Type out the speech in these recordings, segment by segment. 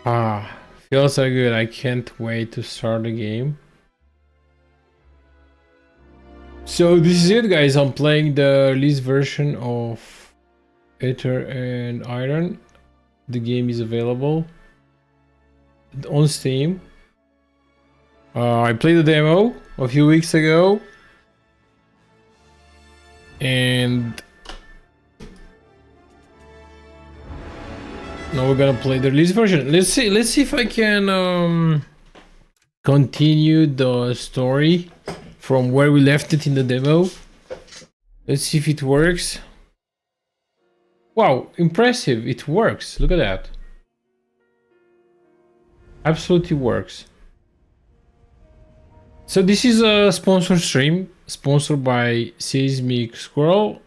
Ah, feels so good. I can't wait to start the game. So this is it, guys. I'm playing the release version of Aether and Iron. The game is available on Steam. I played the demo a few weeks ago, and now we're gonna play the release version. Let's see if I can continue the story from where we left it in the demo. Let's see if it works. Wow, impressive. It works. Look at that. Absolutely works. So this is a sponsored stream, sponsored by Seismic Squirrel.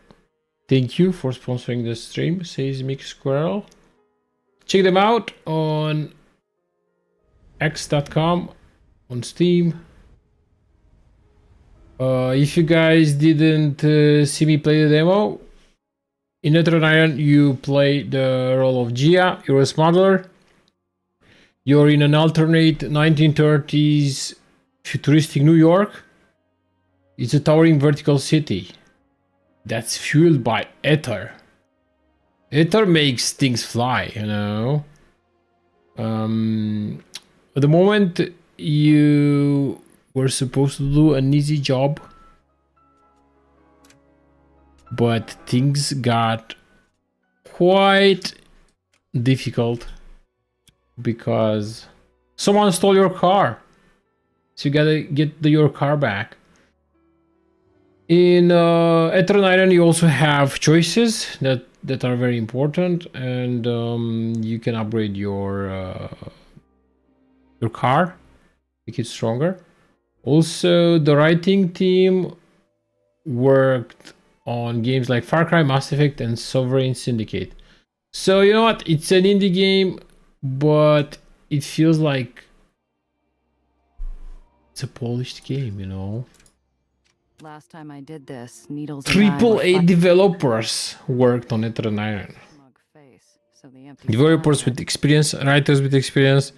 Thank you for sponsoring the stream, Seismic Squirrel. Check them out on x.com, on Steam. If you guys didn't see me play the demo, in Aether Iron you play the role of Gia. You're a smuggler. You're in an alternate 1930s futuristic New York. It's a towering vertical city that's fueled by Aether. Aether makes things fly, you know. At the moment, you were supposed to do an easy job, but things got quite difficult because someone stole your car. So you gotta get your car back. In Aether Iron, you also have choices that are very important, and you can upgrade your car, make it stronger. Also, the writing team worked on games like Far Cry, Mass Effect, and Sovereign Syndicate. So you know what? It's an indie game, but it feels like it's a polished game, you know. Last time I did this, Needles AAA developers worked on Aether Iron. Developers with experience, writers with experience.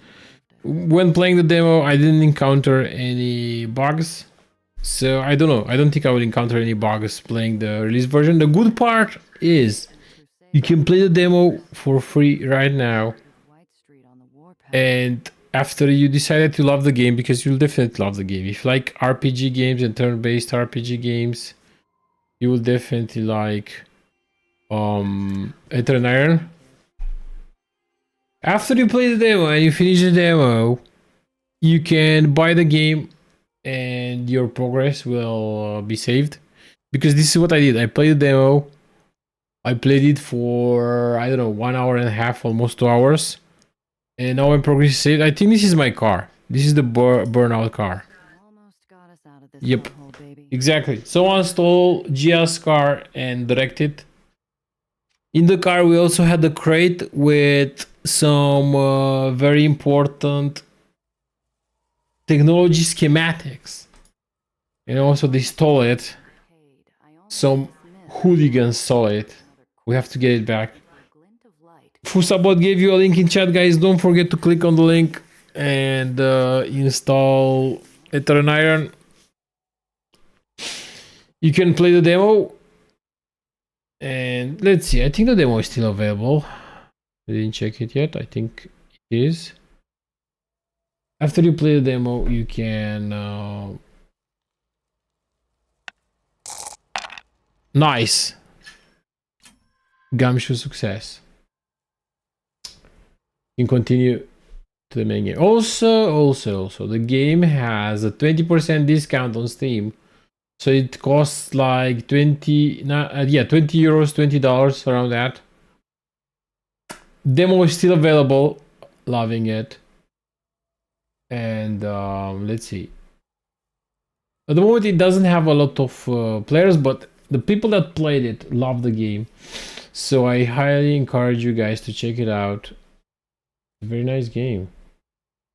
When playing the demo, I didn't encounter any bugs. So I don't know. I don't think I would encounter any bugs playing the release version. The good part is you can play the demo for free right now. And after you decided to love the game, because you'll definitely love the game. If you like RPG games and turn-based RPG games, you will definitely like Aether Iron. After you play the demo and you finish the demo, you can buy the game and your progress will be saved. Because this is what I did. I played the demo. I played it for, I don't know, 1 hour and a half, almost 2 hours. And now my progress is saved. I think this is my car. This is the burnout car. Yep, exactly. Someone stole Gia's car and directed it. In the car, we also had the crate with some very important technology schematics. And also they stole it. Some hooligans stole it. We have to get it back. Fusabot gave you a link in chat, guys. Don't forget to click on the link and install Aether Iron. You can play the demo. And let's see. I think the demo is still available. I didn't check it yet. I think it is. After you play the demo, you can... Nice. Gumshoe success. You can continue to the main game. Also, the game has a 20% discount on Steam. So it costs like 20 euros, $20, around that. Demo is still available. Loving it. And let's see. At the moment, it doesn't have a lot of players, but the people that played it love the game. So I highly encourage you guys to check it out. Very nice game.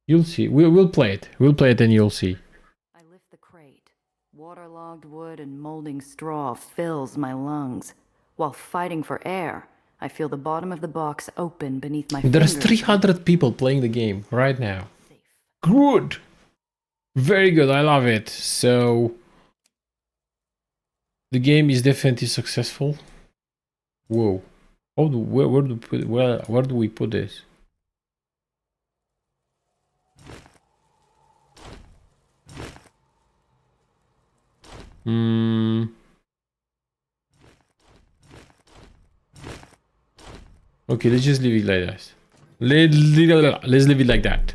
You'll see. We'll play it. We'll play it and you'll see. I lift the crate. Waterlogged wood and molding straw fills my lungs. While fighting for air, I feel the bottom of the box open beneath my There's fingers. 300 people playing the game right now. Good. Very good. I love it. So the game is definitely successful. Whoa. Where do we put this? Okay, let's just leave it like that. Let's leave it like that.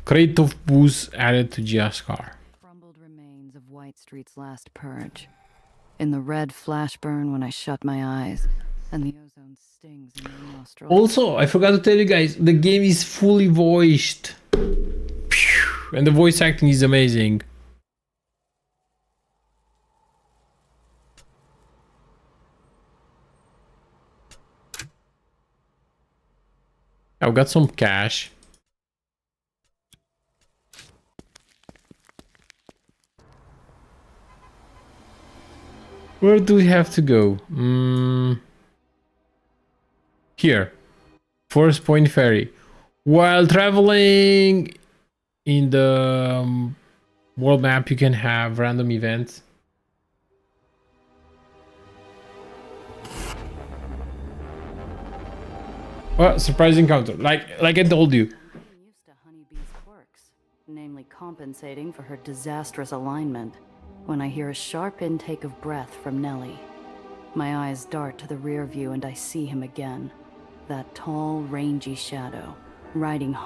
Crate of booze added to Gia's car. Crumbled remains of White Street's last purge. In the red flash burn when I shut my eyes, and the ozone stings in my nostrils. Also, I forgot to tell you guys, the game is fully voiced. And the voice acting is amazing. I've got some cash. Where do we have to go? Here. Forest Point Ferry. While traveling in the world map, you can have random events. Well, surprise encounter. Like I told you. I'm used to Honeybee's quirks, namely compensating for her disastrous alignment. When I hear a sharp intake of breath from Nellie, my eyes dart to the rear view and I see him again. That tall, rangy shadow, riding.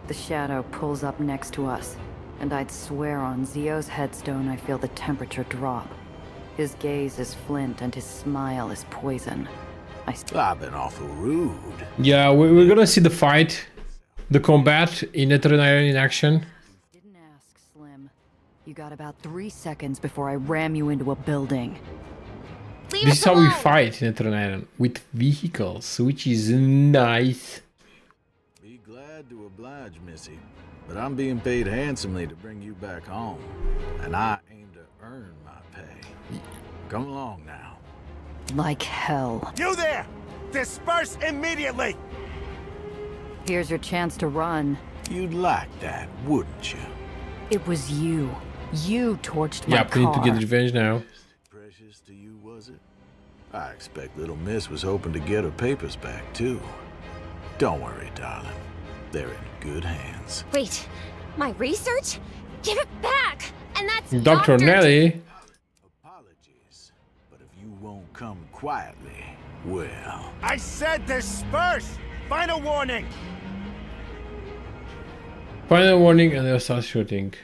The shadow pulls up next to us, and I'd swear on Zio's headstone I feel the temperature drop. His gaze is flint and his smile is poison. I've been awful rude. Yeah, we're gonna see the fight, the combat in Aether Iron in action. Didn't ask, Slim. You got about 3 seconds before I ram you into a building. This is how we fight in Aether Iron, with vehicles, which is nice. Be glad to oblige, Missy. But I'm being paid handsomely to bring you back home. And I aim to earn my pay. Come along now. Like hell. You there! Disperse immediately! Here's your chance to run. You'd like that, wouldn't you? It was you. You torched my Yeah, we need to car. get revenge now. Precious to you, was it? I expect little miss was hoping to get her papers back, too. Don't worry, darling. They're in good hands. Wait, my research? Give it back! And that's Dr. Nelly. Apologies, but if you won't come quietly, well... I said disperse! Final warning! Final warning and they'll start shooting.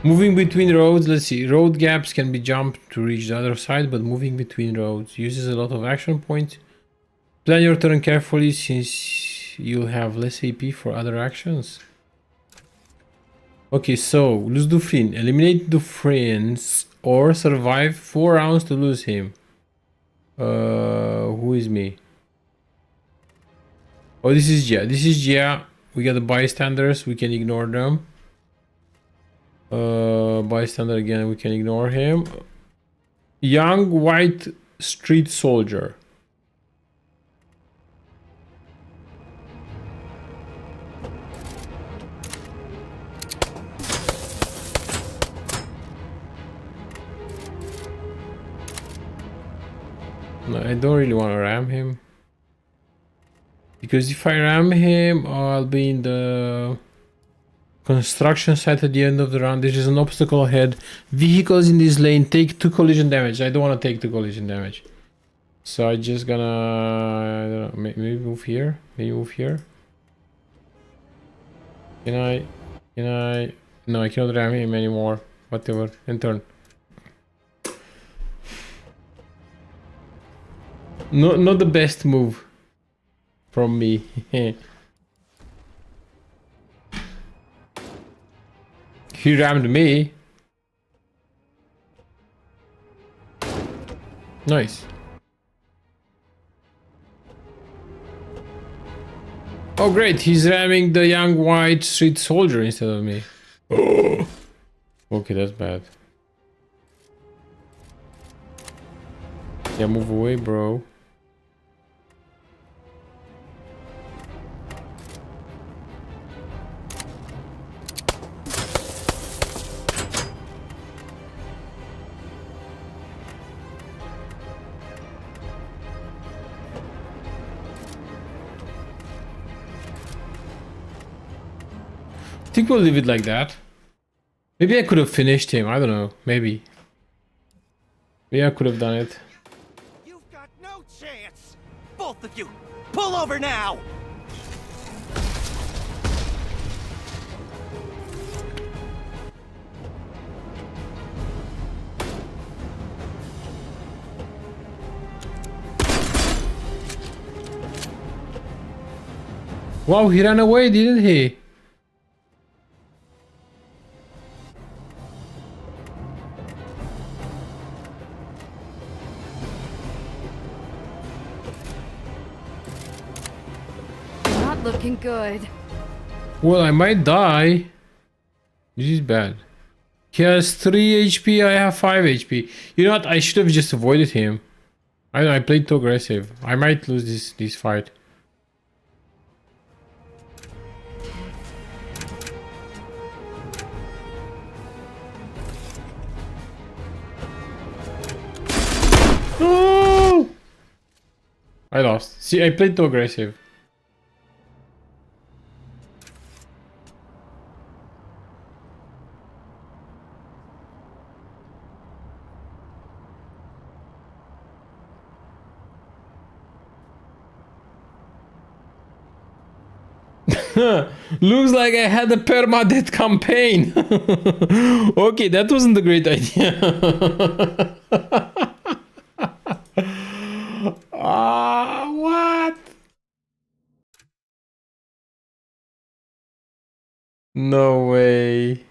Moving between roads, let's see. Road gaps can be jumped to reach the other side, but moving between roads uses a lot of action points. Plan your turn carefully since you'll have less AP for other actions. Okay, so lose Dufresne. Eliminate Dufresne's or survive 4 rounds to lose him. Who is me? Oh, this is Gia. This is Gia. We got the bystanders. We can ignore them. Bystander again. We can ignore him. Young white street soldier. No, I don't really want to ram him. Because if I ram him, I'll be in the construction site at the end of the round. There is an obstacle ahead. Vehicles in this lane take 2 collision damage. I don't want to take 2 collision damage. So I just gonna... I don't know, maybe move here? Maybe move here? Can I... No, I cannot ram him anymore. Whatever. And turn. No, not the best move from me. He rammed me. Nice. Oh great, he's ramming the young white street soldier instead of me. Oh. Okay, that's bad. Yeah, move away, bro. I think we'll leave it like that. Maybe I could have finished him. I don't know. Maybe. Maybe I could have done it. You've got no chance! Both of you, pull over now! Wow, he ran away, didn't he? Not looking good. Well, I might die. This is bad. He has 3 HP, I have 5 HP. You know what? I should have just avoided him. I don't know, I played too aggressive. I might lose this fight. No! I lost. See, I played too aggressive. Looks like I had a permadeath campaign. Okay, that wasn't a great idea. What? No way.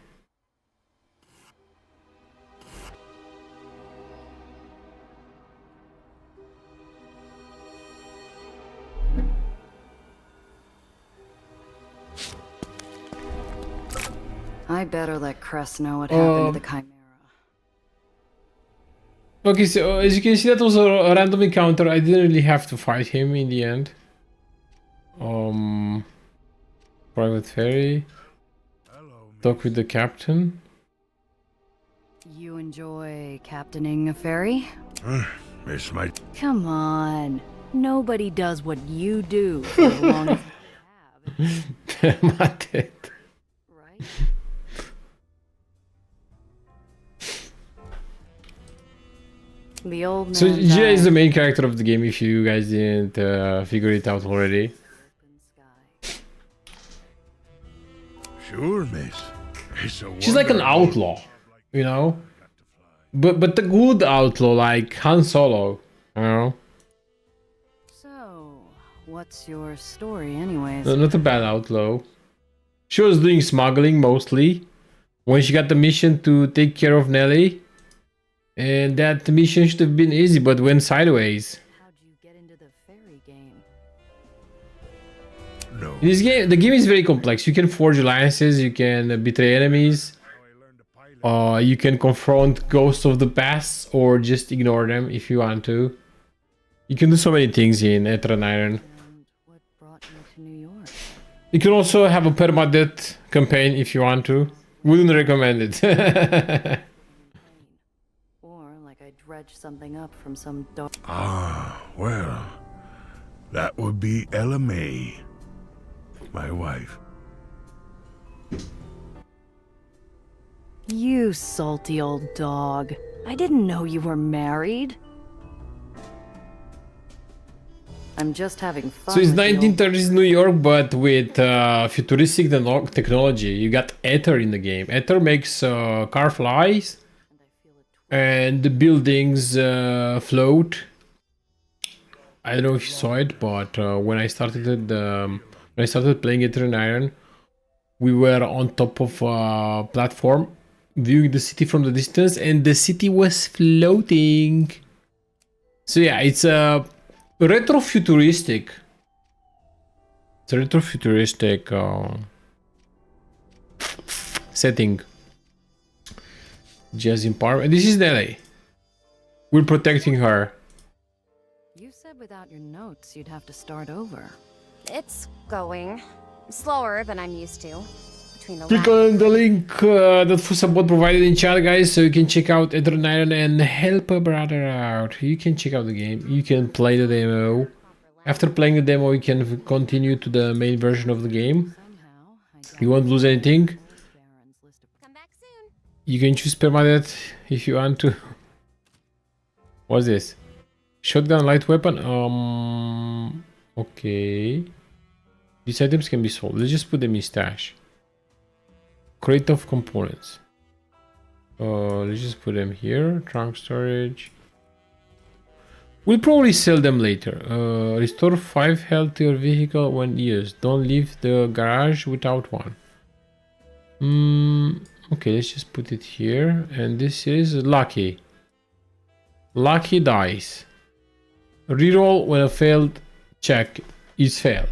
I better let Cress know what happened to the Chimera. Okay, so as you can see, that was a random encounter. I didn't really have to fight him in the end. Private ferry. Talk with the captain. You enjoy captaining a ferry? Miss my... Come on. Nobody does what you do for as long as you have. Permadeath. Right? The old man So Jia is died. the main character of the game if you guys didn't figure it out already. Open sky. Sure, miss. It's a She's like an wonder- outlaw, you know? But the good outlaw, like Han Solo, you know? So, what's your story anyways? No, not a bad outlaw. She was doing smuggling mostly. When she got the mission to take care of Nelly. And that mission should have been easy, but went sideways. How'd you get into the ferry game? No. In this game, the game is very complex. You can forge alliances, you can betray enemies, you can confront ghosts of the past, or just ignore them if you want to. You can do so many things in Aether Iron. And what brought you to New York? You can also have a permadeath campaign if you want to. Wouldn't recommend it. Or like I dredged something up from some dark... Ah, well, that would be Ella May, my wife. You salty old dog. I didn't know you were married. I'm just having fun. So it's with the old- 1930s New York, but with futuristic technology. You got Aether in the game. Aether makes car flies, And I feel a twist. and the buildings float. I don't know if you saw it, but when I started playing Aether Iron, we were on top of a platform, viewing the city from the distance, and the city was floating. So yeah, it's retro-futuristic. It's a retro-futuristic setting. Just in power. And this is Nelly. We're protecting her. You said without your notes you'd have to start over. It's going. Slower than I'm used to. Between the Click on the link that Fusabot provided in chat, guys, so you can check out Aether Iron and help a brother out. You can check out the game. You can play the demo. After playing the demo, you can continue to the main version of the game. You won't lose anything. Come back soon. You can choose permadeath if you want to. What's this? Shotgun, light weapon. Okay. These items can be sold. Let's just put them in stash. Crate of components. Let's just put them here. Trunk storage. We'll probably sell them later. Restore 5 health to your vehicle when used. Don't leave the garage without one. Okay, let's just put it here. And this is lucky. Lucky dice. Reroll when a failed check is failed.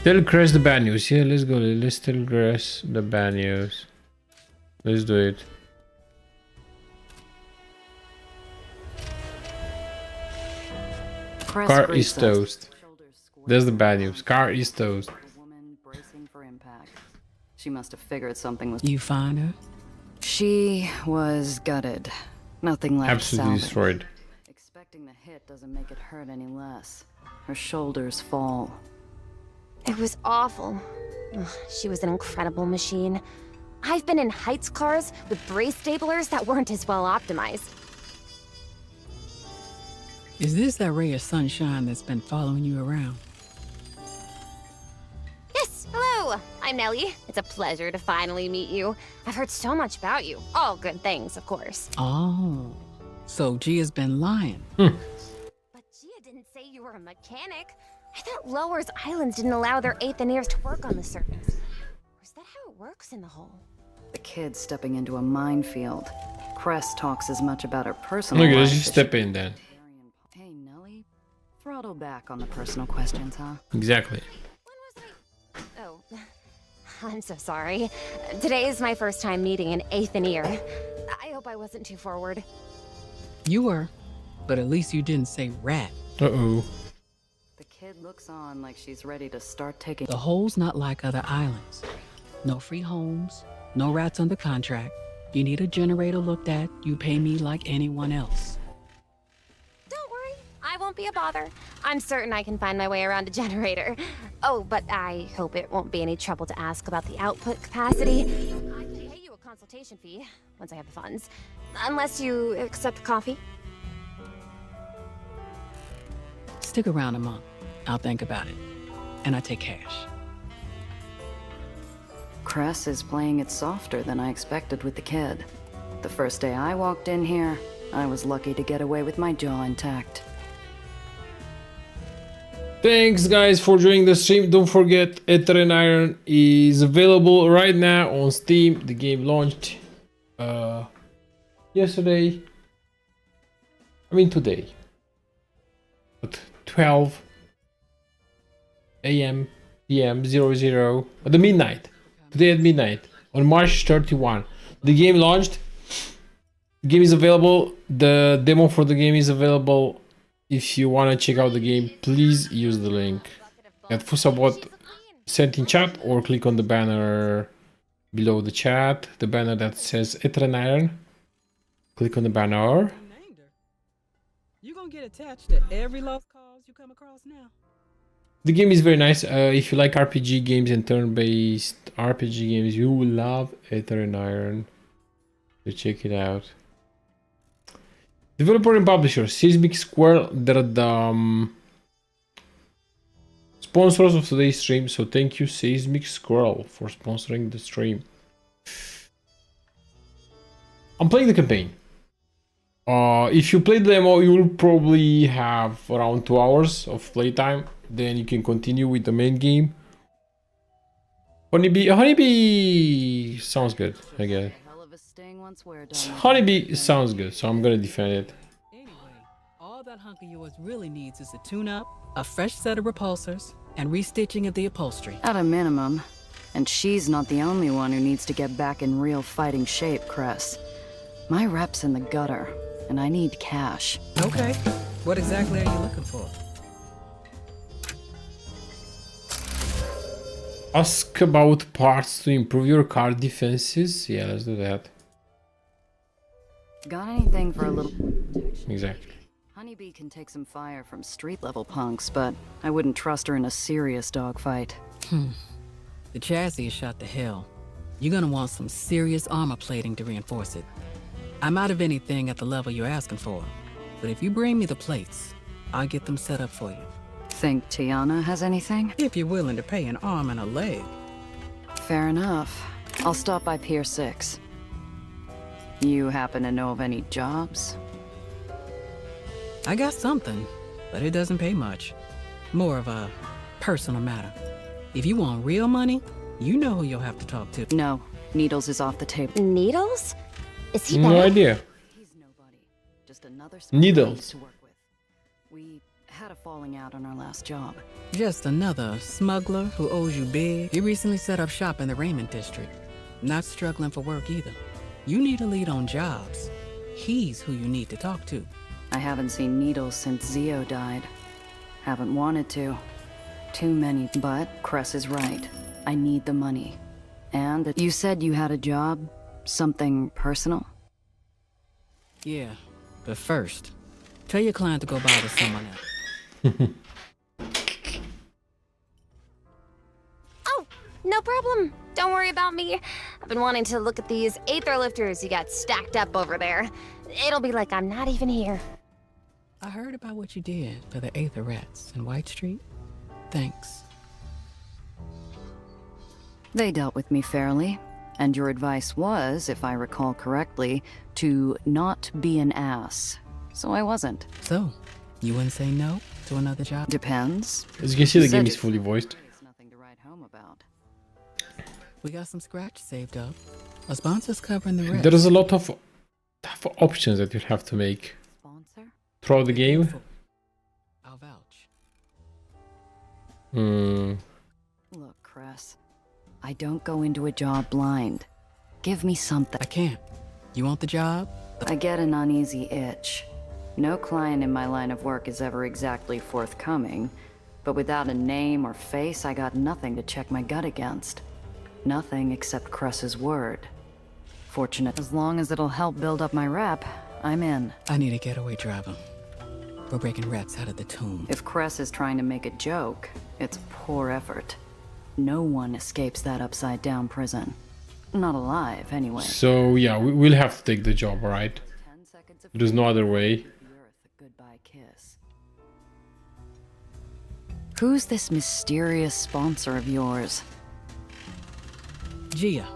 Tell Grass the bad news. Yeah, let's go. Let's tell Grass the bad news. Let's do it. Car is toast. That's the bad news. Car is toast. Woman bracing for impact. She must have figured something was. You find her? She was gutted. Nothing left. Absolutely salvage. destroyed. Expecting the hit doesn't make it hurt any less. Her shoulders fall. It was awful. Ugh, she was an incredible machine. I've been in Heights cars with brace staplers that weren't as well optimized. Is this that ray of sunshine that's been following you around? Yes, hello. I'm Nellie. It's a pleasure to finally meet you. I've heard so much about you. All good things, of course. Oh, so Gia's been lying. But Gia didn't say you were a mechanic. I thought Lowers Islands didn't allow their Aetherians to work on the surface. Or is that how it works in the hole? The kid stepping into a minefield. Cress talks as much about her personal Look, life. let's just step in then. Hey, Nellie. Throttle back on the personal questions, huh? Exactly. When was I? Oh, I'm so sorry. Today is my first time meeting an Aetherian. I hope I wasn't too forward. You were, but at least you didn't say rat. Uh-oh. The kid looks on like she's ready to start taking. The hole's not like other islands. No free homes, no rats under contract. You need a generator looked at, you pay me like anyone else. Don't worry, I won't be a bother. I'm certain I can find my way around a generator. Oh, but I hope it won't be any trouble to ask about the output capacity. I can pay you a consultation fee once I have the funds. Unless you accept coffee. Stick around a month. I'll think about it. And I take cash. Cress is playing it softer than I expected with the kid. The first day I walked in here, I was lucky to get away with my jaw intact. Thanks guys for joining the stream. Don't forget Aether Iron is available right now on Steam. The game launched yesterday. I mean today. At 12 a.m. p.m. 00 at the midnight. Today at midnight on March 31. The game launched. The game is available. The demo for the game is available. If you want to check out the game, please use the link that Fusabot sent in chat or click on the banner below the chat, the banner that says Aether Iron. Click on the banner. You gonna get attached to every lost cause you come across now? The game is very nice. If you like RPG games and turn-based RPG games, you will love Aether Iron. So check it out. Developer and publisher Seismic Squirrel. They're the sponsors of today's stream. So thank you, Seismic Squirrel, for sponsoring the stream. I'm playing the campaign. If you play the demo, you will probably have around 2 hours of playtime. Then you can continue with the main game. Honeybee sounds good, I guess. Hell of a sting once we're done. Honeybee sounds good, so I'm gonna defend it. Anyway, all that hunk of yours really needs is a tune-up, a fresh set of repulsors, and restitching of the upholstery. At a minimum. And she's not the only one who needs to get back in real fighting shape, Cress. My rep's in the gutter, and I need cash. Okay. What exactly are you looking for? Ask about parts to improve your car defenses. Yeah, let's do that. Got anything for a little protection? Exactly. Honeybee can take some fire from street-level punks, but I wouldn't trust her in a serious dogfight. The chassis is shot to hell. You're gonna want some serious armor plating to reinforce it. I'm out of anything at the level you're asking for, but if you bring me the plates, I'll get them set up for you. Think Tiana has anything? If you're willing to pay an arm and a leg. Fair enough. I'll stop by Pier 6. You happen to know of any jobs? I got something, but it doesn't pay much. More of a personal matter. If you want real money, you know who you'll have to talk to. No. Needles is off the table. Needles? Is he No bad? idea. He's nobody. Just another Needles. to work with. We had a falling out on our last job. Just another smuggler who owes you big. He recently set up shop in the Raymond district. Not struggling for work either. You need a lead on jobs. He's who you need to talk to. I haven't seen Needles since Zio died. Haven't wanted to. Too many, but Cress is right. I need the money. And you said you had a job? Something personal? Yeah, but first, tell your client to go bother someone else. Oh, no problem. Don't worry about me. I've been wanting to look at these Aether lifters you got stacked up over there. It'll be like I'm not even here. I heard about what you did for the Aether Rats in White Street. Thanks. They dealt with me fairly. And your advice was, if I recall correctly, to not be an ass. So I wasn't. So, you wouldn't say no to another job? Depends. As you can see, the Said game is it- fully voiced. It's nothing to write home about. We got some scratch saved up. Our sponsor's covering the rest. There's a lot of options that you have to make Sponsor? throughout the game. I'll vouch. Look, Cress. I don't go into a job blind. Give me something. I can't. You want the job? I get an uneasy itch. No client in my line of work is ever exactly forthcoming, but without a name or face, I got nothing to check my gut against. Nothing except Cress's word. Fortunate. As long as it'll help build up my rep, I'm in. I need a getaway driver. We're breaking rats out of the tomb. If Cress is trying to make a joke, it's poor effort. No one escapes that upside-down prison. Not alive, anyway. So yeah, we'll have to take the job, alright? 10 seconds of There's no other way. the earth a goodbye kiss. Who's this mysterious sponsor of yours? Gia,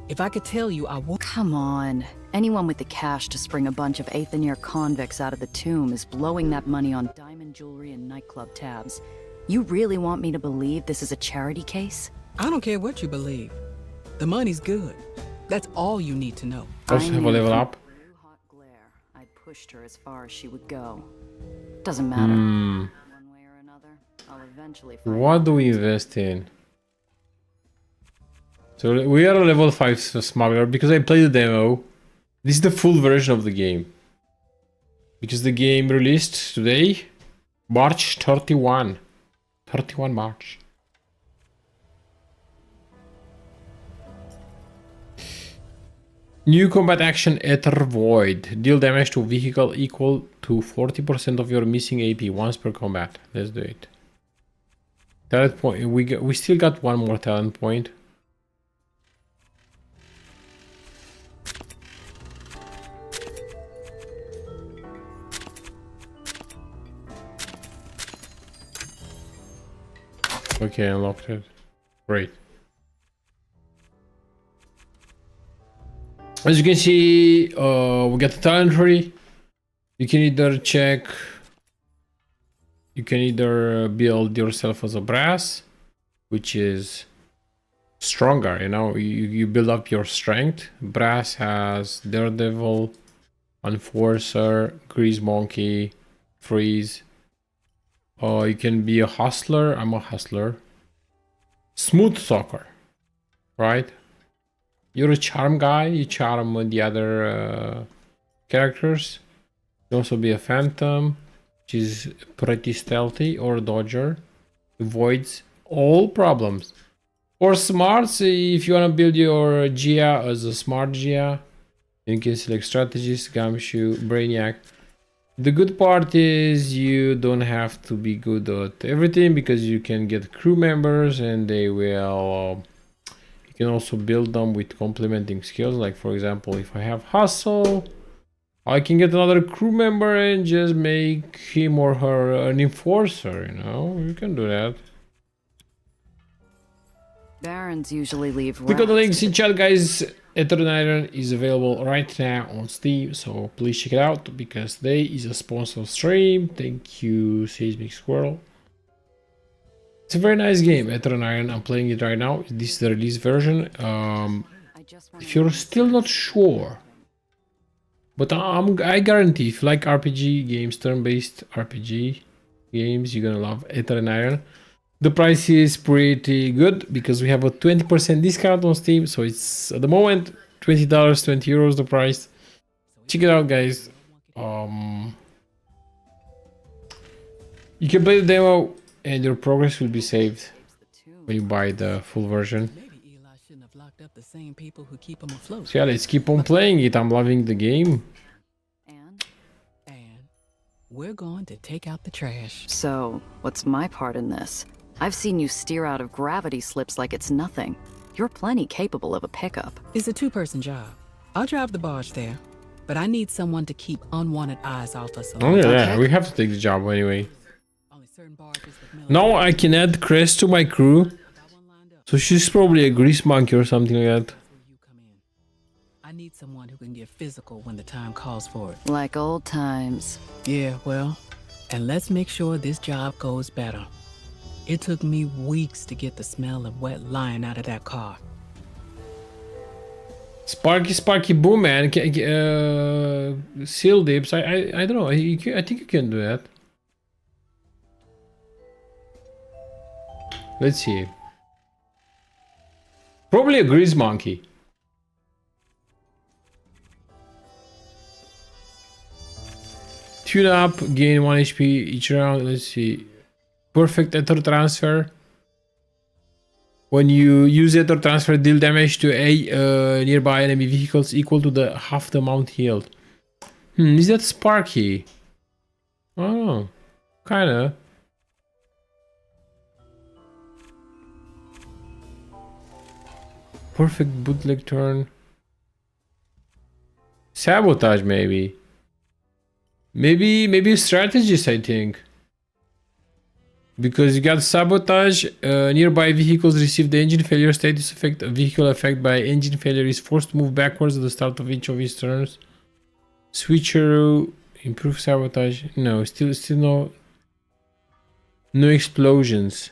if I could tell you, I would. Come on. Anyone with the cash to spring a bunch of Aether convicts out of the tomb is blowing that money on diamond jewelry and nightclub tabs. You really want me to believe this is a charity case? I don't care what you believe. The money's good. That's all you need to know. Also have a level up. Blue hot glare. I pushed her as far as she would go. Doesn't matter. One way or another, I'll eventually find What do we invest in? So we are a level 5 smuggler because I played the demo. This is the full version of the game. Because the game released today, March 31. 31 March. New combat action Aether Void. Deal damage to vehicle equal to 40% of your missing AP once per combat. Let's do it. Talent point. We still got one more talent point. Okay, unlocked it. Great. As you can see, we got the talent tree. You can either check. You can either build yourself as a brass, which is stronger, you know. You build up your strength. Brass has Daredevil, Enforcer, Grease Monkey, Freeze. You can be a hustler. I'm a hustler. Smooth talker, right? You're a charm guy. You charm the other characters. You can also be a phantom, which is pretty stealthy, or a dodger. Avoids all problems. Or smarts, if you want to build your Gia as a smart Gia, you can select strategist, gumshoe, brainiac. The good part is you don't have to be good at everything, because you can get crew members and they will you can also build them with complementing skills. Like for example, if I have hustle, I can get another crew member and just make him or her an enforcer, you know. You can do that. Barons usually leave We got the rats links to in chat, guys. Aether Iron is available right now on Steam, so please check it out, because today is a sponsored stream. Thank you, Seismic Squirrel. It's a very nice game, Aether Iron. I'm playing it right now. This is the release version. I just wanna If you're know still not sure, but I guarantee, if you like RPG games, turn-based RPG games, you're gonna love Aether Iron. The price is pretty good, because we have a 20% discount on Steam, so it's at the moment $20, €20 the price. Check it out, guys. You can play the demo and your progress will be saved when you buy the full version. Maybe Eli shouldn't have locked up the same people who keep him afloat. So yeah, let's keep on playing it. I'm loving the game. And We're going to take out the trash. so, what's my part in this? I've seen you steer out of gravity slips like it's nothing. You're plenty capable of a pickup. It's a two-person job. I'll drive the barge there, but I need someone to keep unwanted eyes off us. Oh yeah, we have to take the job anyway. Only certain barges with Now I can add Crest to my crew. So she's probably a grease monkey or something like that. You come in. I need someone who can get physical when the time calls for it. Like old times. Yeah, well, and let's make sure this job goes better. It took me weeks to get the smell of wet lion out of that car. Sparky boom, man. Seal dips. I don't know. I think you can do that. Let's see. Probably a grease monkey. Tune up, gain 1 HP each round. Let's see. Perfect Aether transfer. When you use Aether transfer, deal damage to a nearby enemy vehicles equal to the half the amount healed. Is that Sparky? Oh, kinda. Perfect bootleg turn. Sabotage, maybe. Maybe a strategist, I think. Because you got sabotage, nearby vehicles receive the engine failure status effect. A vehicle affected by engine failure is forced to move backwards at the start of each of his turns. Switcheroo, improve sabotage. No, still no explosions.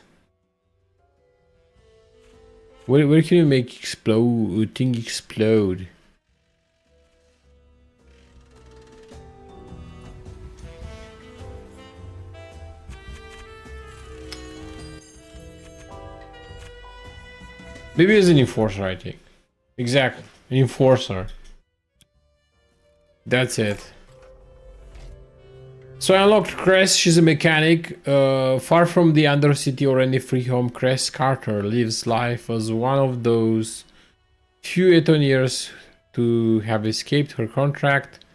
Where can you make thing explode? Maybe as an enforcer, I think. Exactly, an enforcer. That's it. So I unlocked Cress. She's a mechanic. Far from the Undercity or any free home, Cress Carter lives life as one of those few Etoniers to have escaped her contract.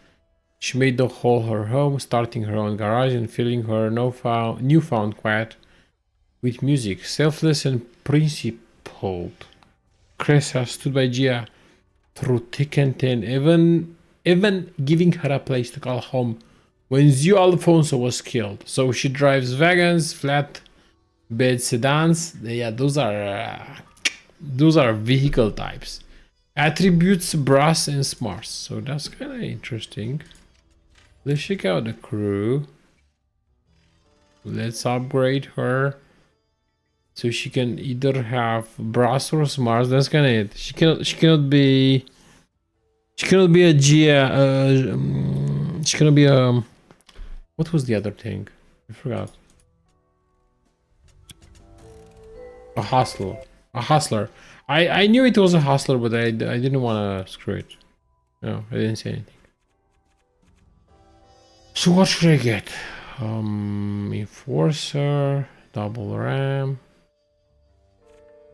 She made the hall her home, starting her own garage and filling her newfound quiet with music. Selfless and principled, Cress has stood by Gia through thick and thin, even giving her a place to call home when Zio Alfonso was killed. So she drives wagons, flat bed sedans. Yeah, those are vehicle types. Attributes brass and smarts. So that's kind of interesting. Let's check out the crew. Let's upgrade her. So she can either have brass or smarts. That's kind of it. She cannot be a Gia. She cannot be a. What was the other thing? I forgot. A hustler. A hustler. I knew it was a hustler, but I didn't want to screw it. No, I didn't say anything. So what should I get? Enforcer, double RAM,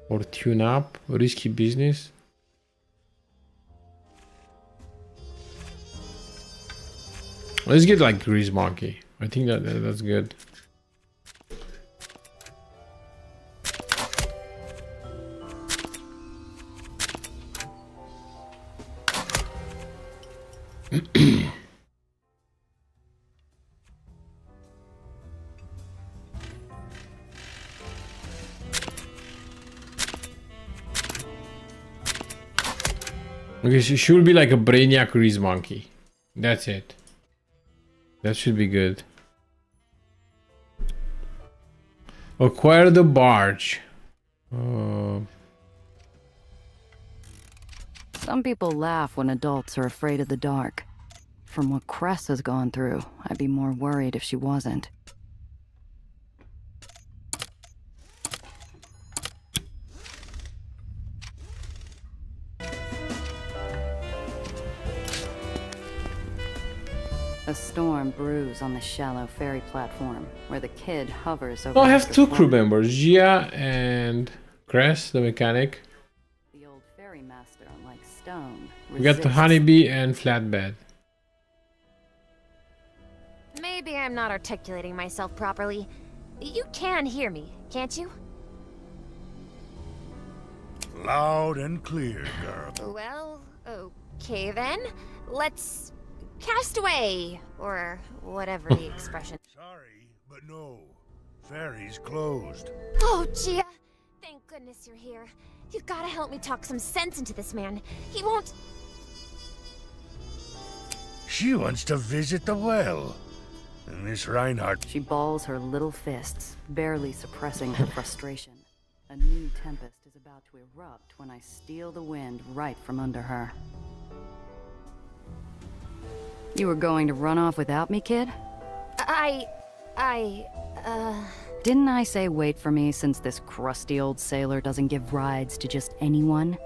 or tune up, risky business. Let's get like Grease Monkey. I think that's good. Okay, she will be like a Brainiac Grease Monkey. That's it. That should be good. Acquire the barge. Some people laugh when adults are afraid of the dark. From what Cress has gone through, I'd be more worried if she wasn't. A storm brews on the shallow ferry platform, where the kid hovers over. I have the two crew floor. members, Gia and Cress, the mechanic. The old ferry master, unlike Stone, We got the resists. honeybee and flatbed. Maybe I'm not articulating myself properly. You can hear me, can't you? Loud and clear, girl. Well, okay then. Let's cast away, or whatever the expression. Sorry, but no. Ferry's closed. Oh, Gia, thank goodness you're here. You gotta help me talk some sense into this man. He won't. She wants to visit the well. And Miss Reinhardt. She balls her little fists, barely suppressing her frustration. A new tempest is about to erupt when I steal the wind right from under her. You were going to run off without me, kid? Didn't I say wait for me since this crusty old sailor doesn't give rides to just anyone?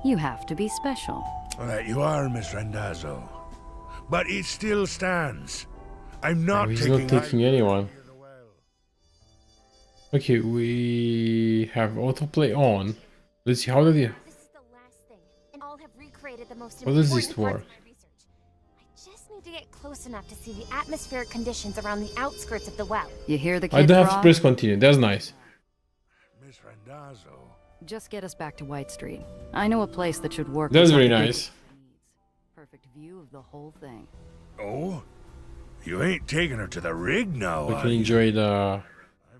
You have to be special. All right, you are, Miss Rendezvous. But it still stands. I'm not He's taking, not taking anyone. Okay, we have autoplay on. Let's see, how did you... This is the last thing, and I'll have recreated the most What is important this parts for? of my research. I just need to get close enough to see the atmospheric conditions around the outskirts of the well. You hear the kid I don't have to frog? press continue. That's nice. Miss Rendezvous. Just get us back to White Street. I know a place that should work. That's with what very the nice. Decopunk needs. Perfect view of the whole thing. Oh? You ain't taking her to the rig now, We are can you? enjoy the I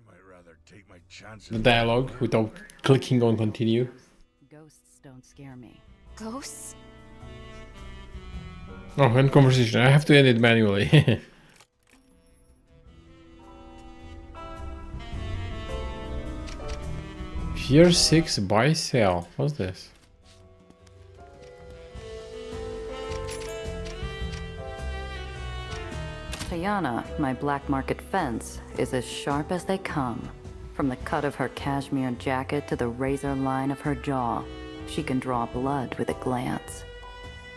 might rather take my chances. dialogue without clicking on continue. Ghosts don't scare me. Ghosts? Oh, end conversation. I have to end it manually. Pier 6 buy sell. What's this? Tayana, my black market fence, is as sharp as they come. From the cut of her cashmere jacket to the razor line of her jaw, she can draw blood with a glance.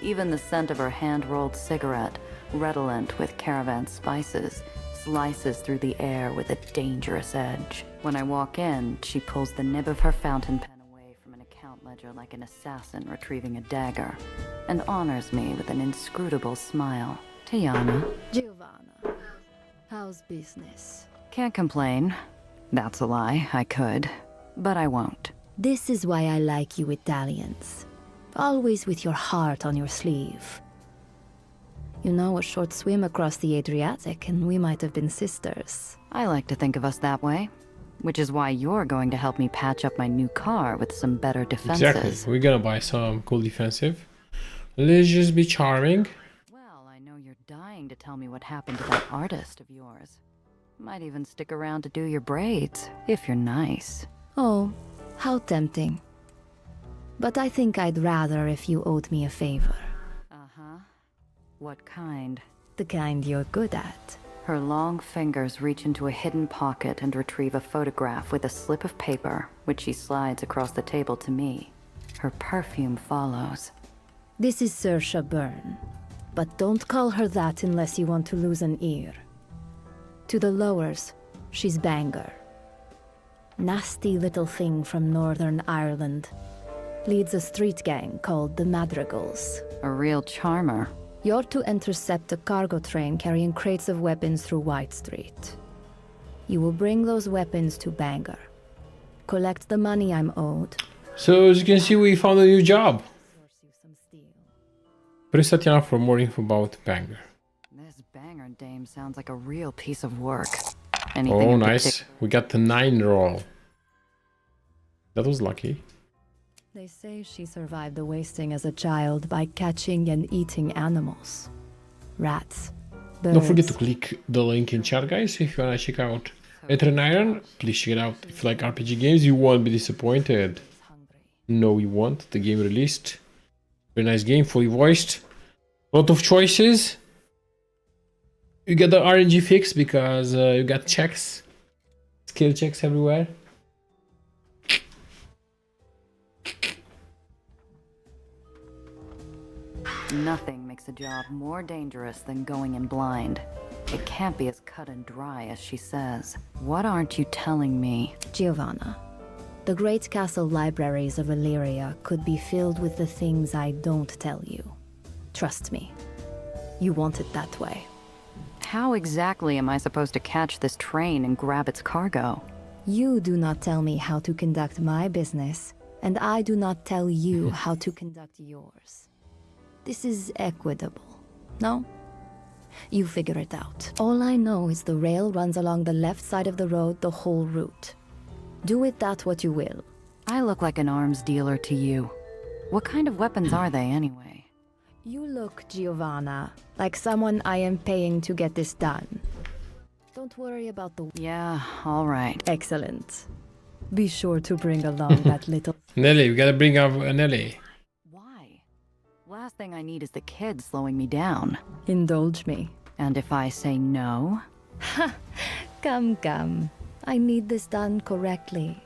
Even the scent of her hand-rolled cigarette, redolent with caravan spices, slices through the air with a dangerous edge. When I walk in, she pulls the nib of her fountain pen away from an account ledger like an assassin retrieving a dagger, and honors me with an inscrutable smile. Tayana. Giovanna, how's business? Can't complain. That's a lie. I could, but I won't. This is why I like you Italians. Always with your heart on your sleeve. You know, a short swim across the Adriatic and we might have been sisters. I like to think of us that way, which is why you're going to help me patch up my new car with some better defenses. Exactly. We're gonna buy some cool defensive. Let's just be charming. Well, I know you're dying to tell me what happened to that artist of yours. Might even stick around to do your braids, if you're nice. Oh, how tempting. But I think I'd rather if you owed me a favor. Uh-huh. What kind? The kind you're good at. Her long fingers reach into a hidden pocket and retrieve a photograph with a slip of paper, which she slides across the table to me. Her perfume follows. This is Saoirse Byrne. But don't call her that unless you want to lose an ear. To the lowers, she's Bangor. Nasty little thing from Northern Ireland. Leads a street gang called the Madrigals. A real charmer. You're to intercept a cargo train carrying crates of weapons through White Street. You will bring those weapons to Bangor. Collect the money I'm owed. So as you can see, we found a new job. Source you some steel. Press Tatiana for more info about Bangor. This Bangor dame sounds like a real piece of work. Anything Oh, in nice. We got the 9 roll. That was lucky. They say she survived the wasting as a child by catching and eating animals. Rats. Birds. Don't forget to click the link in chat, guys, if you wanna check out Aether Iron. Please check it out. If you like RPG games, you won't be disappointed. Hungry. No, you won't. The game released. Very nice game, fully voiced. A lot of choices. You get the RNG fix because you got checks. Skill checks everywhere. Nothing makes a job more dangerous than going in blind. It can't be as cut and dry as she says. What aren't you telling me? Giovanna, the great castle libraries of Illyria could be filled with the things I don't tell you. Trust me. You want it that way. How exactly am I supposed to catch this train and grab its cargo? You do not tell me how to conduct my business, and I do not tell you how to conduct yours. This is equitable, no? You figure it out. All I know is the rail runs along the left side of the road the whole route. Do with that what you will. I look like an arms dealer to you. What kind of weapons are they anyway? You look, Giovanna, like someone I am paying to get this done. Don't worry about the... Yeah, all right. Excellent. Be sure to bring along that little... Nelly, we gotta bring up Nelly. Why? Last thing I need is the kid slowing me down. Indulge me. And if I say no? Come. I need this done correctly.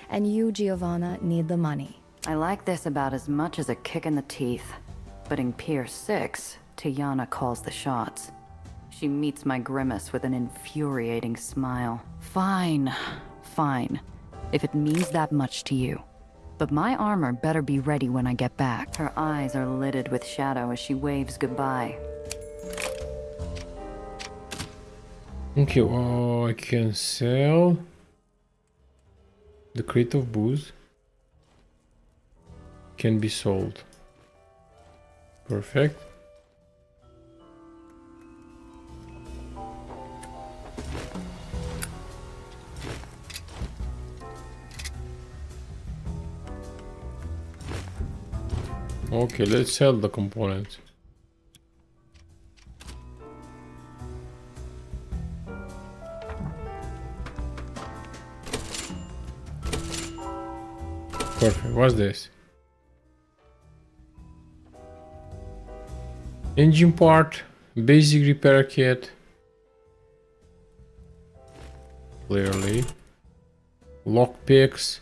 And you, Giovanna, need the money. I like this about as much as a kick in the teeth. But in Pier 6, Tiana calls the shots. She meets my grimace with an infuriating smile. Fine. If it means that much to you. But my armor better be ready when I get back. Her eyes are lidded with shadow as she waves goodbye. Okay, I can sell the crate of booze. Can be sold. Perfect. Okay, let's sell the components. Perfect. What's this? Engine part, basic repair kit. Clearly. Lockpicks.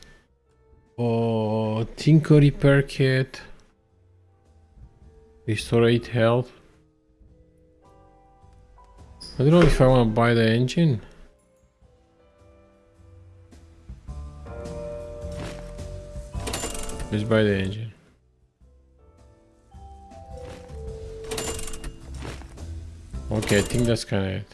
Tinker repair kit. Restore 8 health. I don't know if I want to buy the engine. Let's buy the engine. Okay, I think that's kind of it.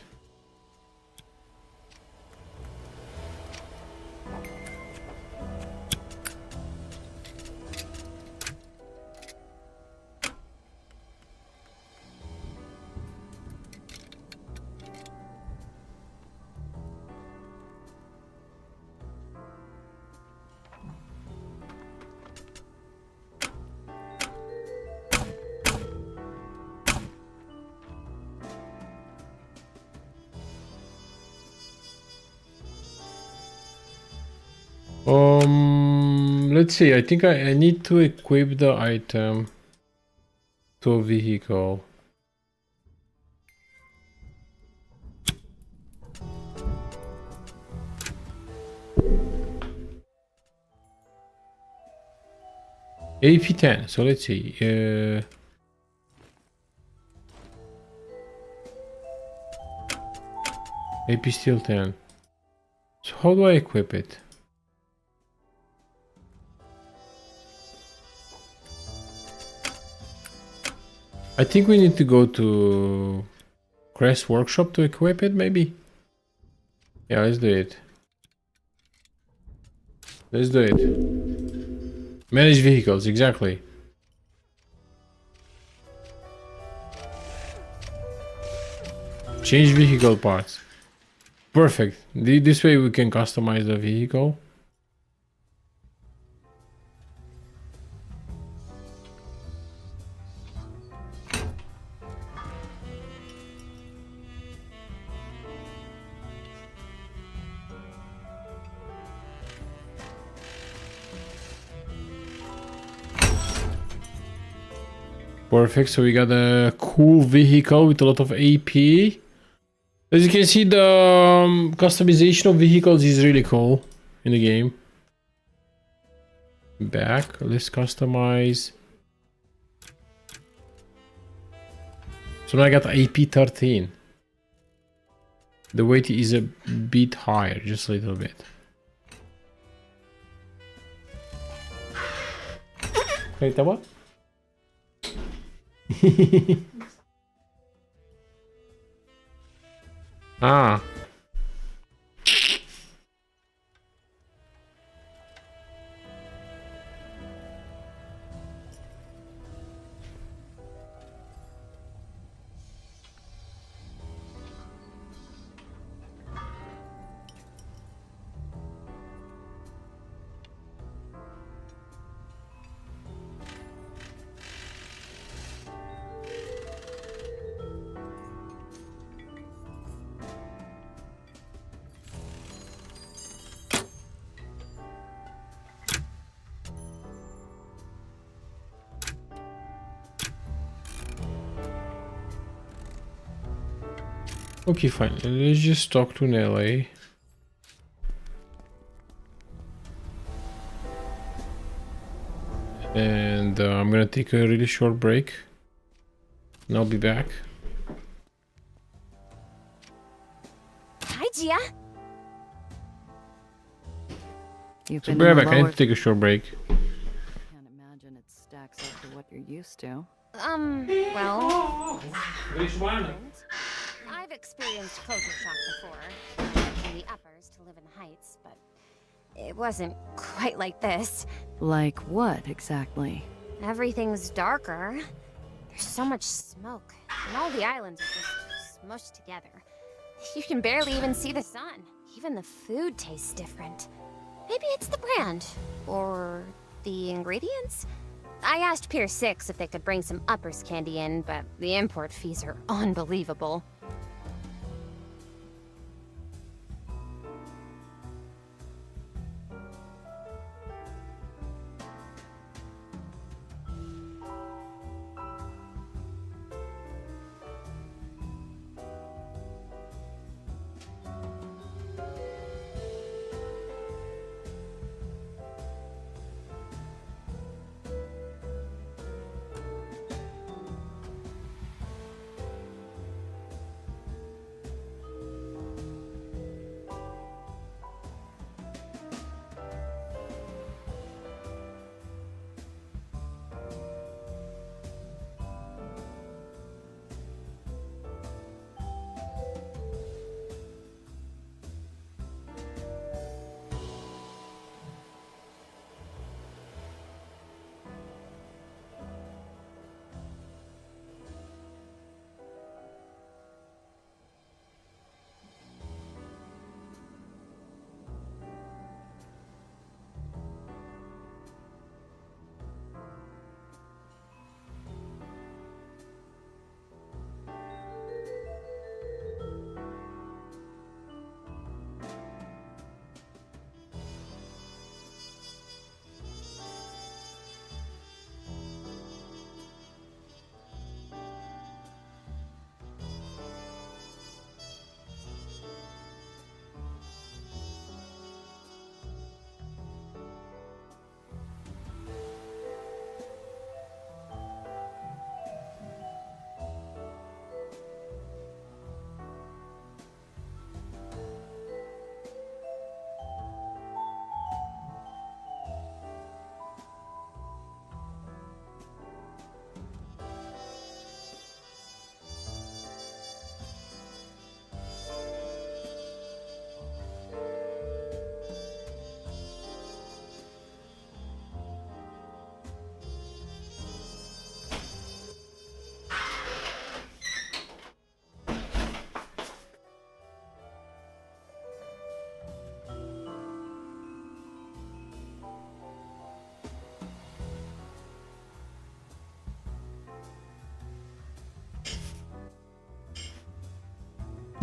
Let's see. I think I need to equip the item to a vehicle. AP10. So let's see. AP Steel 10. So how do I equip it? I think we need to go to Crest Workshop to equip it, maybe? Yeah, let's do it. Let's do it. Manage vehicles, exactly. Change vehicle parts. Perfect. This way we can customize the vehicle. Perfect, so we got a cool vehicle with a lot of AP. As you can see, the customization of vehicles is really cool in the game. Back, let's customize. So now I got AP 13. The weight is a bit higher, just a little bit. Wait, what? Ah. Okay, fine. Let's just talk to Nelly. And I'm gonna take a really short break. And I'll be back. Hi, Gia. You've So been be in right the back. I need lower... to take a short break. Can't imagine it stacks up to what you're used to. Well, I've experienced culture shock before, from the uppers to live in the heights, but it wasn't quite like this. Like what, exactly? Everything's darker. There's so much smoke, and all the islands are just smushed together. You can barely even see the sun. Even the food tastes different. Maybe it's the brand, or the ingredients? I asked Pier 6 if they could bring some uppers candy in, but the import fees are unbelievable.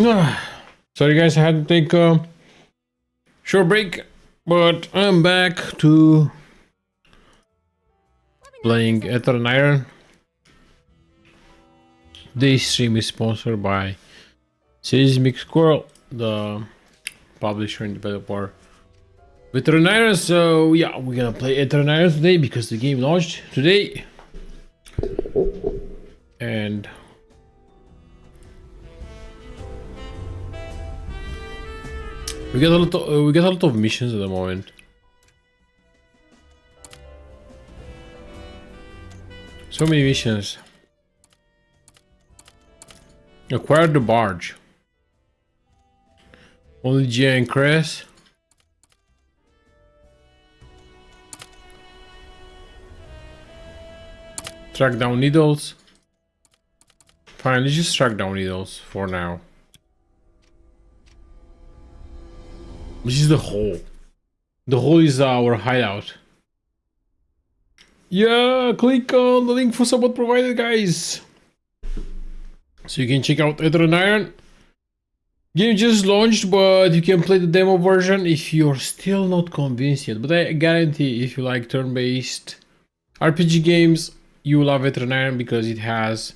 Sorry guys, I had to take a short break, but I'm back to playing Aether Iron. This stream is sponsored by Seismic Squirrel, the publisher and developer Aether Iron. So yeah, we're gonna play Aether Iron today because the game launched today. And we got a lot of missions at the moment. So many missions. Acquire the barge. Only Gia and Chris. Track down needles. Fine, let's just track down needles for now. This is the hole. The hole is our hideout. Yeah, click on the link for support provided, guys. So you can check out Aether Iron. Game just launched, but you can play the demo version if you're still not convinced yet. But I guarantee if you like turn-based RPG games, you will love Aether Iron because it has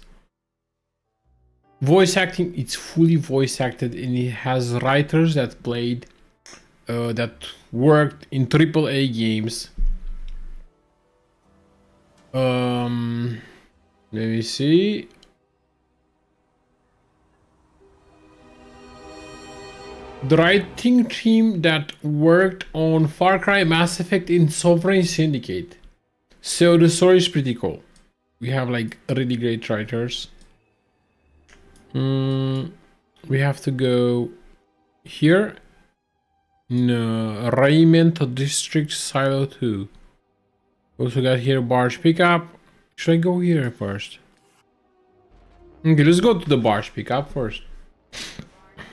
voice acting. It's fully voice acted, and it has writers that played, that worked in AAA games. Let me see. The writing team that worked on Far Cry, Mass Effect, and Sovereign Syndicate. So the story is pretty cool. We have like really great writers. We have to go here. No, Raymond District Silo 2. Also got here barge pickup. Should I go here first? Okay, let's go to the barge pickup first.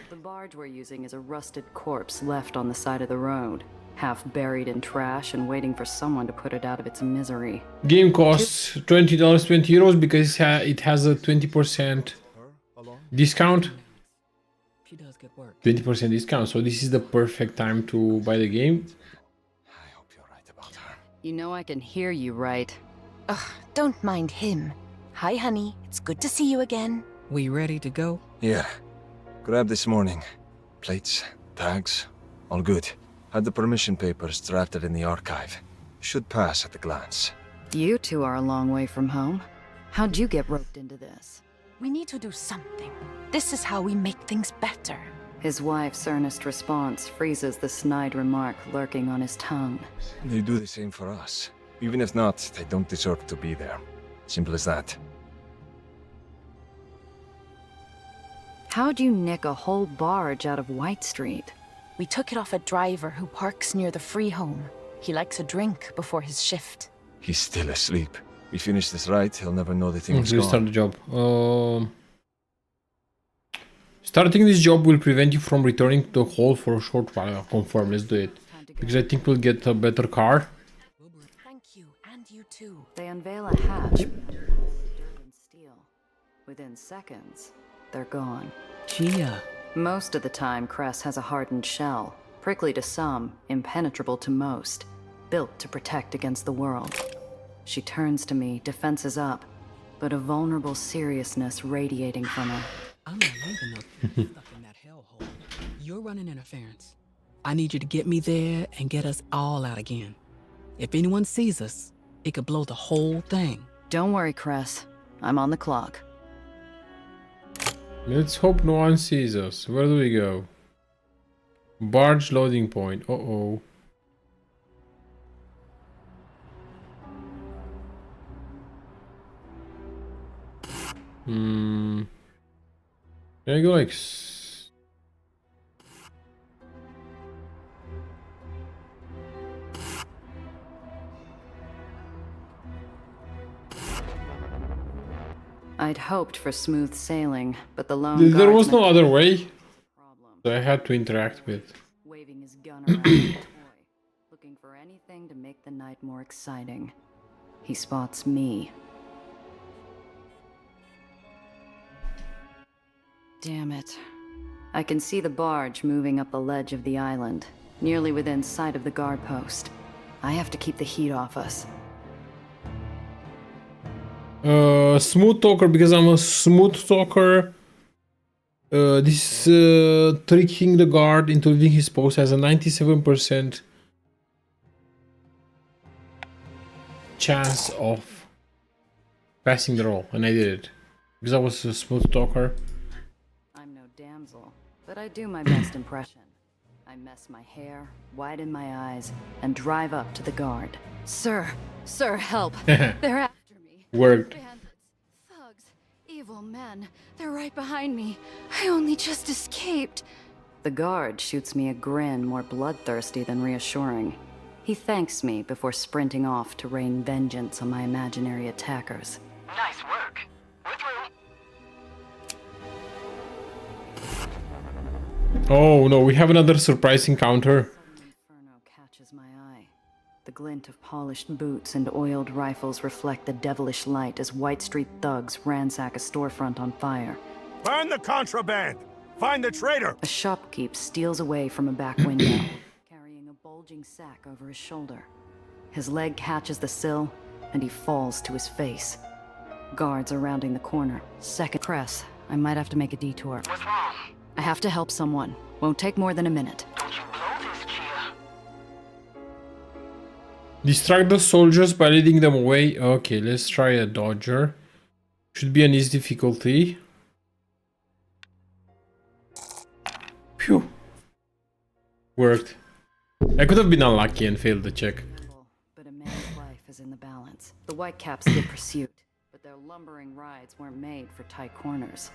The barge we're using is a rusted corpse left on the side of the road, half buried in trash and waiting for someone to put it out of its misery. Game costs $20, €20 because it has a 20% discount. She does good work. 20% discount, so this is the perfect time to buy the game. I hope you're right about her. You know I can hear you right. Ugh, don't mind him. Hi, honey. It's good to see you again. We ready to go? Yeah. Grabbed this morning. Plates, tags, all good. Had the permission papers drafted in the archive. Should pass at a glance. You two are a long way from home. How'd you get roped into this? We need to do something. This is how we make things better. His wife's earnest response freezes the snide remark lurking on his tongue. They do the same for us. Even if not, they don't deserve to be there. Simple as that. How'd you nick a whole barge out of White Street? We took it off a driver who parks near the free home. He likes a drink before his shift. He's still asleep. We finish this right, he'll never know the thing was Let's start gone. the job. Starting this job will prevent you from returning to the hall for a short while. Confirm, let's do it. Because I think we'll get a better car. Thank you, and you too. They unveil a hatch with a pile of dirt and steel. Within seconds, they're gone. Gia. Most of the time, Cress has a hardened shell, prickly to some, impenetrable to most, built to protect against the world. She turns to me, defenses up, but a vulnerable seriousness radiating from her. I'm not leaving no stuff in that hellhole. You're running interference. I need you to get me there and get us all out again. If anyone sees us, it could blow the whole thing. Don't worry, Cress. I'm on the clock. Let's hope no one sees us. Where do we go? Barge loading point. Uh-oh. Can I go like... I'd hoped for smooth sailing, but the lone There was no guardsman- other way, Problem. so I had to interact with. Waving his gun around like a toy, looking for anything to make the night more exciting. He spots me. Damn it. I can see the barge moving up the ledge of the island, nearly within sight of the guard post. I have to keep the heat off us. Smooth talker, because I'm a smooth talker. This tricking the guard into leaving his post has a 97% chance of passing the roll, and I did it because I was a smooth talker. I'm no damsel, but I do my best impression. I mess my hair, widen my eyes, and drive up to the guard. Sir, help! They're after me. Worked. Bandits, thugs, evil men. They're right behind me. I only just escaped. The guard shoots me a grin more bloodthirsty than reassuring. He thanks me before sprinting off to rain vengeance on my imaginary attackers. Nice work. We're through. Oh no, we have another surprise encounter. Inferno catches my eye. The glint of polished boots and oiled rifles reflect the devilish light as White Street thugs ransack a storefront on fire. Burn the contraband! Find the traitor! A shopkeep steals away from a back window, carrying a bulging sack over his shoulder. His leg catches the sill, and he falls to his face. Guards are rounding the corner. Second press. I might have to make a detour. What's wrong? I have to help someone. Won't take more than a minute. Don't you blow this, Chia. Distract the soldiers by leading them away. Okay, let's try a dodger. Should be an easy difficulty. Phew. Worked. I could have been unlucky and failed the check. But a man's life is in the balance. The Whitecaps get pursuit, but their lumbering rides weren't made for tight corners.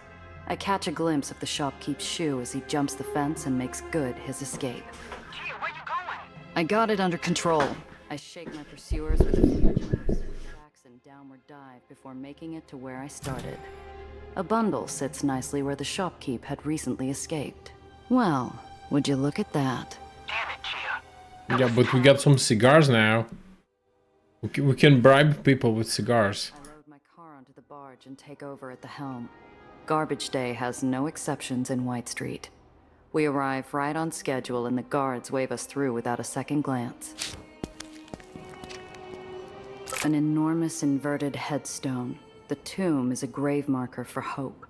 I catch a glimpse of the shopkeep's shoe as he jumps the fence and makes good his escape. Chia, where you going? I got it under control. I shake my pursuers with a few moves, switchbacks, and downward dive before making it to where I started. A bundle sits nicely where the shopkeep had recently escaped. Well, would you look at that? Damn it, Chia. Yeah, but we got some cigars now. We can bribe people with cigars. I load my car onto the barge and take over at the helm. Garbage day has no exceptions in White Street. We arrive right on schedule and the guards wave us through without a second glance. An enormous inverted headstone. The tomb is a grave marker for hope.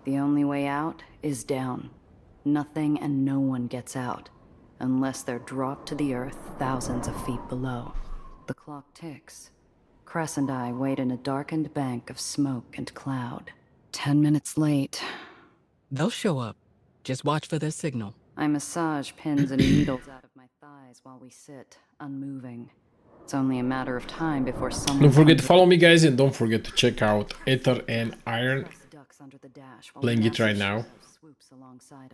The only way out is down. Nothing and no one gets out, unless they're dropped to the earth thousands of feet below. The clock ticks. Cress and I wait in a darkened bank of smoke and cloud. 10 minutes late. They'll show up. Just watch for their signal. I massage pins and needles out of my thighs while we sit, unmoving. It's only a matter of time before someone... Don't forget to follow me, guys, and don't forget to check out Aether and Iron. Playing it right now.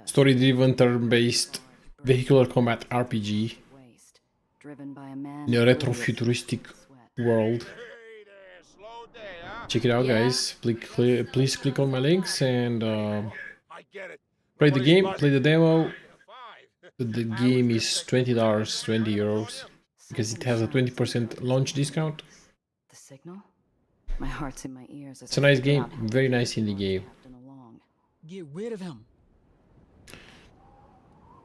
Story-driven, turn-based, vehicular combat RPG. In a retro-futuristic world. Check it out, guys. Please click on my links and play the game, play the demo. The game is $20, €20, because it has a 20% launch discount. The signal? My heart's in my ears. It's a nice game, very nice indie game. Get rid of him.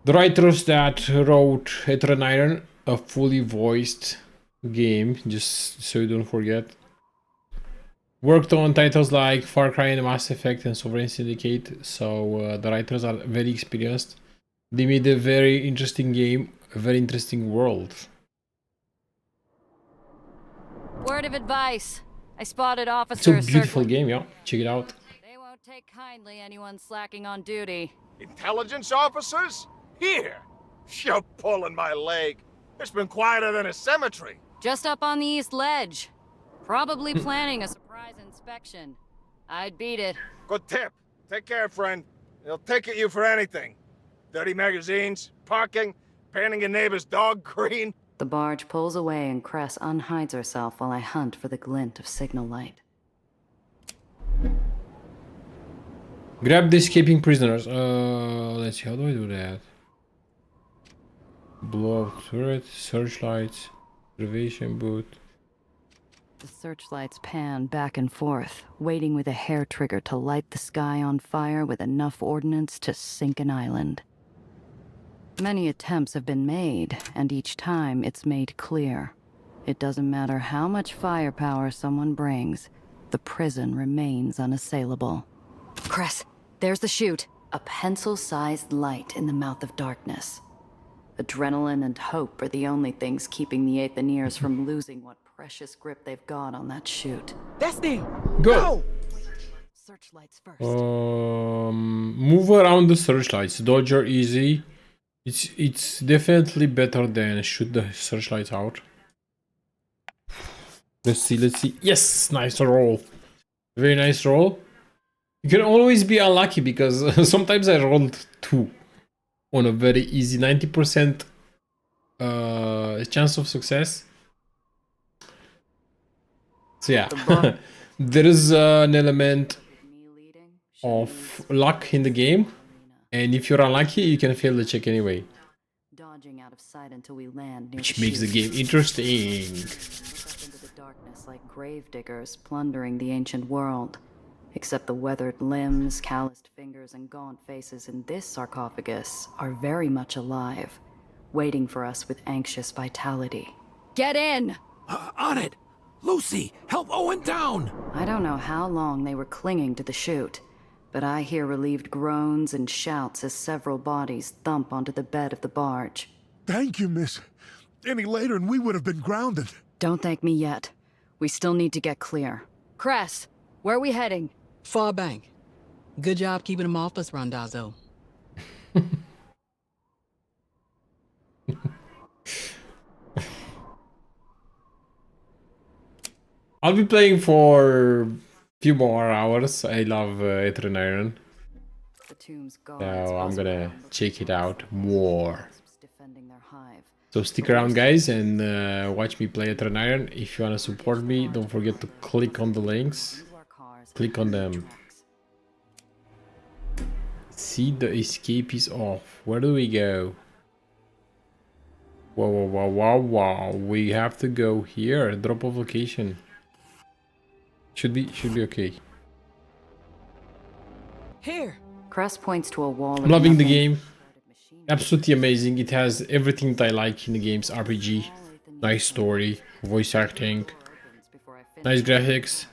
The writers that wrote Aether Iron, a fully voiced game, just so you don't forget, worked on titles like Far Cry and Mass Effect and Sovereign Syndicate, so the writers are very experienced. They made a very interesting game, a very interesting world. Word of advice. I spotted It's officers. a beautiful game, yeah. Check it out. They won't take kindly anyone slacking on duty. Intelligence officers? Here! You're pulling my leg. It's been quieter than a cemetery. Just up on the east ledge. Probably planning a surprise inspection. I'd beat it. Good tip. Take care, friend. They'll ticket you for anything. Dirty magazines, parking, painting your neighbor's dog green. The barge pulls away and Cress unhides herself while I hunt for the glint of signal light. Grab the escaping prisoners. Let's see, how do I do that? Blow up turret, searchlights, observation booth. The searchlights pan back and forth, waiting with a hair trigger to light the sky on fire with enough ordnance to sink an island. Many attempts have been made, and each time it's made clear. It doesn't matter how much firepower someone brings, the prison remains unassailable. Cress, there's the chute. A pencil-sized light in the mouth of darkness. Adrenaline and hope are the only things keeping the Aetherians from losing what precious grip they've got on that chute. That's them. Go! Searchlights first. Move around the searchlights. Dodge are easy. It's definitely better than shoot the searchlights out. Let's see. Yes, nice roll. Very nice roll. You can always be unlucky because sometimes I rolled 2 on a very easy 90% chance of success. So yeah, there is an element of luck in the game, and if you're unlucky, you can fail the check anyway. Dodging out of sight until we land near Which the makes the chute. game interesting. Look up into the darkness like grave diggers plundering the ancient world. Except the weathered limbs, calloused fingers, and gaunt faces in this sarcophagus are very much alive, waiting for us with anxious vitality. Get in! On it! Lucy, help Owen down! I don't know how long they were clinging to the chute, but I hear relieved groans and shouts as several bodies thump onto the bed of the barge. Thank you, miss. Any later and we would have been grounded. Don't thank me yet. We still need to get clear. Cress, where are we heading? Far bank. Good job keeping them off us, Rendezvous. I'll be playing for a few more hours. I love Aether Iron. The tomb's So guards I'm buzz gonna around check it before out more. defending their hive. So stick around, guys, and watch me play Aether Iron. If you wanna support me, don't forget to click on the links. Click on them. See, the escape is off. Where do we go? Wow. We have to go here. Drop of location. Should be okay. Here. Cress points to a wall. I'm of loving the nothing. game. Absolutely amazing. It has everything that I like in the game's RPG. Nice story, voice acting, nice graphics,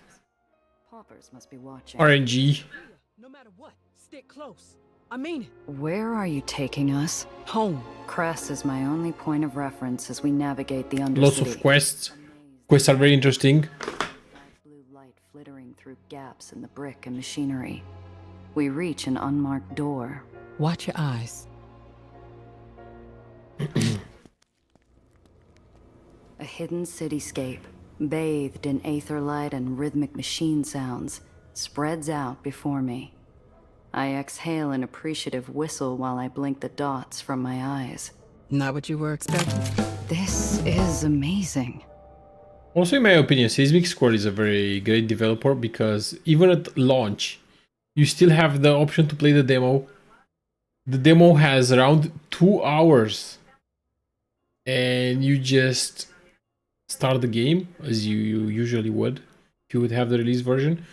Paupers must be watching. RNG. No matter what, stick close. I mean it. Where are you taking us? Home. Cress is my only point of reference as we navigate the Undercity. Lots of quests. Quests are very interesting. Blue light flittering through gaps in the brick and machinery. We reach an unmarked door. Watch your eyes. A hidden cityscape, bathed in aether light and rhythmic machine sounds, spreads out before me. I exhale an appreciative whistle while I blink the dots from my eyes. Not what you were expecting. This is amazing. Also, in my opinion, Seismic Squad is a very great developer because even at launch, you still have the option to play the demo. The demo has around 2 hours, and you just start the game as you usually would if you would have the release version.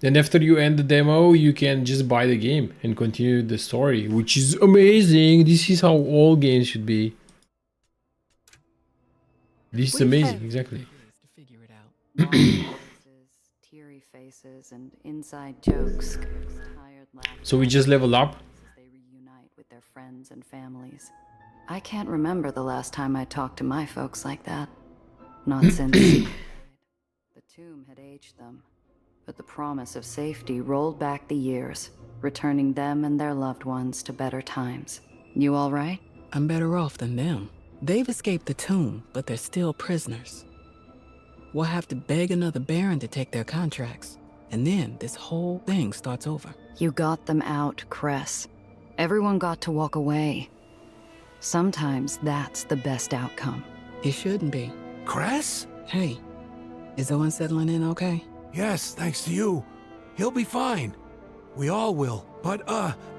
And after you end the demo, you can just buy the game and continue the story, which is amazing. This is how all games should be. This is amazing, exactly. To figure it out. Long faces, teary faces, and inside jokes. Tired laughter. So we just leveled up. As they reunite with their friends and families. I can't remember the last time I talked to my folks like that. Not since the tomb had aged them. But the promise of safety rolled back the years, returning them and their loved ones to better times. You all right? I'm better off than them. They've escaped the tomb, but they're still prisoners. We'll have to beg another baron to take their contracts. And then this whole thing starts over. You got them out, Cress. Everyone got to walk away. Sometimes that's the best outcome. It shouldn't be. Cress? Hey, is Owen settling in okay? Yes, thanks to you. He'll be fine. We all will. But,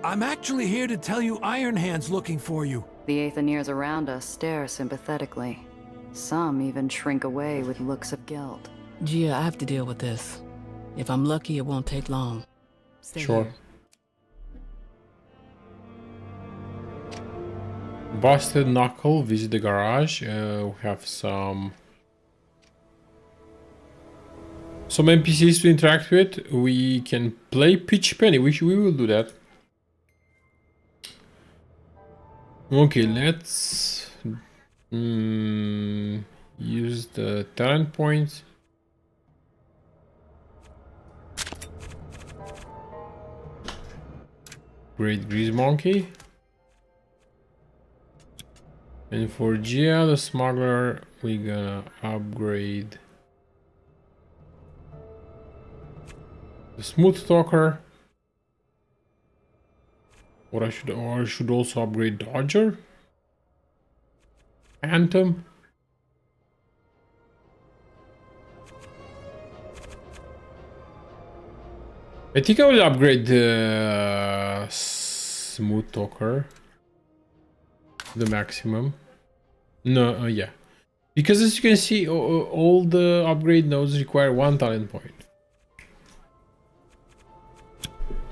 I'm actually here to tell you Iron Hand's looking for you. The Aetherians around us stare sympathetically. Some even shrink away with looks of guilt. Gia, I have to deal with this. If I'm lucky, it won't take long. Stay Sure. here. Busted Knuckle, visit the garage. We have some NPCs to interact with. We can play Pitch Penny, which we will do that. Okay, let's use the talent points. Great Grease Monkey. And for Gia, the smuggler, we're gonna upgrade the Smooth Talker. Or I should also upgrade Dodger. Phantom. I think I will upgrade the Smooth Talker. The maximum. No, yeah. Because as you can see, all the upgrade nodes require 1 talent point.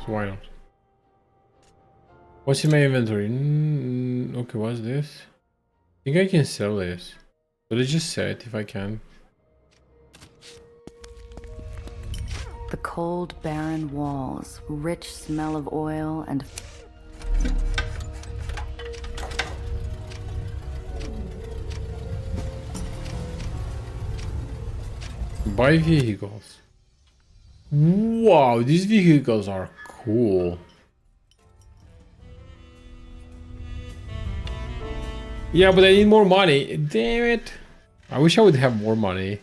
So why not? What's in my inventory? Okay, what's this? I think I can sell this. So let's just sell it if I can. The cold, barren walls, rich smell of oil and... Buy vehicles. Wow, these vehicles are cool. Yeah, but I need more money. Damn it. I wish I would have more money.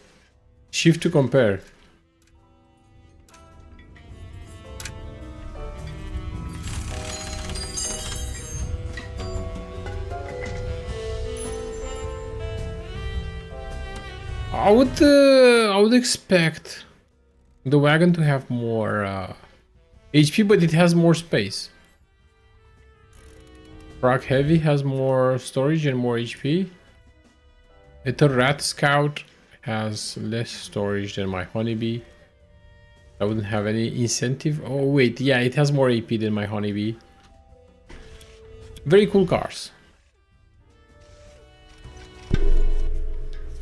Shift to compare. I would expect the wagon to have more HP, but it has more space. Rock Heavy has more storage and more HP. The Rat Scout has less storage than my Honeybee. I wouldn't have any incentive. Oh wait, yeah, it has more AP than my Honeybee. Very cool cars.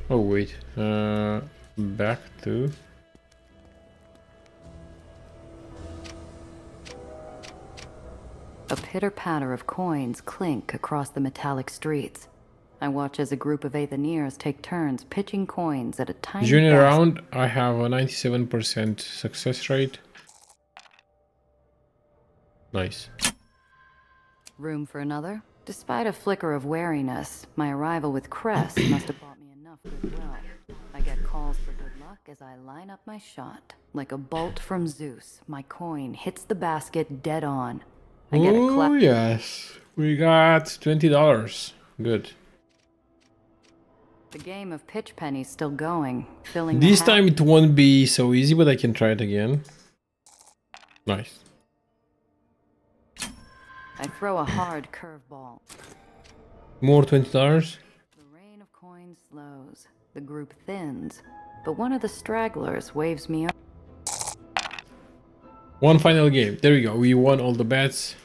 Oh wait, back to... A pitter-patter of coins clink across the metallic streets. I watch as a group of Aethoniers take turns pitching coins at a tiny Junior basket. round, I have a 97% success rate. Nice. Room for another? Despite a flicker of wariness, my arrival with Cress must have bought me enough goodwill. I get calls for good luck as I line up my shot. Like a bolt from Zeus, my coin hits the basket dead on. I get a Oh clap. yes, we got $20. Good. The game of pitch pennies still going, filling This the time it won't be so easy, but I can try it again. Nice. I throw a hard curveball. More $20. The rain of coins slows. The group thins, but one of the stragglers waves me up. One final game. There we go. We won all the bets.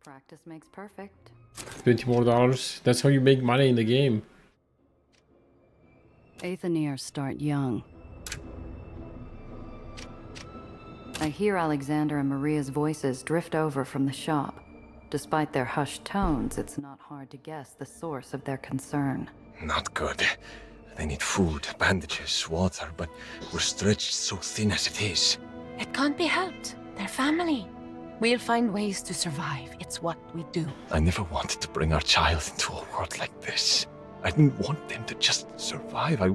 Practice makes perfect. $20 more. That's how you make money in the game. Aethoniers start young. I hear Alexander and Maria's voices drift over from the shop. Despite their hushed tones, it's not hard to guess the source of their concern. Not good. They need food, bandages, water, but we're stretched so thin as it is. It can't be helped. They're family. We'll find ways to survive. It's what we do. I never wanted to bring our child into a world like this. I didn't want them to just survive. I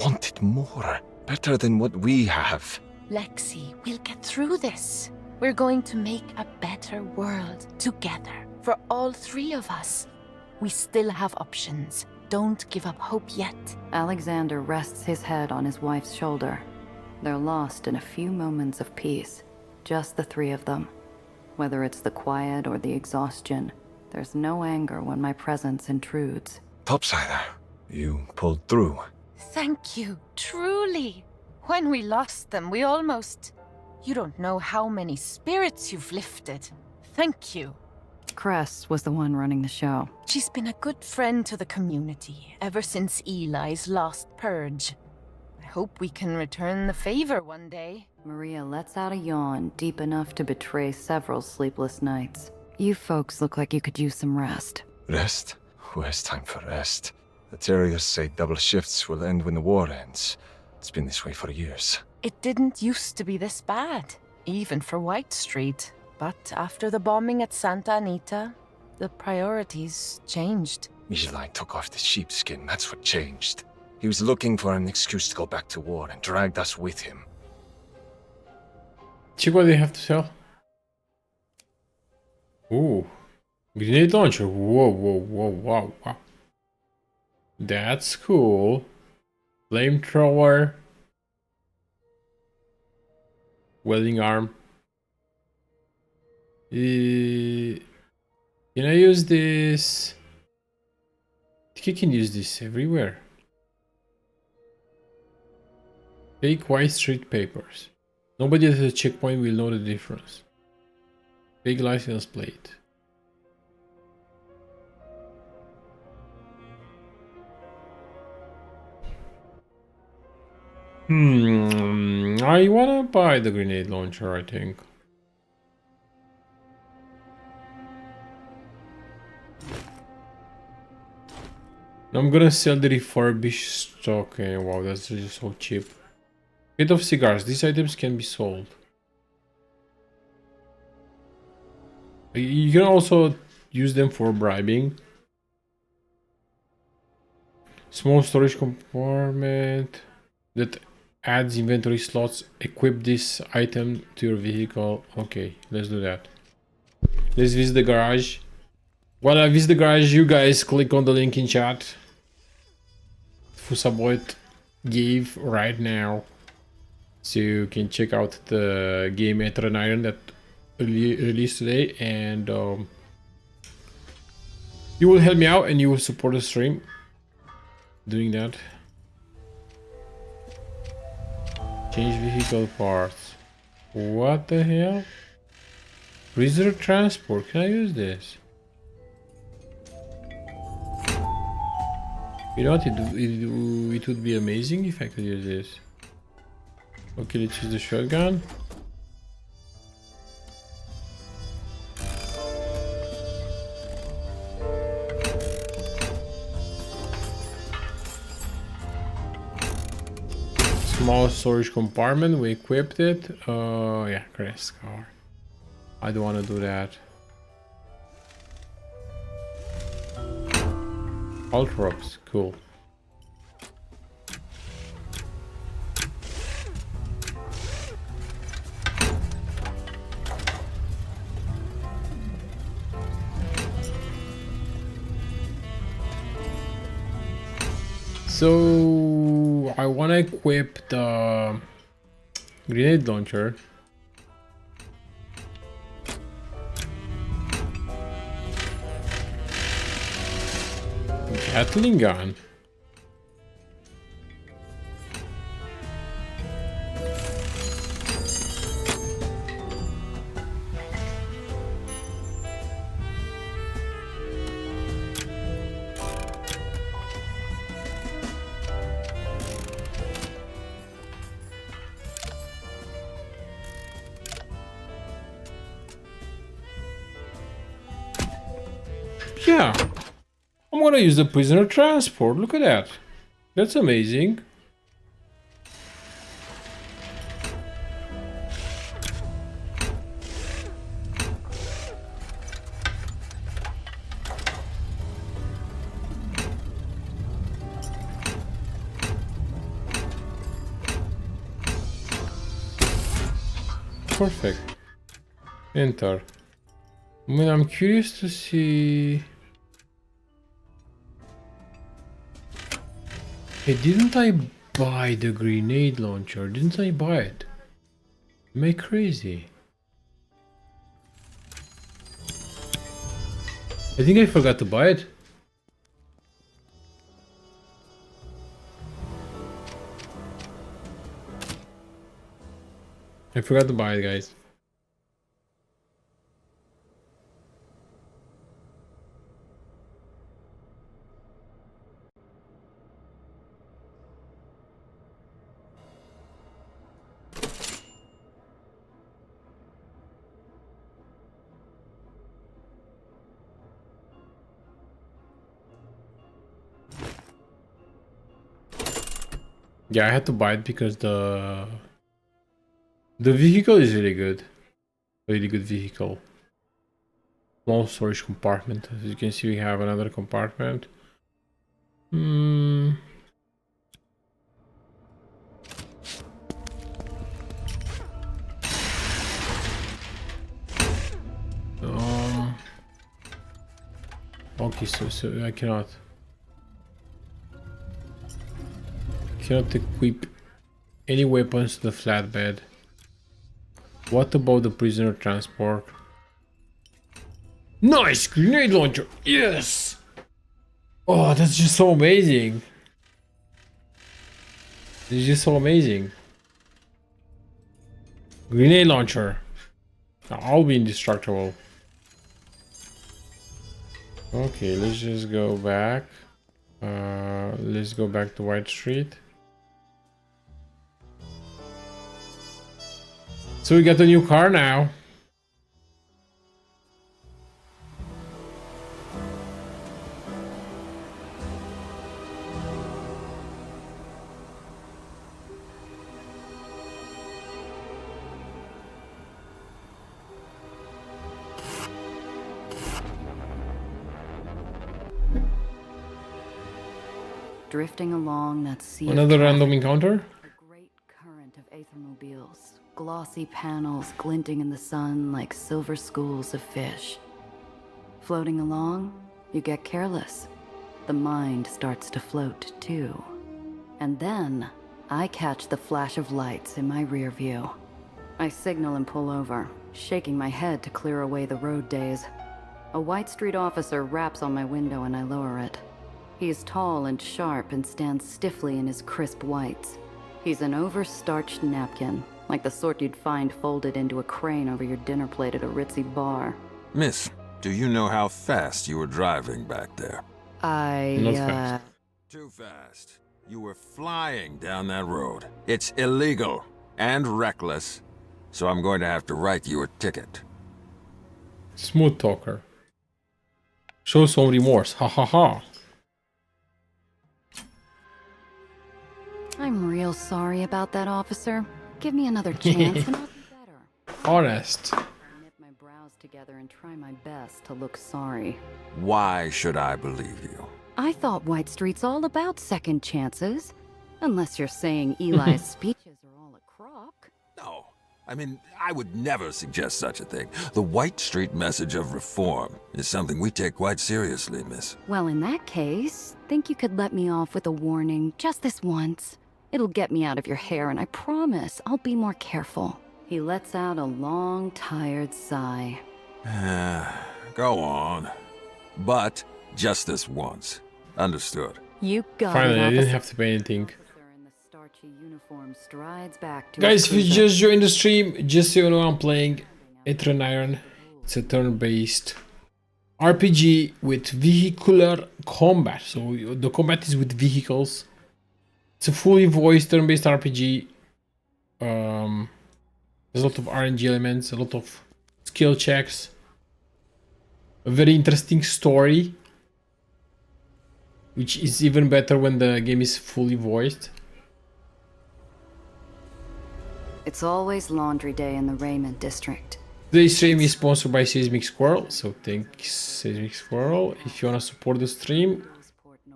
wanted more. Better than what we have. Lexi, we'll get through this. We're going to make a better world together. For all 3 of us. We still have options. Don't give up hope yet. Alexander rests his head on his wife's shoulder. They're lost in a few moments of peace. Just the 3 of them. Whether it's the quiet or the exhaustion, there's no anger when my presence intrudes. Topsider, you pulled through. Thank you, truly. When we lost them, we almost... You don't know how many spirits you've lifted. Thank you. Cress was the one running the show. She's been a good friend to the community ever since Eli's lost purge. I hope we can return the favor one day. Maria lets out a yawn deep enough to betray several sleepless nights. You folks look like you could use some rest. Rest? Who has time for rest? The Terriers say double shifts will end when the war ends. It's been this way for years. It didn't used to be this bad, even for White Street. But after the bombing at Santa Anita, the priorities changed. Michelin took off the sheepskin, that's what changed. He was looking for an excuse to go back to war and dragged us with him. Check what they have to sell. Ooh. Grenade launcher. Whoa, whoa, whoa, wow, wow. That's cool. Flamethrower. Welding arm. Can I use this? I think I can use this everywhere. Fake White Street papers. Nobody at the checkpoint will know the difference. Fake license plate. I wanna buy the grenade launcher, I think. I'm gonna sell the refurbished stock. Okay, wow, that's just so cheap. Bit of cigars. These items can be sold. You can also use them for bribing. Small storage compartment that adds inventory slots. Equip this item to your vehicle. Okay, let's do that. Let's visit the garage. While I visit the garage, you guys click on the link in chat. Fusaboit gave right now. So you can check out the game Aether Iron that released today, and you will help me out and you will support the stream doing that. Change vehicle parts. What the hell? Prisoner transport. Can I use this? You know what? It would be amazing if I could use this. Okay, let's use the shotgun. Small storage compartment, we equipped it. Yeah, crest car. I don't want to do that. Ultrops, cool. So I want to equip the grenade launcher. Gatling gun. Yeah, I'm gonna use the prisoner transport. Look at that. That's amazing. Perfect. Enter. I mean, I'm curious to see. Hey, didn't I buy the grenade launcher? Didn't I buy it? Am I crazy? I think I forgot to buy it. I forgot to buy it, guys. Yeah, I had to buy it because the vehicle is really good. Really good vehicle. Small storage compartment. As you can see, we have another compartment. Okay, so I cannot equip any weapons to the flatbed. What about the prisoner transport? Nice grenade launcher. Yes. Oh, that's just so amazing. It's just so amazing. Grenade launcher. I'll be indestructible. Okay, let's just go back. Let's go back to White Street. So we got a new car now. Drifting along that sea of Another traffic, random encounter? a great current of Aethermobiles, glossy panels glinting in the sun like silver schools of fish. Floating along, you get careless. The mind starts to float too. And then, I catch the flash of lights in my rear view. I signal and pull over, shaking my head to clear away the road daze. A White Street officer raps on my window and I lower it. He is tall and sharp and stands stiffly in his crisp whites. He's an overstarched napkin, like the sort you'd find folded into a crane over your dinner plate at a ritzy bar. Miss, do you know how fast you were driving back there? Not fast. Too fast. You were flying down that road. It's illegal and reckless, so I'm going to have to write you a ticket. Smooth talker. Show some remorse. Ha ha ha. I'm real sorry about that, officer. Give me another chance and I'll do better. Honest. I knit my brows together and try my best to look sorry. Why should I believe you? I thought White Street's all about second chances. Unless you're saying Eli's speeches are all a crock. No. I mean, I would never suggest such a thing. The White Street message of reform is something we take quite seriously, miss. Well, in that case, think you could let me off with a warning just this once? It'll get me out of your hair, and I promise I'll be more careful. He lets out a long, tired sigh. Go on. But just this once. Understood. You got Finally, it, I didn't officer. have to pay anything. In the starchy uniform strides back to Guys, his if you cruiser. just joined the stream, just so you know, I'm playing Aether Iron. It's a turn-based RPG with vehicular combat. So the combat is with vehicles. It's a fully voiced turn-based RPG. There's a lot of RNG elements, a lot of skill checks. A very interesting story, which is even better when the game is fully voiced. It's always laundry day in the Raymond district. Today's stream is sponsored by Seismic Squirrel, so thanks Seismic Squirrel. If you wanna support the stream,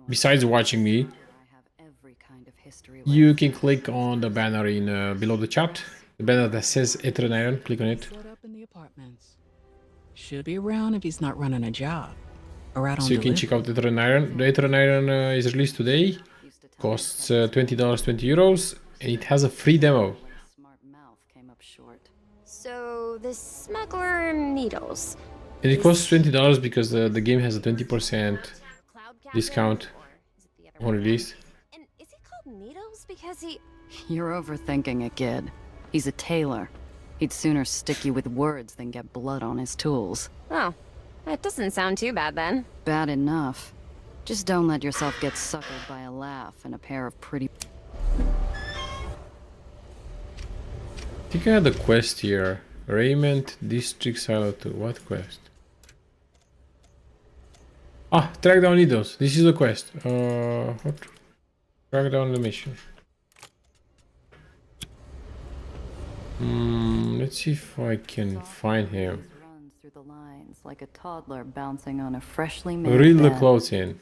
besides watching me, you can click on the banner in below the chat. The banner that says Aether Iron, click on it. Set up in the apartments. Should be around if he's not running a job. Or out on So you can delivery. check out Aether Iron. The Aether Iron is released today. Costs $20, 20 euros, and it has a free demo. So, the smuggler needles. And it costs $20 because the game has a 20% discount on release. And is he called Needles because he... You're overthinking it, kid. He's a tailor. He'd sooner stick you with words than get blood on his tools. Oh, that doesn't sound too bad then. Bad enough. Just don't let yourself get suckered by a laugh and a pair of pretty... I think I had a quest here. Raiment District Silo 2. What quest? Ah, track down needles. This is the quest. What? Track down the mission. Let's see if I can find him. Runs through the lines like a toddler bouncing on a freshly made Reel the bed. clothes in.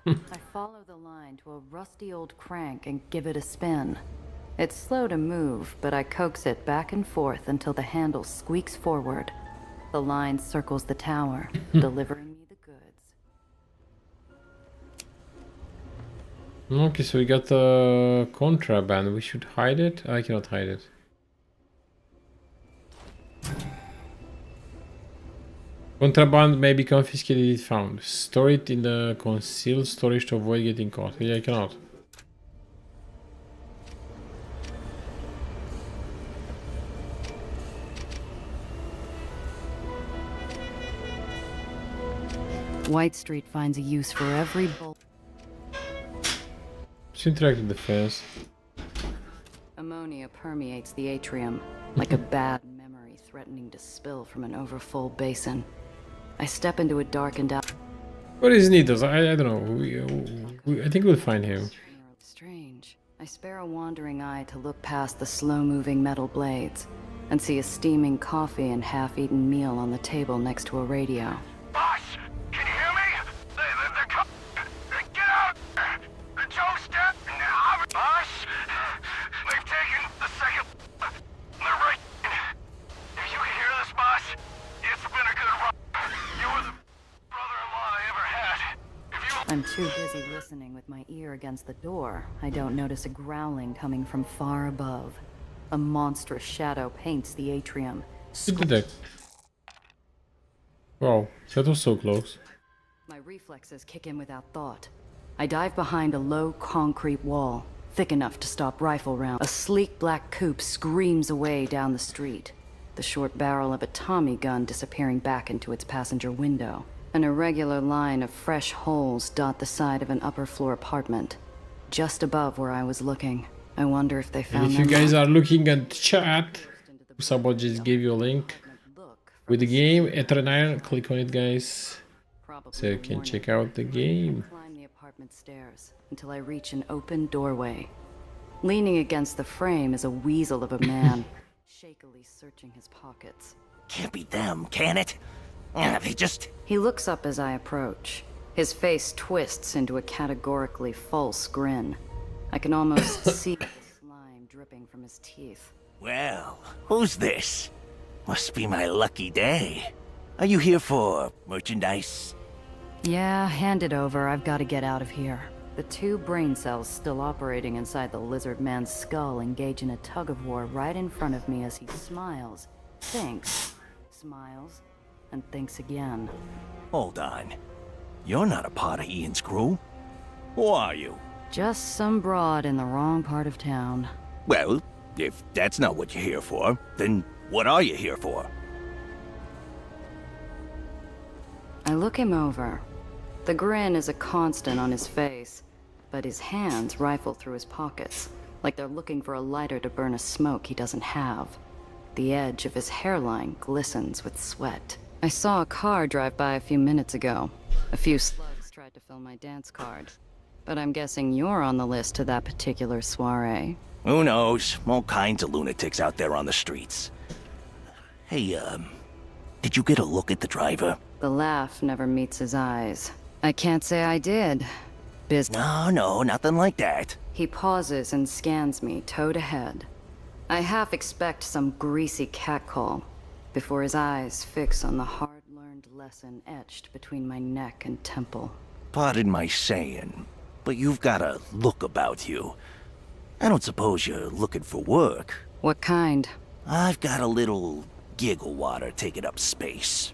I follow the line to a rusty old crank and give it a spin. It's slow to move, but I coax it back and forth until the handle squeaks forward. The line circles the tower, delivering me the goods. Okay, so we got the contraband. We should hide it? I cannot hide it. Contraband may be confiscated if found. Store it in the concealed storage to avoid getting caught. Yeah, I cannot. White Street finds a use for every bolt. Just interact with the fence. Ammonia permeates the atrium, like a bad memory threatening to spill from an overfull basin. I step into a darkened out. What is needles? I don't know. I think we'll find him. Strange. I spare a wandering eye to look past the slow-moving metal blades and see a steaming coffee and half-eaten meal on the table next to a radio. Boss, can you hear me? Get out! The toast now! Boss, they've taken the second... They're right... If you can hear this, boss, it's been a good run. You were the brother-in-law I ever had. If you... I'm too busy listening with my ear against the door. I don't notice a growling coming from far above. A monstrous shadow paints the atrium. Wow, that was so close. My reflexes kick in without thought. I dive behind a low concrete wall, thick enough to stop rifle rounds. A sleek black coupe screams away down the street, the short barrel of a Tommy gun disappearing back into its passenger window. An irregular line of fresh holes dot the side of an upper floor apartment, just above where I was looking. I wonder if they found And if you guys are looking at chat, someone just gave you a link with the game, Aether Iron. Click on it, guys, so you can check out the game. Climb the apartment stairs until I reach an open doorway. Leaning against the frame is a weasel of a man, shakily searching his pockets. Can't be them, can it? They just... He looks up as I approach. His face twists into a categorically false grin. I can almost see the slime dripping from his teeth. Well, who's this? Must be my lucky day. Are you here for merchandise? Yeah, hand it over. I've got to get out of here. The two brain cells still operating inside the lizard man's skull engage in a tug-of-war right in front of me as he smiles, thinks, smiles, and thinks again. Hold on. You're not a part of Ian's crew. Who are you? Just some broad in the wrong part of town. Well, if that's not what you're here for, then what are you here for? I look him over. The grin is a constant on his face, but his hands rifle through his pockets, like they're looking for a lighter to burn a smoke he doesn't have. The edge of his hairline glistens with sweat. I saw a car drive by a few minutes ago. A few slugs tried to fill my dance card. But I'm guessing you're on the list to that particular soiree. Who knows? All kinds of lunatics out there on the streets. Hey, did you get a look at the driver? The laugh never meets his eyes. I can't say I did. No, nothing like that. He pauses and scans me toe to head. I half expect some greasy catcall before his eyes fix on the hard-learned lesson etched between my neck and temple. Pardon my saying, but you've got a look about you. I don't suppose you're looking for work. What kind? I've got a little giggle water taking up space.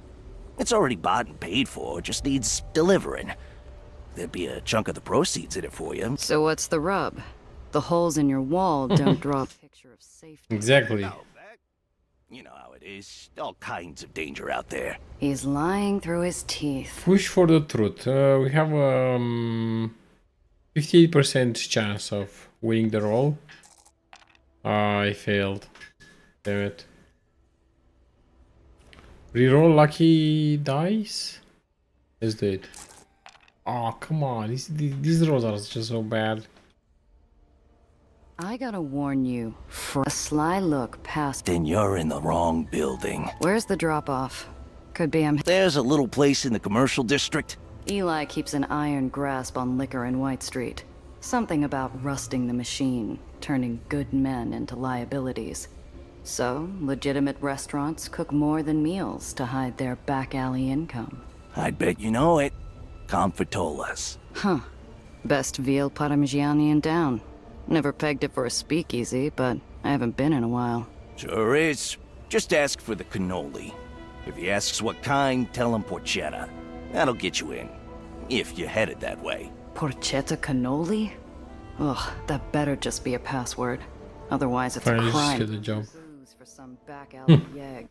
It's already bought and paid for, just needs delivering. there'd be a chunk of the proceeds in it for you. So what's the rub? The holes in your wall don't draw a picture of safety. Exactly. You know how it is. All kinds of danger out there. He's lying through his teeth. Push for the truth. We have 58% chance of winning the roll. I failed. Damn it. Reroll lucky dice? Let's do it. Oh, come on. These rolls are just so bad. I gotta warn you, for a sly look past... Then you're in the wrong building. Where's the drop-off? Could be I'm... There's a little place in the commercial district. Eli keeps an iron grasp on liquor in White Street. Something about rusting the machine, turning good men into liabilities. So, legitimate restaurants cook more than meals to hide their back-alley income. I'd bet you know it. Comfortolas. Huh. Best veal parmigiani in town. Never pegged it for a speakeasy, but I haven't been in a while. Sure is. Just ask for the cannoli. If he asks what kind, tell him porchetta. That'll get you in. If you're headed that way. Porchetta cannoli? Ugh, that better just be a password. Otherwise it's Fine, a just crime. get the job. For some back-alley yegg.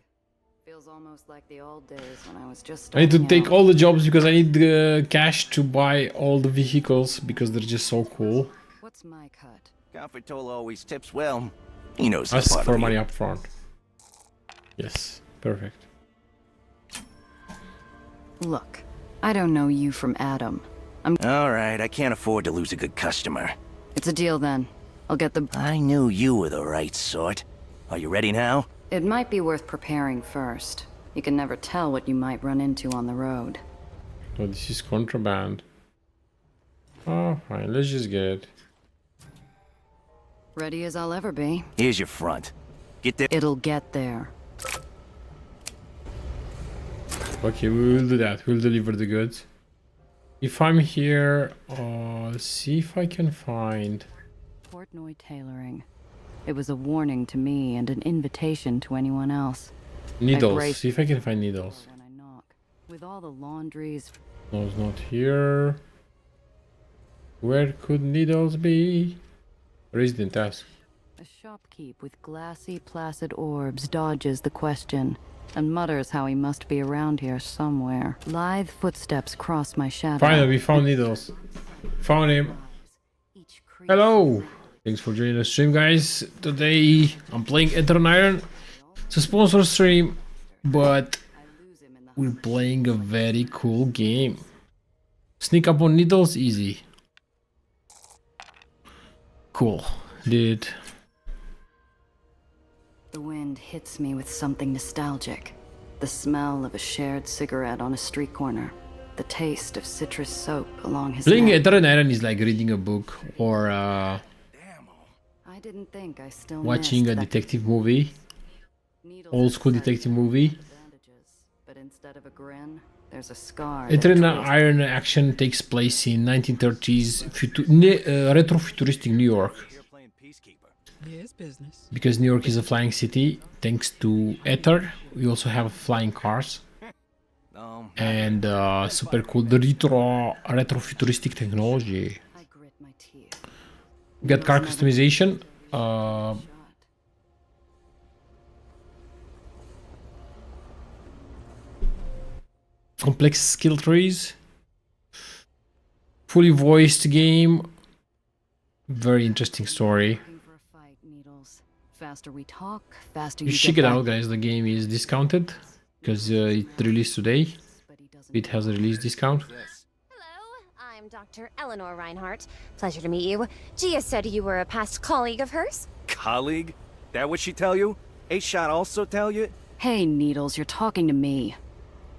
Feels almost like the old days when I was just I need to starting take out. all the jobs because I need the cash to buy all the vehicles because they're just so cool. What's my cut? Comfortola always tips well. He knows his Ask part for of money you. up front. Yes, perfect. Look, I don't know you from Adam. Alright, I can't afford to lose a good customer. It's a deal then. I'll get the... I knew you were the right sort. Are you ready now? It might be worth preparing first. You can never tell what you might run into on the road. Oh, this is contraband. Oh, fine, let's just get it. Ready as I'll ever be. Here's your front. Get there. It'll get there. Okay, we will do that. We'll deliver the goods. If I'm here, let's see if I can find... Portnoy Tailoring. It was a warning to me and an invitation to anyone else. Needles. See if I can find needles. When I knock. With all the laundries... No, it's not here. Where could needles be? Resident task. A shopkeep with glassy, placid orbs dodges the question and mutters how he must be around here somewhere. Lithe footsteps cross my shadow. Finally, we found needles. Found him. Hello! Thanks for joining the stream, guys. Today, I'm playing Aether Iron. It's a sponsor stream, but we're playing a very cool game. Sneak up on needles, easy. Cool. Did it. The wind hits me with something nostalgic. The smell of a shared cigarette on a street corner. The taste of citrus soap along his Playing neck. Aether Iron is like reading a book or I didn't think I still watching missed a that detective movie. needles Old school inside detective me movie. bandages, but instead of a grin, there's a scar. Aether that twists- Iron action takes place in 1930s retro-futuristic New York. Yeah, it's business. Because New York is a flying city, thanks to Aether, we also have flying cars. And super cool, the retro-futuristic technology. I grit my teeth. We got car customization. Complex skill trees. Fully voiced game. Very interesting story. Looking for a fight, Needles. Faster we talk, faster You you check get it back. out, guys. The game is discounted because it released today. It has a release discount. I'm Dr. Eleanor Reinhardt. Pleasure to meet you. Gia said you were a past colleague of hers. Colleague? That what she tell you? A-Shot also tell you? Hey, Needles, you're talking to me.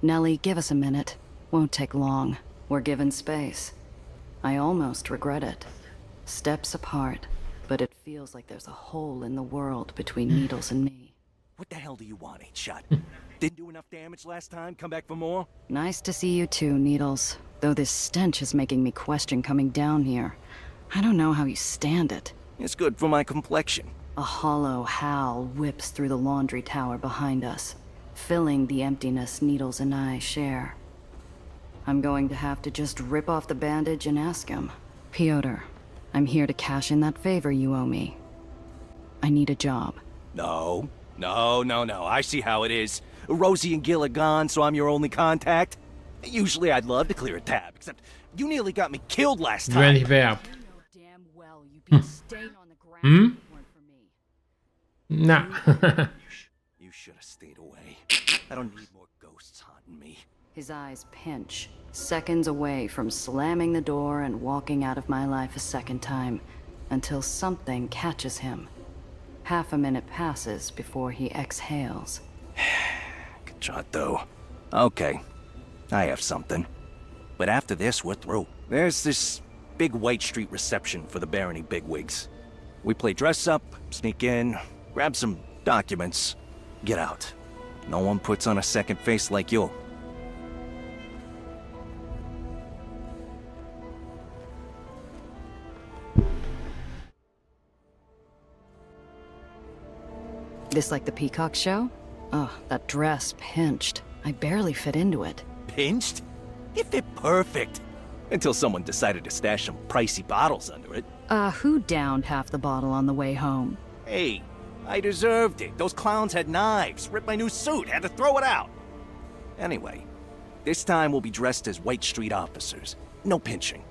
Nellie, give us a minute. Won't take long. We're given space. I almost regret it. Steps apart, but it feels like there's a hole in the world between Needles and me. What the hell do you want, A-Shot? Didn't do enough damage last time? Come back for more? Nice to see you too, Needles. Though this stench is making me question coming down here. I don't know how you stand it. It's good for my complexion. A hollow howl whips through the laundry tower behind us, filling the emptiness Needles and I share. I'm going to have to just rip off the bandage and ask him. Piotr, I'm here to cash in that favor you owe me. I need a job. No. I see how it is. Rosie and Gil are gone, so I'm your only contact. Usually I'd love to clear a tab, except you nearly got me killed last time. Really bad. Damn well you'd be a stain on the ground if it weren't for me. Nah. You should have stayed away. I don't need more ghosts haunting me. His eyes pinch, seconds away from slamming the door and walking out of my life a second time, until something catches him. Half a minute passes before he exhales. Good shot, though. Okay, I have something. But after this, we're through. There's this big White Street reception for the Barony bigwigs. We play dress up, sneak in, grab some documents, get out. No one puts on a second face like you. This like the Peacock show? Oh, that dress pinched. I barely fit into it. Pinched? It fit perfect. Until someone decided to stash some pricey bottles under it. Who downed half the bottle on the way home? Hey, I deserved it. Those clowns had knives, ripped my new suit, had to throw it out. Anyway, this time we'll be dressed as White Street officers. No pinching.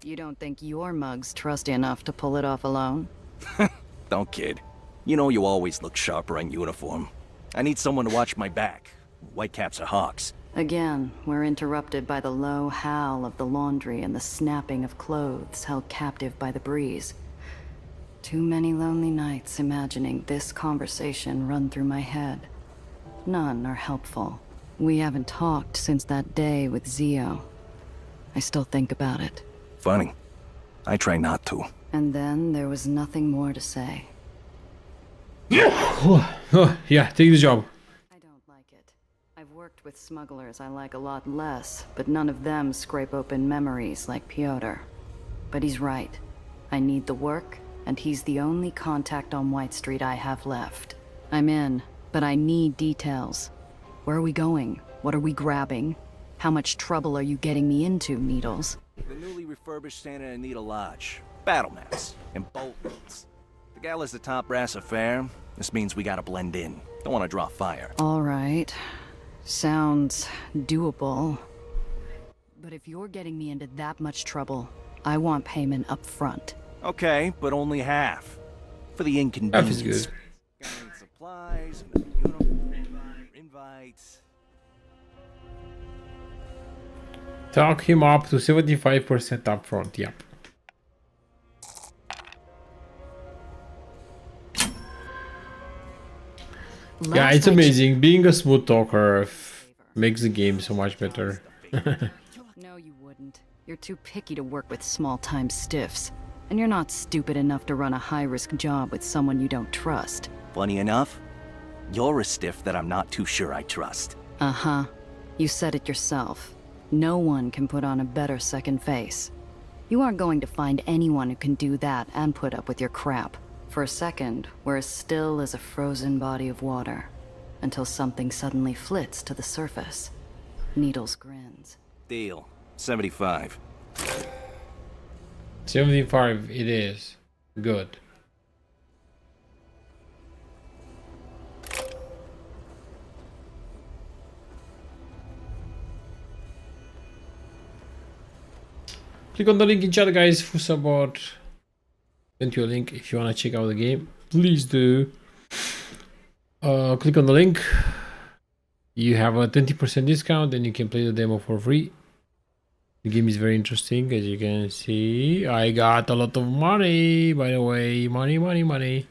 You don't think your mug's trusty enough to pull it off alone? Don't kid. You know you always look sharper in uniform. I need someone to watch my back. Whitecaps are hawks. Again, we're interrupted by the low howl of the laundry and the snapping of clothes held captive by the breeze. Too many lonely nights imagining this conversation run through my head. None are helpful. We haven't talked since that day with Zio. I still think about it. Funny. I try not to. And then there was nothing more to say. Yeah, take the job. I don't like it. I've worked with smugglers I like a lot less, but none of them scrape open memories like Piotr. But he's right. I need the work, and he's the only contact on White Street I have left. I'm in, but I need details. Where are we going? What are we grabbing? How much trouble are you getting me into, Needles? The newly refurbished Santa Anita Lodge. Battle mats and bolt rooms. The gala's the top brass affair. This means we gotta blend in. Don't want to draw fire. All right. Sounds doable. But if you're getting me into that much trouble, I want payment up front. Okay, but only half. For the Half inconvenience. is good. Gotta need supplies, another uniform, invites. Talk him up to 75% upfront. Yep. Yeah, it's amazing. Being a smooth talker makes the game so much better. No, you wouldn't. You're too picky to work with small-time stiffs. And you're not stupid enough to run a high-risk job with someone you don't trust. Funny enough, you're a stiff that I'm not too sure I trust. Uh-huh. You said it yourself. No one can put on a better second face. You aren't going to find anyone who can do that and put up with your crap. For a second, we're as still as a frozen body of water, until something suddenly flits to the surface. Needles grins. Deal. 75. 75 it is. Good. Click on the link in chat, guys, for support. Send you a link if you want to check out the game. Please do. Click on the link. You have a 20% discount and you can play the demo for free. The game is very interesting, as you can see. I got a lot of money, by the way. Money.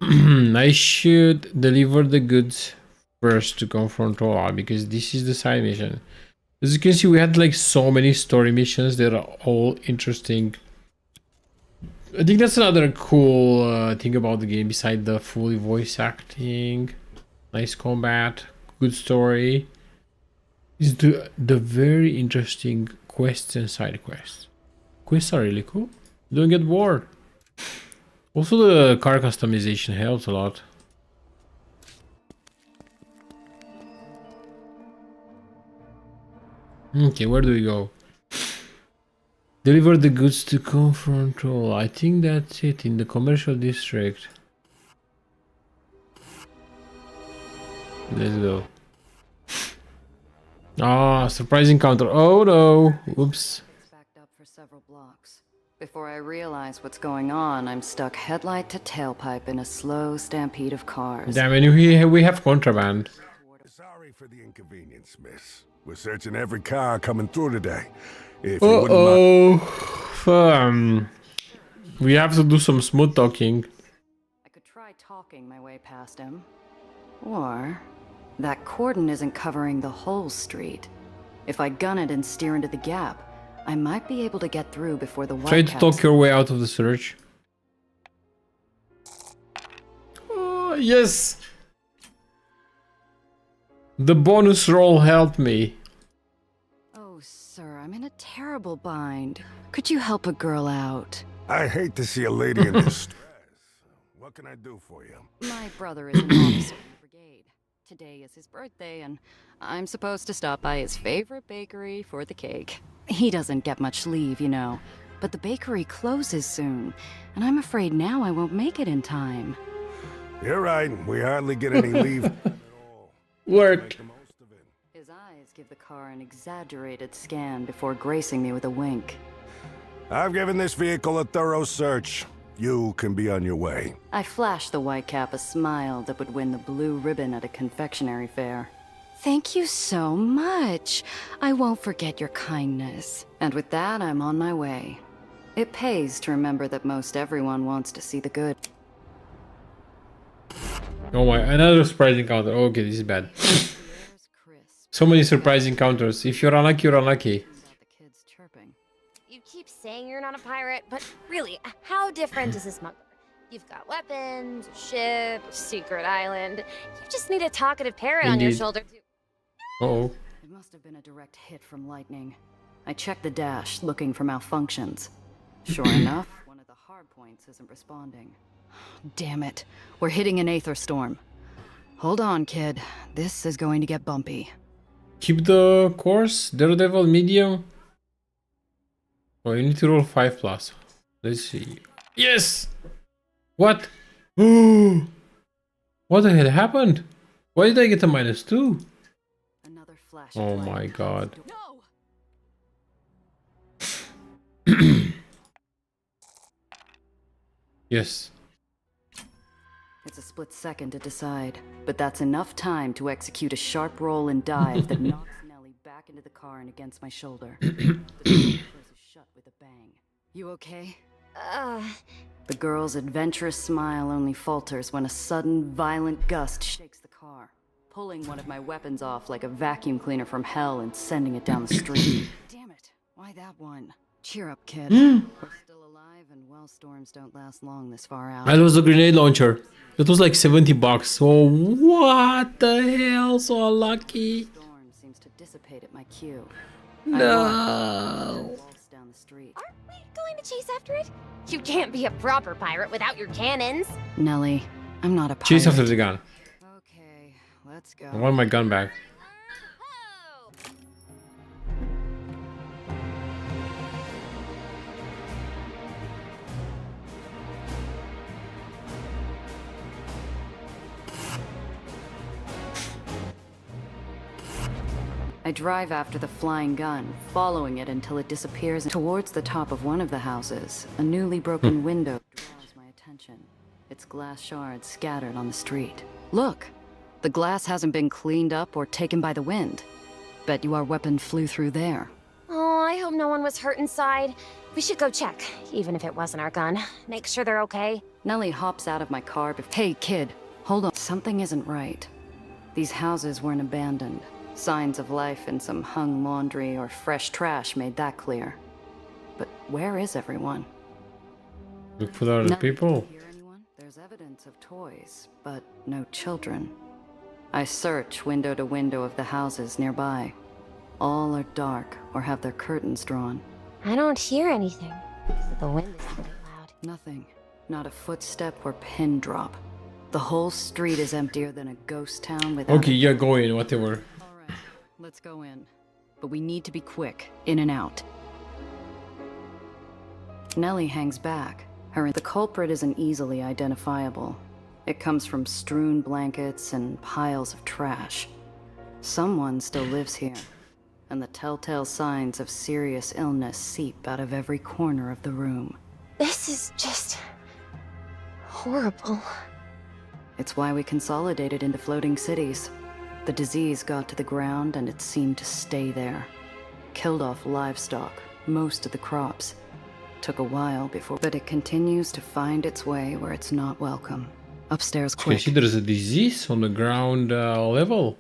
I should deliver the goods first to confront Rolla, because this is the side mission. As you can see, we had like so many story missions that are all interesting. I think that's another cool thing about the game, beside the fully voice acting, nice combat, good story, is the very interesting quests and side quests. Quests are really cool. Don't get bored. Also, the car customization helps a lot. Okay, where do we go? Deliver the goods to Control. I think that's it, in the commercial district. Let's go. Ah, surprise encounter. Oh no. Oops. Backed up for several blocks. Before I realize what's going on, I'm stuck headlight to tailpipe in a slow stampede of cars. Damn, and we have contraband. Sorry for the inconvenience, miss. We're searching every car coming through today. If you wouldn't mind. We have to do some smooth talking. I could try talking my way past him. Or that cordon isn't covering the whole street. If I gun it and steer into the gap, I might be able to get through before the Try to talk your way out of the search. Oh, yes! The bonus roll helped me. Oh, sir, I'm in a terrible bind. Could you help a girl out? I hate to see a lady in distress. What can I do for you? My brother is an officer in the brigade. Today is his birthday, and I'm supposed to stop by his favorite bakery for the cake. He doesn't get much leave, you know, but the bakery closes soon, and I'm afraid now I won't make it in time. You're right. We hardly get any leave at all. Work. Make the most of it. His eyes give the car an exaggerated scan before gracing me with a wink. I've given this vehicle a thorough search. You can be on your way. I flashed the white cap a smile that would win the blue ribbon at a confectionery fair. Thank you so much. I won't forget your kindness. And with that, I'm on my way. It pays to remember that most everyone wants to see the good. Oh my, another surprise encounter. Okay, this is bad. So many surprise encounters. If you're unlucky, you're unlucky. You keep saying you're not a pirate, but really, how different is a smuggler? You've got weapons, a ship, a secret island. You just need a talkative parrot on your shoulder to... Uh-oh. It must have been a direct hit from lightning. I checked the dash, looking for malfunctions. Sure enough, one of the hard points isn't responding. Damn it. We're hitting an Aether storm. Hold on, kid. This is going to get bumpy. Keep the course. Daredevil medium. Oh, you need to roll 5+. Let's see. Yes! What? What the hell happened? Why did I get a -2? Another flash. Oh my god. Yes. It's a split second to decide, but that's enough time to execute a sharp roll and dive that knocks Nellie back into the car and against my shoulder. The door closes shut with a bang. You okay? The girl's adventurous smile only falters when a sudden, violent gust shakes the car, pulling one of my weapons off like a vacuum cleaner from hell and sending it down the street. Damn it, why that one? Cheer up, kid. We're still alive, and well, storms don't last long this far out. I lost a grenade launcher. That was like $70. Oh, what the hell? So unlucky. Storm seems to dissipate at my cue. No. Down the street. Aren't we going to chase after it? You can't be a proper pirate without your cannons. Nellie, I'm not a pirate. Chase after the gun. Okay, let's go. I want my gun back. I drive after the flying gun, following it until it disappears towards the top of one of the houses. A newly broken window draws my attention, its glass shards scattered on the street. Look! The glass hasn't been cleaned up or taken by the wind. Bet you our weapon flew through there. Oh, I hope no one was hurt inside. We should go check, even if it wasn't our gun. Make sure they're okay. Nellie hops out of my car. Hey, kid, hold on. Something isn't right. These houses weren't abandoned. Signs of life in some hung laundry or fresh trash made that clear. But where is everyone? Look for the other people. Hear anyone? There's evidence of toys, but no children. I search window to window of the houses nearby. All are dark or have their curtains drawn. I don't hear anything. The wind is really loud. Nothing. Not a footstep or pin drop. The whole street is emptier than a ghost town without... Okay, yeah, go in, whatever. Let's go in. but we need to be quick, in and out. Nellie hangs back. The culprit isn't easily identifiable. It comes from strewn blankets and piles of trash. Someone still lives here, and the telltale signs of serious illness seep out of every corner of the room. This is just horrible. It's why we consolidated into floating cities. The disease got to the ground and it seemed to stay there. Killed off livestock, most of the crops. Took a while before, but it continues to find its way where it's not welcome. Upstairs quick. See, there's a disease on the ground level.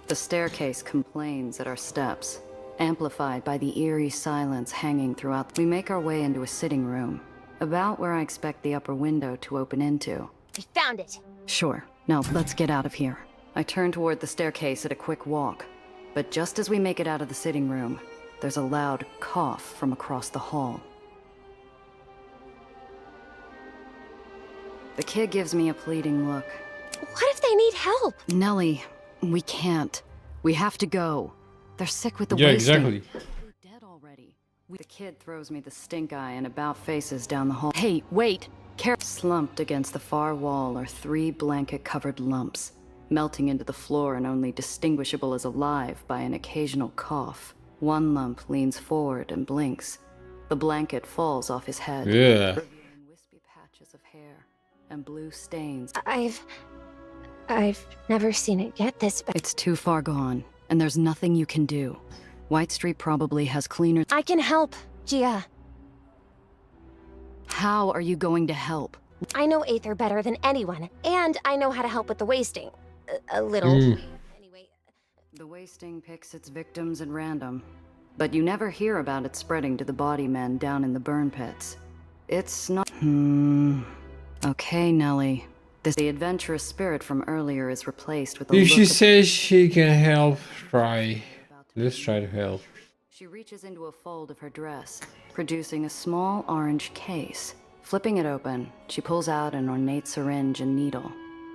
The staircase complains at our steps, amplified by the eerie silence hanging throughout. We make our way into a sitting room, about where I expect the upper window to open into. I found it. Sure. Now, let's get out of here. I turn toward the staircase at a quick walk, but just as we make it out of the sitting room, there's a loud cough from across the hall. The kid gives me a pleading look. What if they need help? Nellie, we can't. We have to go. They're sick with the Yeah, wasting. exactly. They're dead already. The kid throws me the stink eye and about faces down the hall. Hey, wait! Slumped against the far wall are 3 blanket-covered lumps, melting into the floor and only distinguishable as alive by an occasional cough. One lump leans forward and blinks. The blanket falls off his head, Yeah. revealing wispy patches of hair and blue stains. I've never seen it get this bad. It's too far gone, and there's nothing you can do. White Street probably has cleaner. I can help, Gia. How are you going to help? I know Aether better than anyone, and I know how to help with the wasting. A little. Anyway. The wasting picks its victims at random, but you never hear about it spreading to the body men down in the burn pits. It's not. Okay, Nellie. The adventurous spirit from earlier is replaced with a If look she of... says she can help, try. Let's try to help. She reaches into a fold of her dress, producing a small orange case. Flipping it open, she pulls out an ornate syringe and needle.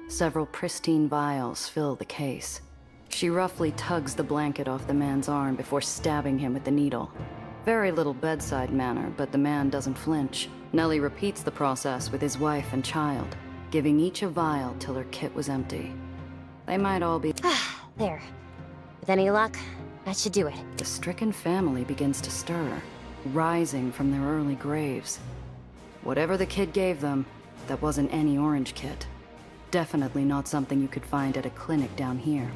Several pristine vials fill the case. She roughly tugs the blanket off the man's arm before stabbing him with the needle. Very little bedside manner, but the man doesn't flinch. Nellie repeats the process with his wife and child, giving each a vial till her kit was empty. They might all be... There. With any luck, that should do it. The stricken family begins to stir, rising from their early graves. Whatever the kid gave them, that wasn't any orange kit. Definitely not something you could find at a clinic down here.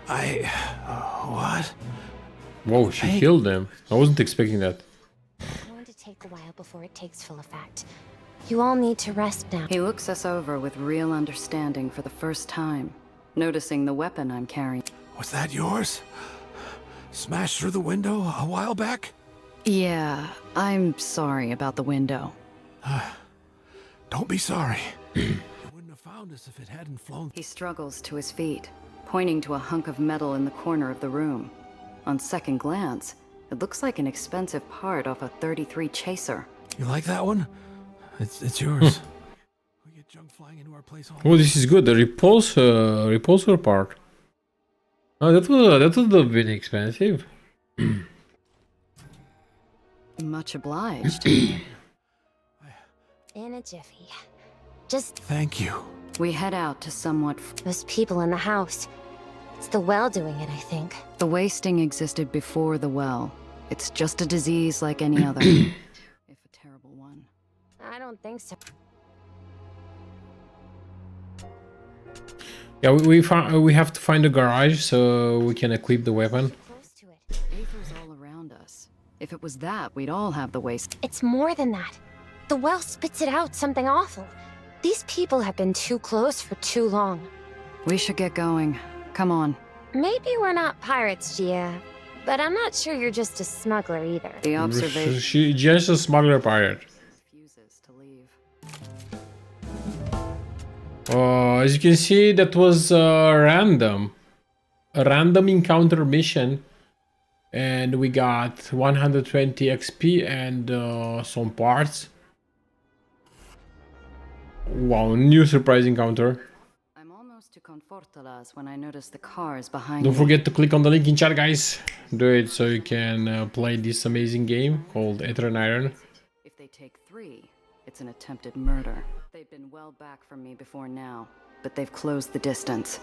What? Whoa, she killed them. I wasn't expecting that. It's going to take a while before it takes full effect. You all need to rest now. He looks us over with real understanding for the first time, noticing the weapon I'm carrying. Was that yours? Smashed through the window a while back? Yeah, I'm sorry about the window. Don't be sorry. You wouldn't have found us if it hadn't flown. He struggles to his feet, pointing to a hunk of metal in the corner of the room. On second glance, it looks like an expensive part off a 33 Chaser. You like that one? It's yours. We get junk flying into our place all. Oh, this is good. The repulsor part. Oh, that would have been expensive. Much obliged. In a jiffy. Just... Thank you. We head out to somewhat... Those people in the house. It's the well doing it, I think. The wasting existed before the well. It's just a disease like any other. If a terrible one. I don't think so. Yeah, we have to find a garage so we can equip the weapon. Aether's all around us. If it was that, we'd all have the waste. It's more than that. The well spits it out something awful. These people have been too close for too long. We should get going. Come on. Maybe we're not pirates, Gia, but I'm not sure you're just a smuggler either. The observation... She just a smuggler pirate. Refuses to leave. As you can see, that was a random encounter mission, and we got 120 XP and some parts. Wow, new surprise encounter. I'm almost to conform. Confortalas when I noticed the cars behind Don't me. forget to click on the link in chat, guys. Do it so you can play this amazing game called Aether Iron. If they take 3, it's an attempted murder. They've been well back from me before now, but they've closed the distance.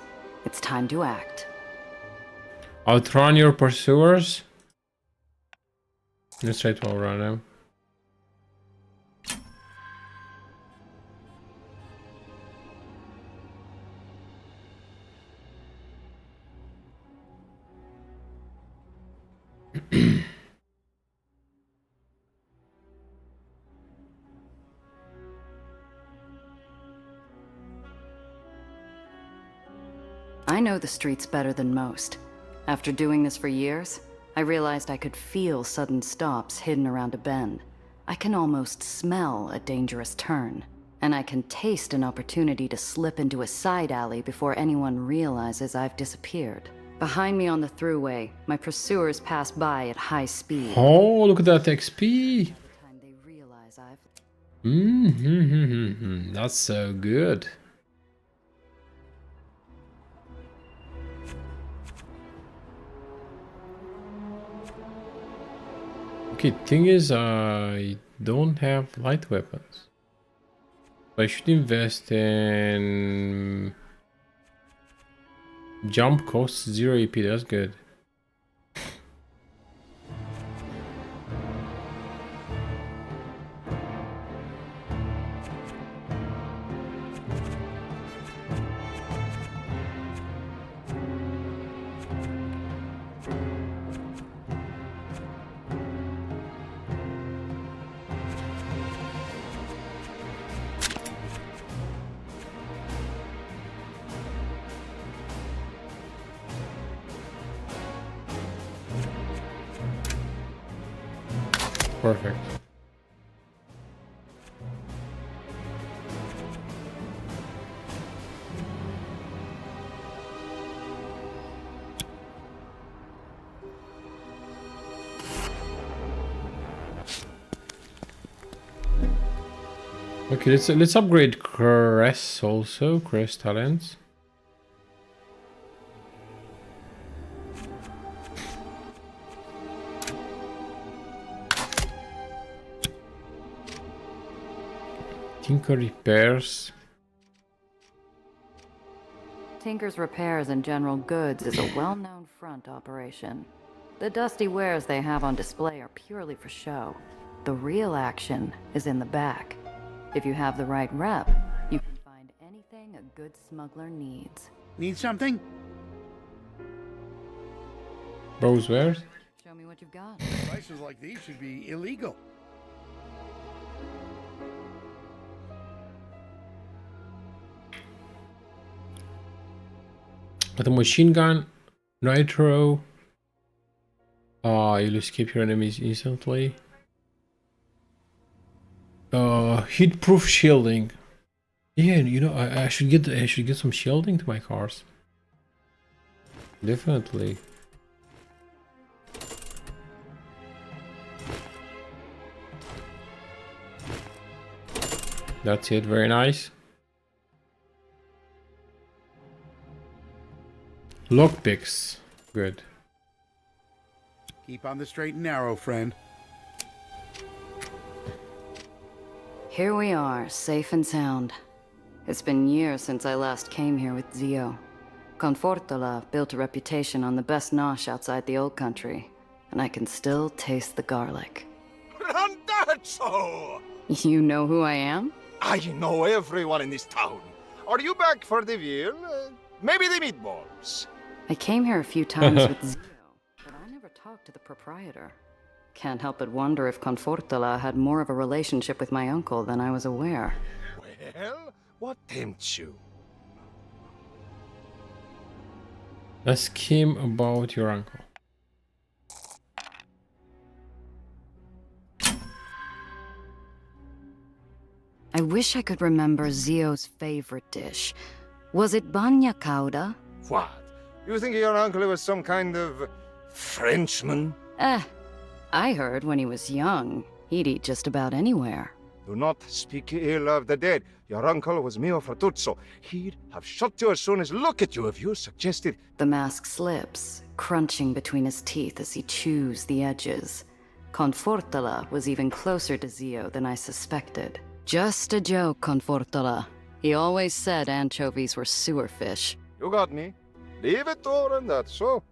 It's time to act. Outrun your pursuers. Let's try to outrun them. I know the streets better than most. After doing this for years, I realized I could feel sudden stops hidden around a bend. I can almost smell a dangerous turn. And I can taste an opportunity to slip into a side alley before anyone realizes I've disappeared. Behind me on the thruway, my pursuers pass by at high speed. Oh, look at that XP! They realize I've... That's so good. Okay, thing is, I don't have light weapons. I should invest in... Jump costs 0 EP, that's good. Perfect. Okay, let's upgrade Crest also, Crest talents. Tinker repairs. Tinker's Repairs and General Goods is a well-known front operation. The dusty wares they have on display are purely for show. The real action is in the back. If you have the right rep, you can find anything a good smuggler needs. Need something? Bros wares? Show me what you've got. Prices like these should be illegal. Got a machine gun, nitro. You'll escape your enemies instantly. Heat-proof shielding. Yeah, you know, I should get some shielding to my cars. Definitely. That's it. Very nice. Lockpicks. Good. Keep on the straight and narrow, friend. Here we are, safe and sound. It's been years since I last came here with Zio. Confortola built a reputation on the best nosh outside the old country, and I can still taste the garlic. Rendezvous! You know who I am? I know everyone in this town. Are you back for the veal? Maybe the meatballs? I came here a few times with Zio, but I never talked to the proprietor. Can't help but wonder if Confortola had more of a relationship with my uncle than I was aware. Well, what tempts you? Ask him about your uncle. I wish I could remember Zio's favorite dish. Was it banya cauda? What? You think your uncle was some kind of Frenchman? I heard when he was young, he'd eat just about anywhere. Do not speak ill of the dead. Your uncle was mio fratuzzo. He'd have shot you as soon as look at you if you suggested. The mask slips, crunching between his teeth as he chews the edges. Confortola was even closer to Zio than I suspected. Just a joke, Confortola. He always said anchovies were sewer fish. You got me. Leave it to and that's so.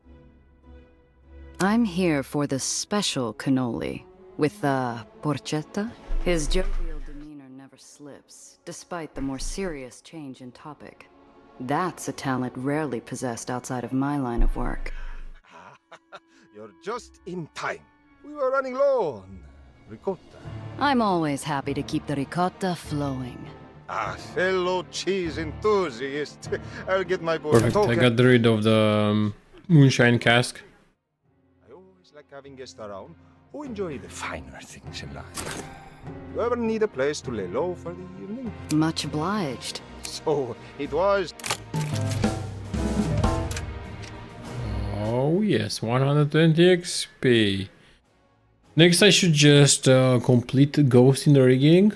I'm here for the special cannoli. With the porchetta? His jovial demeanor never slips, despite the more serious change in topic. That's a talent rarely possessed outside of my line of work. You're just in time. We were running low on ricotta. I'm always happy to keep the ricotta flowing. Ah, fellow cheese enthusiast. I'll get my boy. Perfect. I got rid of the moonshine cask. I always like having guests around who enjoy the finer things in life. You ever need a place to lay low for the evening? Much obliged. So it was. Oh yes, 120 XP. Next I should just complete the Ghost in the Rigging.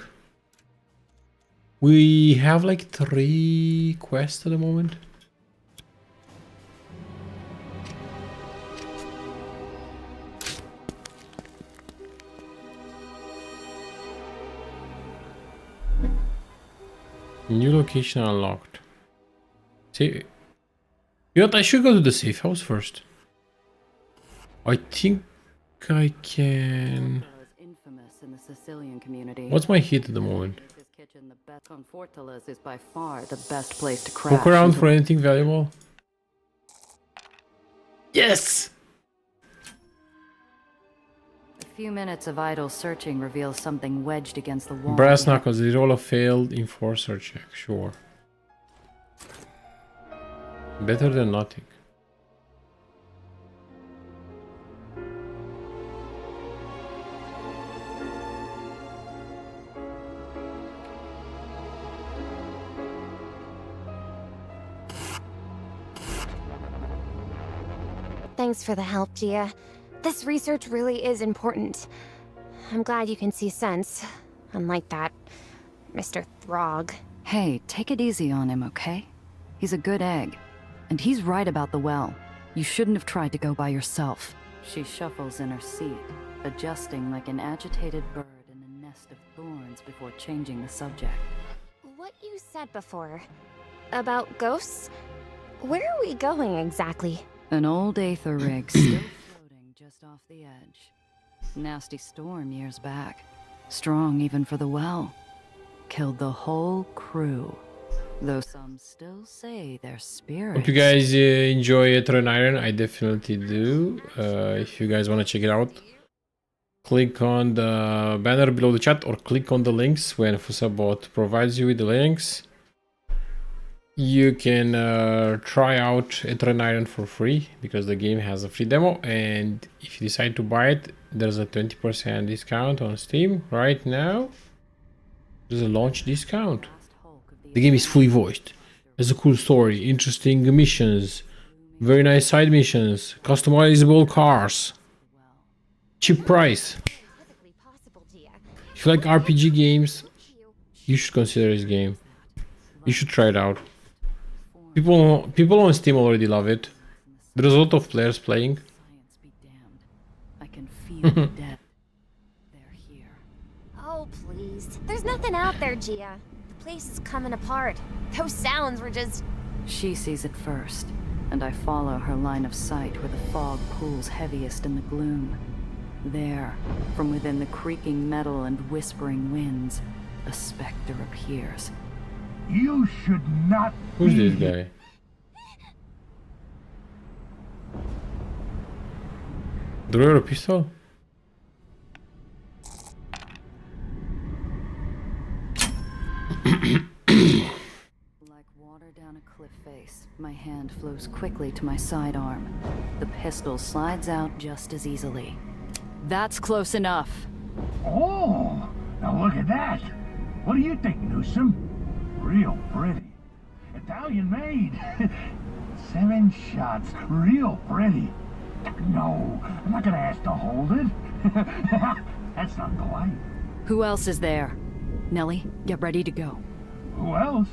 We have like 3 quests at the moment. New location unlocked. See, you know what? I should go to the safe house first. I think I can. Infamous in the Sicilian community. What's my hit at the moment? His kitchen, the best Confortola's, is by far the best place to crash. Look around for anything valuable. Yes! A few minutes of idle searching reveals something wedged against the wall. Brass knuckles. They roll a failed enforcer check. Sure. Better than nothing. Thanks for the help, Gia. This research really is important. I'm glad you can see sense. Unlike that Mr. Throg. Hey, take it easy on him, okay? He's a good egg. And he's right about the well. You shouldn't have tried to go by yourself. She shuffles in her seat, adjusting like an agitated bird in a nest of thorns before changing the subject. What you said before about ghosts? Where are we going exactly? An old Aether rig still floating just off the edge. Nasty storm years back. Strong even for the well. Killed the whole crew. Though some still say they're spirits. Hope you guys enjoy Aether Iron. I definitely do. If you guys want to check it out, click on the banner below the chat or click on the links when Fusabot provides you with the links. You can try out Aether Iron for free because the game has a free demo, and if you decide to buy it, there's a 20% discount on Steam right now. There's a launch discount. The game is fully voiced. There's a cool story, interesting missions, very nice side missions, customizable cars, cheap price. If you like RPG games, you should consider this game. You should try it out. People on Steam already love it. There's a lot of players playing. I can feel the death. They're here. Oh, please. There's nothing out there, Gia. The place is coming apart. Those sounds were just... She sees it first, and I follow her line of sight where the fog pools heaviest in the gloom. There, from within the creaking metal and whispering winds, a specter appears. You should not. Who's this guy? Do you have a pistol? Like water down a cliff face, my hand flows quickly to my sidearm. The pistol slides out just as easily. That's close enough. Oh, now look at that. What do you think, Newsom? Real pretty. Italian made. 7 shots. Real pretty. No, I'm not gonna ask to hold it. That's not the life. Who else is there? Nellie, get ready to go. Who else?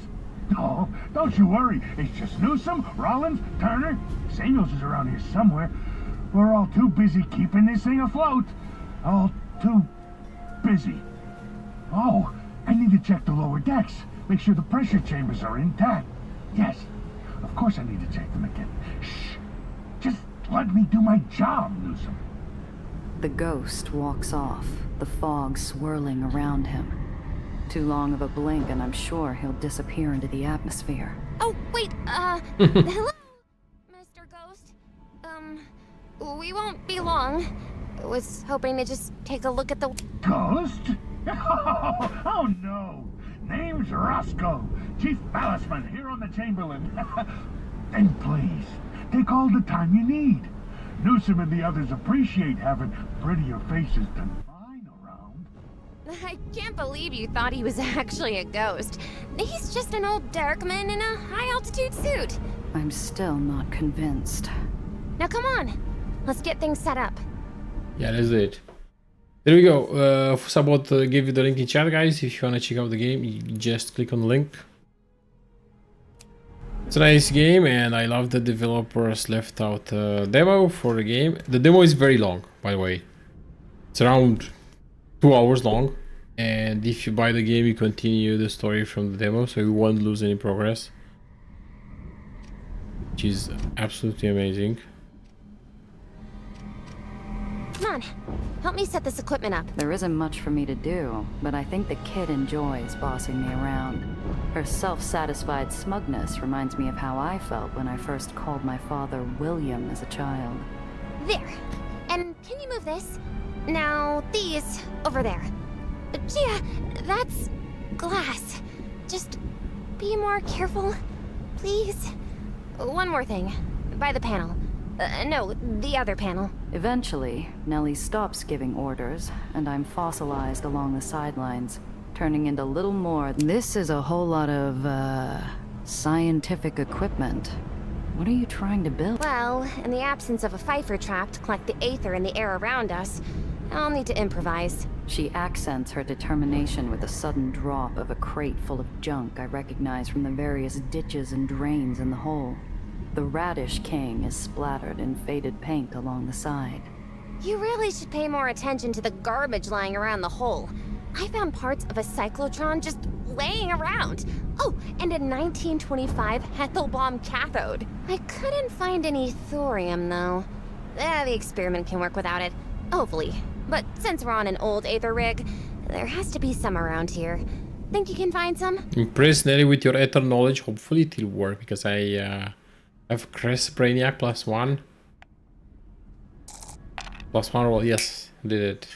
Oh, don't you worry. It's just Newsom, Rollins, Turner. Samuels is around here somewhere. We're all too busy keeping this thing afloat. All too busy. Oh, I need to check the lower decks. Make sure the pressure chambers are intact. Yes, of course I need to check them again. Shh. Just let me do my job, Newsom. The ghost walks off, the fog swirling around him. Too long of a blink and I'm sure he'll disappear into the atmosphere. Oh, wait, hello, Mr. Ghost. We won't be long. Was hoping to just take a look at the... Ghost? Oh no! Name's Roscoe, Chief Ballasman here on the Chamberlain. Then please, take all the time you need. Newsom and the others appreciate having prettier faces than mine around. I can't believe you thought he was actually a ghost. He's just an old darkman in a high-altitude suit. I'm still not convinced. Now come on, let's get things set up. Yeah, let's do it. There we go. Sabot gave you the link in chat, guys. If you want to check out the game, you just click on the link. It's a nice game, and I love the developers left out a demo for the game. The demo is very long, by the way. It's around 2 hours long, and if you buy the game, you continue the story from the demo, so you won't lose any progress, which is absolutely amazing. Come on, help me set this equipment up. There isn't much for me to do, but I think the kid enjoys bossing me around. Her self-satisfied smugness reminds me of how I felt when I first called my father William as a child. There. And can you move this? Now, these over there. Gia, that's glass. Just be more careful, please. One more thing. By the panel. No, the other panel. Eventually, Nellie stops giving orders, and I'm fossilized along the sidelines, turning into little more. This is a whole lot of, scientific equipment. What are you trying to build? Well, in the absence of a Pfeiffer trap to collect the Aether in the air around us, I'll need to improvise. She accents her determination with a sudden drop of a crate full of junk I recognize from the various ditches and drains in the hole. The Radish King is splattered in faded paint along the side. You really should pay more attention to the garbage lying around the hole. I found parts of a cyclotron just laying around. Oh, and a 1925 Hethelbaum cathode. I couldn't find any thorium, though. The experiment can work without it. Hopefully. But since we're on an old Aether rig, there has to be some around here. Think you can find some? Impress Nelly with your Aether knowledge. Hopefully it will work, because I have Crest Brainiac +1. +1 roll, yes, did it.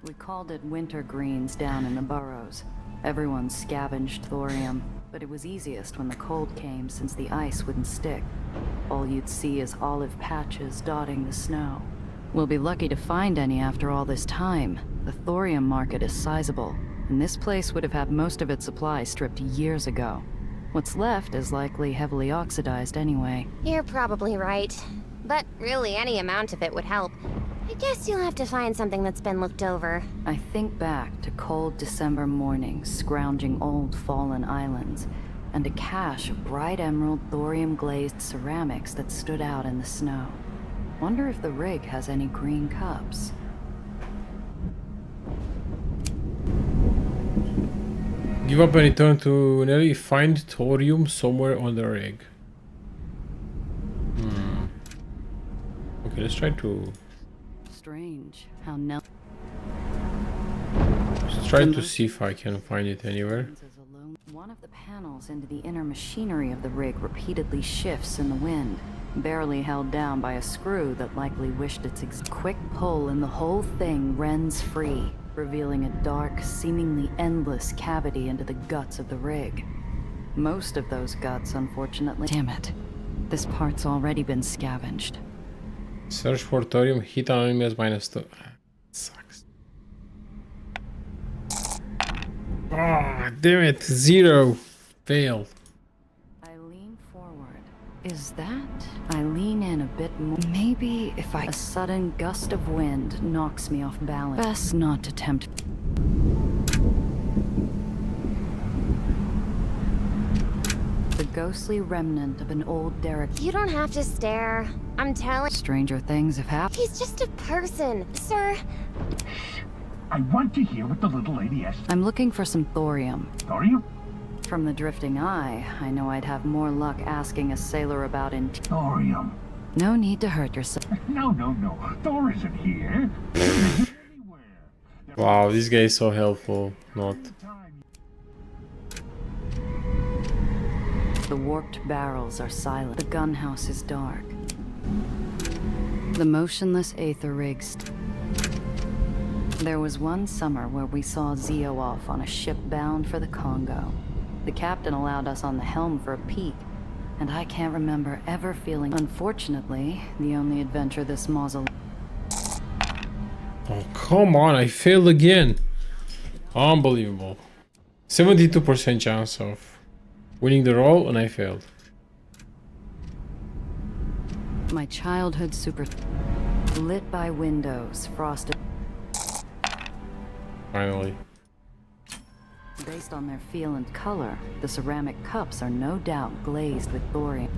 We called it winter greens down in the burrows. Everyone scavenged thorium, but it was easiest when the cold came since the ice wouldn't stick. All you'd see is olive patches dotting the snow. We'll be lucky to find any after all this time. The thorium market is sizable, and this place would have had most of its supply stripped years ago. What's left is likely heavily oxidized anyway. You're probably right. But really, any amount of it would help. I guess you'll have to find something that's been looked over. I think back to cold December mornings scrounging old fallen islands, and a cache of bright emerald thorium-glazed ceramics that stood out in the snow. Wonder if the rig has any green cups. Give up and return to Nelly. Find thorium somewhere on the rig. Okay, let's try to... Strange how Nelly... Let's try to see if I can find it anywhere. One of the panels into the inner machinery of the rig repeatedly shifts in the wind, barely held down by a screw that likely wished its quick pull and the whole thing rends free, revealing a dark, seemingly endless cavity into the guts of the rig. Most of those guts, unfortunately... Damn it. This part's already been scavenged. Search for thorium, hit on enemies -2. Sucks. Oh, damn it. 0. Failed. I lean forward. Is that? I lean in a bit more. Maybe if I... A sudden gust of wind knocks me off balance. Best not to tempt... ghostly remnant of an old derrick. You don't have to stare. I'm telling. Stranger things have happened. He's just a person, sir. I want to hear what the little lady has. I'm looking for some thorium. Thorium? From the drifting eye, I know I'd have more luck asking a sailor about thorium. No need to hurt yourself. No. Thor isn't here. Wow, this guy is so helpful. Not. The warped barrels are silent. The gunhouse is dark. The motionless Aether rigs. There was one summer where we saw Zio off on a ship bound for the Congo. The captain allowed us on the helm for a peek, and I can't remember ever feeling. Unfortunately, the only adventure this mausoleum. Oh, come on, I failed again. Unbelievable. 72% chance of winning the roll, and I failed. My childhood super. Lit by windows, frosted. Finally. Based on their feel and color, the ceramic cups are no doubt glazed with thorium.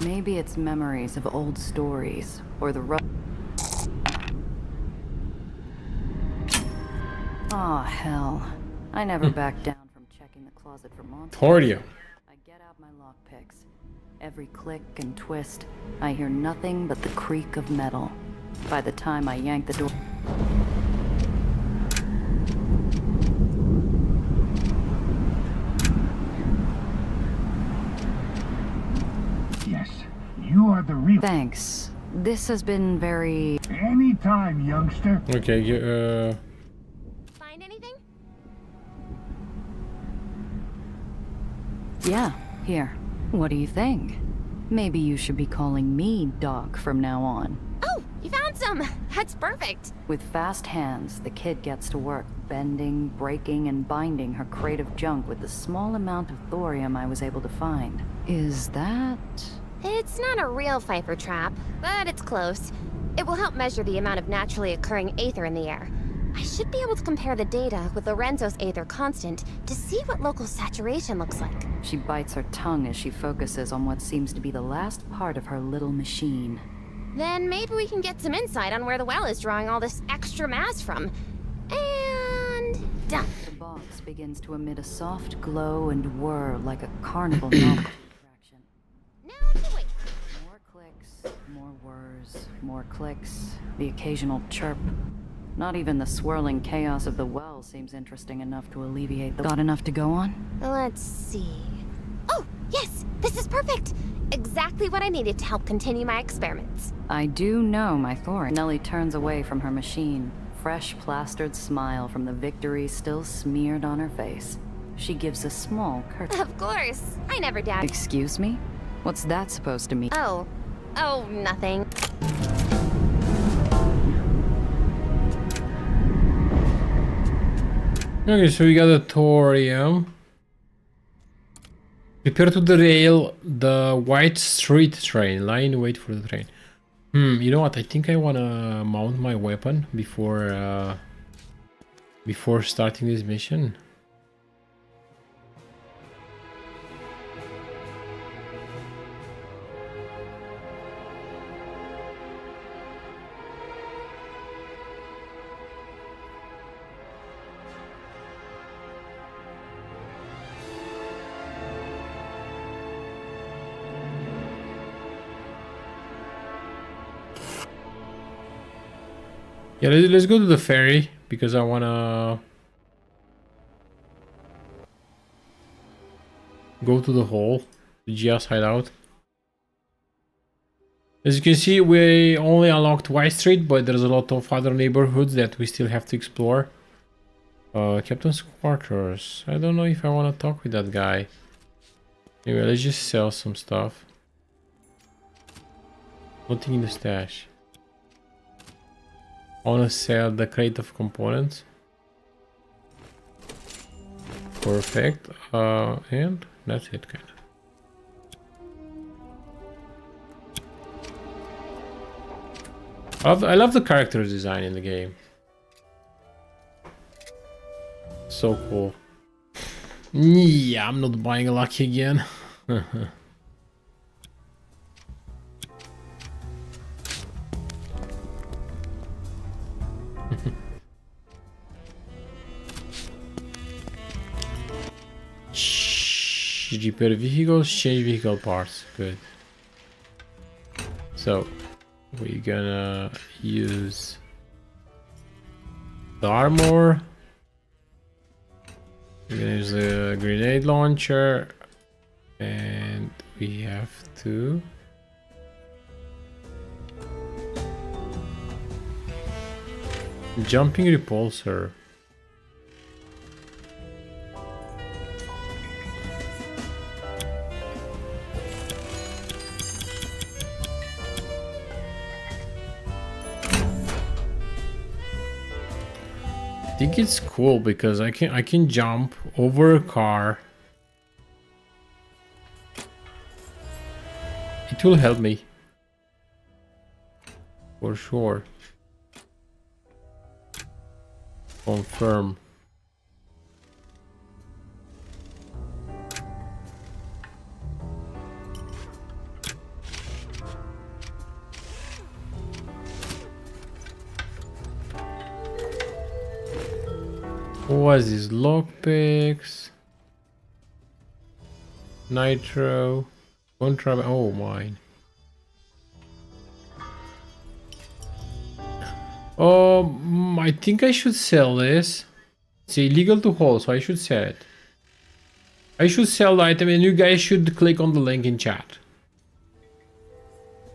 Maybe it's memories of old stories, or the Aw, hell. I never backed down from checking the closet for monsters. Thorium. I get out my lockpicks. Every click and twist, I hear nothing but the creak of metal. By the time I yank the door... Yes, you are the real. Thanks. This has been very... Anytime, youngster. Okay, Find anything? Yeah, here. What do you think? Maybe you should be calling me Doc from now on. Oh, you found some! That's perfect! With fast hands, the kid gets to work, bending, breaking, and binding her crate of junk with the small amount of thorium I was able to find. Is that... It's not a real Pfeiffer trap, but it's close. It will help measure the amount of naturally occurring Aether in the air. I should be able to compare the data with Lorenzo's Aether constant to see what local saturation looks like. She bites her tongue as she focuses on what seems to be the last part of her little machine. Then maybe we can get some insight on where the well is drawing all this extra mass from. And... done. The box begins to emit a soft glow and whir like a carnival novel. More clicks, more whirs, more clicks, the occasional chirp. Not even the swirling chaos of the well seems interesting enough to alleviate the... Got enough to go on? Let's see... Oh, yes! This is perfect! Exactly what I needed to help continue my experiments. I do know my thorium. Nellie turns away from her machine, fresh plastered smile from the victory still smeared on her face. She gives a small curtsy. Of course! I never doubt... Excuse me? What's that supposed to mean? Oh, nothing. okay, so we got the thorium. Prepare to derail the White Street train. Lie in wait for the train. You know what? I think I wanna mount my weapon before starting this mission. Yeah, let's go to the ferry because I wanna go to the hole, the GS hideout. As you can see, we only unlocked White Street, but there's a lot of other neighborhoods that we still have to explore. Captain's quarters. I don't know if I want to talk with that guy. Anyway, let's just sell some stuff. Nothing in the stash. I want to sell the crate of components. Perfect. And that's it, kind of. I love the character design in the game. So cool. Yeah, I'm not buying a lucky again. Repair vehicles, change vehicle parts. Good. So we're gonna use the armor. We're gonna use the grenade launcher, and we have to jumping repulsor. I think it's cool because I can jump over a car. It will help me for sure. Confirm. What was this? Lockpicks, nitro, contraband. Oh, mine. I think I should sell this. It's illegal to hold, so I should sell it. I should sell the item, and you guys should click on the link in chat.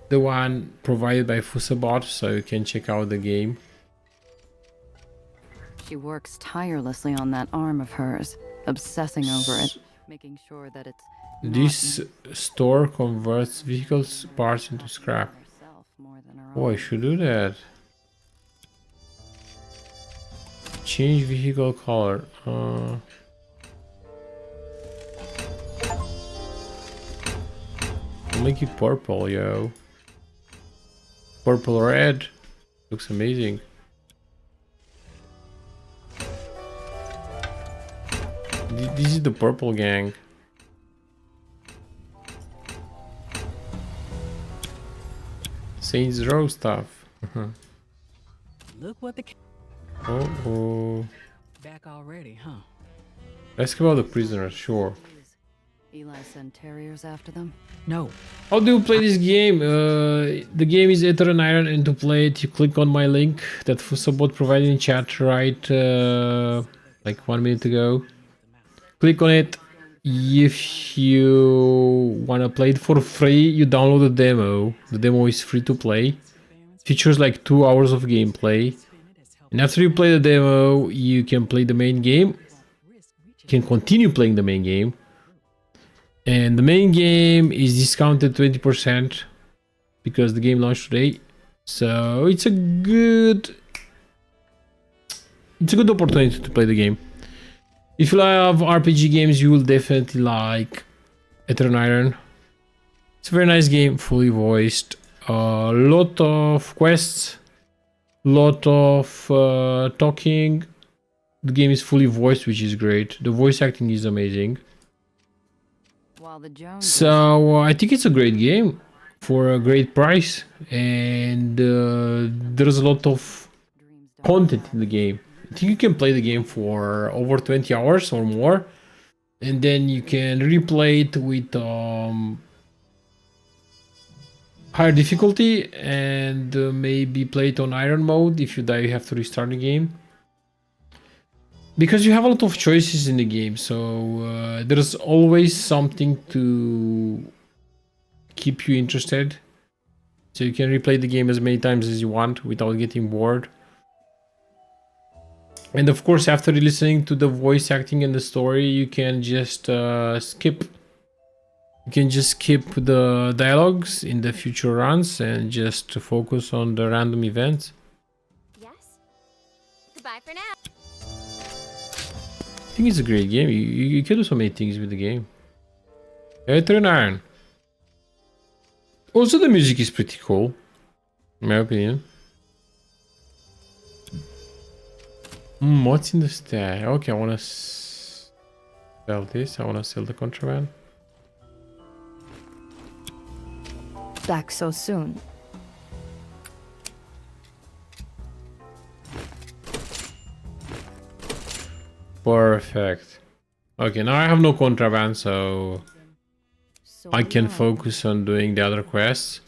The one provided by Fusabot, so you can check out the game. She works tirelessly on that arm of hers, obsessing over it, making sure that it's This store converts vehicles parts into scrap. Oh, I should do that. Change vehicle color. I'll make it purple, yo. Purple red. Looks amazing. This is the purple gang. Saints Row stuff. Look what the Oh. back already, huh? Ask about the prisoners, sure. Eli sent terriers after them? No. How do you play this game? The game is Aether Iron, and to play it, you click on my link that Fusabot provided in chat right like 1 minute ago. Click on it. If you wanna play it for free, you download the demo. The demo is free to play. Features like 2 hours of gameplay. And after you play the demo, you can play the main game. You can continue playing the main game. And the main game is discounted 20% because the game launched today. So it's a good opportunity to play the game. If you love RPG games, you will definitely like Aether Iron. It's a very nice game, fully voiced. A lot of quests, lot of talking. The game is fully voiced, which is great. The voice acting is amazing. So I think it's a great game for a great price, and there's a lot of content in the game. I think you can play the game for over 20 hours or more, and then you can replay it with higher difficulty, and maybe play it on Iron mode. If you die, you have to restart the game. Because you have a lot of choices in the game, so there's always something to keep you interested. So you can replay the game as many times as you want without getting bored. And of course, after listening to the voice acting and the story, you can just skip. You can just skip the dialogues in the future runs and just focus on the random events. Yes. Goodbye for now. I think it's a great game. You can do so many things with the game. Aether Iron. Also, the music is pretty cool, in my opinion. What's in the stack? Okay, I want to Sell this. I want to sell the contraband. Back so soon. Perfect. Okay, now I have no contraband, so I can focus on doing the other quests.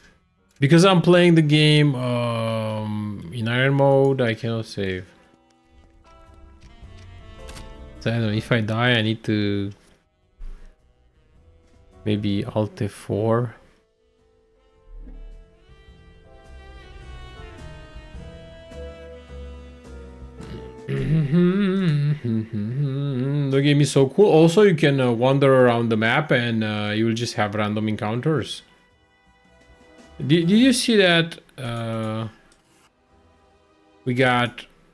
Because I'm playing the game in iron mode, I cannot save. So I don't know, if I die, I need to maybe Alt F4. The game is so cool. Also, you can wander around the map and you will just have random encounters. Did you see that?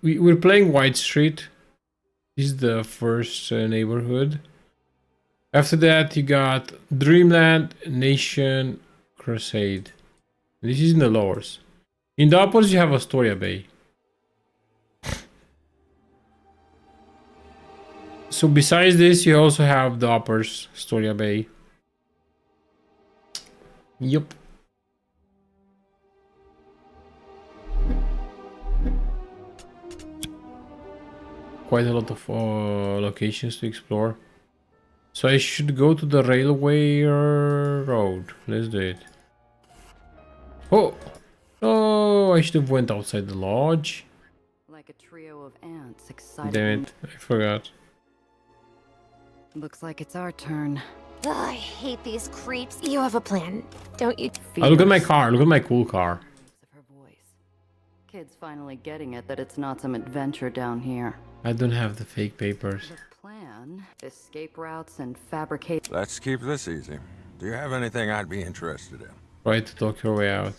We're playing White Street. This is the first neighborhood. After that, you got Dreamland, Nation, Crusade. This is in the lowers. In the uppers, you have Astoria Bay. So besides this, you also have the uppers, Astoria Bay. Yup. Quite a lot of locations to explore. So I should go to the railway road. Let's do it. Oh! Oh, I should have went outside the lodge. Like a trio of ants excited. Damn it, I forgot. Looks like it's our turn. Ugh, I hate these creeps. You have a plan, don't you? Oh, look at my car. Look at my cool car. Kids finally getting it that it's not some adventure down here. I don't have the fake papers. Plan, escape routes, and fabricate. Let's keep this easy. Do you have anything I'd be interested in? Try to talk your way out.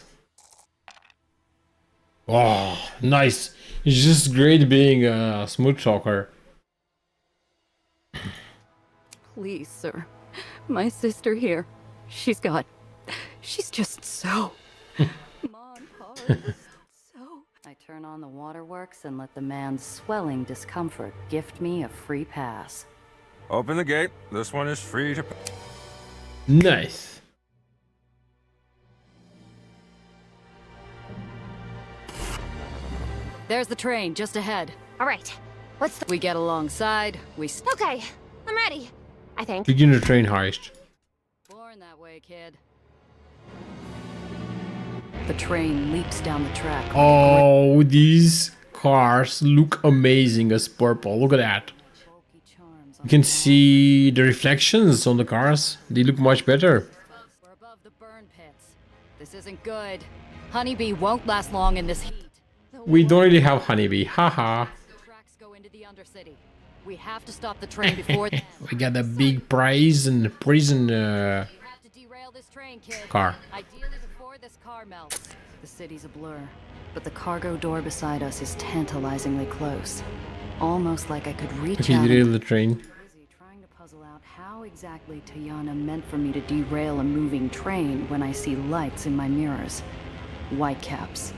Oh, nice. It's just great being a smooth talker. Please, sir. My sister here. She's just so... I turn on the waterworks and let the man's swelling discomfort gift me a free pass. Open the gate. This one is free to... Nice. There's the train just ahead. All right. We get alongside, Okay, I'm ready. I think. Begin the train heist. Born that way, kid. The train leaps down the track. Oh, these cars look amazing as purple. Look at that. You can see the reflections on the cars. They look much better. We're above the burn pits. This isn't good. Honeybee won't last long in this heat. We don't really have honeybee. Haha. Tracks go into the undercity. We have to stop the train before then. We got a big prize and prison car. Ideally before this car melts. The city's a blur, but the cargo door beside us is tantalizingly close. Almost like I could reach Okay, out. derail the train. Trying to puzzle out how exactly Tayana meant for me to derail a moving train when I see lights in my mirrors. Whitecaps.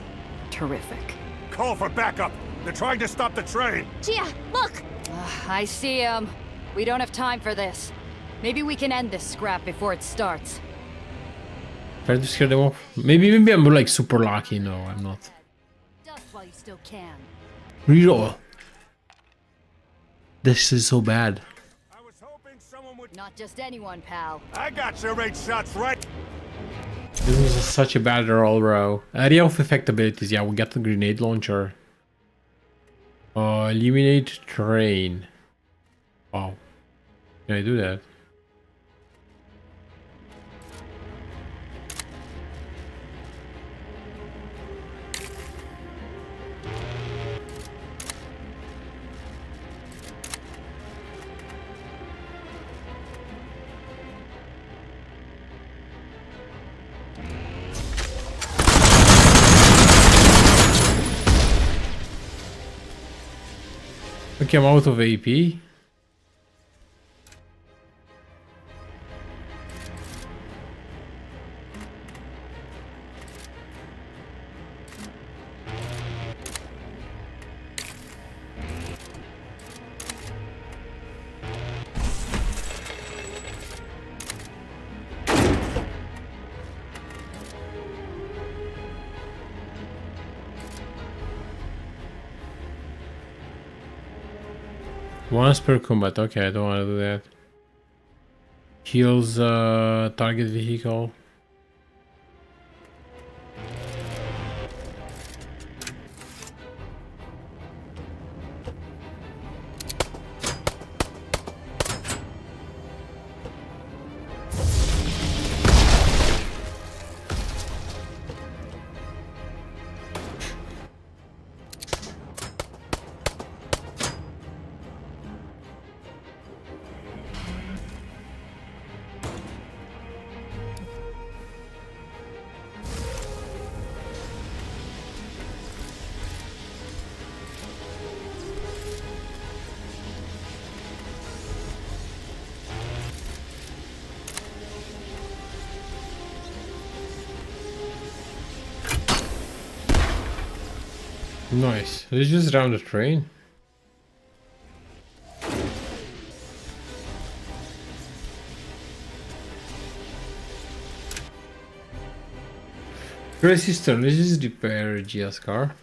Terrific. Call for backup! They're trying to stop the train! Gia, look! I see him. We don't have time for this. Maybe we can end this scrap before it starts. Try to scare them off. Maybe I'm like super lucky. No, I'm not. Dust while you still can. Reroll. This is so bad. Not just anyone, pal. I got your 8 shots right. This was such a bad roll, bro. Area of effect abilities. Yeah, we got the grenade launcher. Eliminate train. Wow. Can I do that? Okay, I'm out of AP. Once per combat. Okay, I don't want to do that. Heals target vehicle. Nice. Let's just round the train. Resistor, let's just repair Gia's car.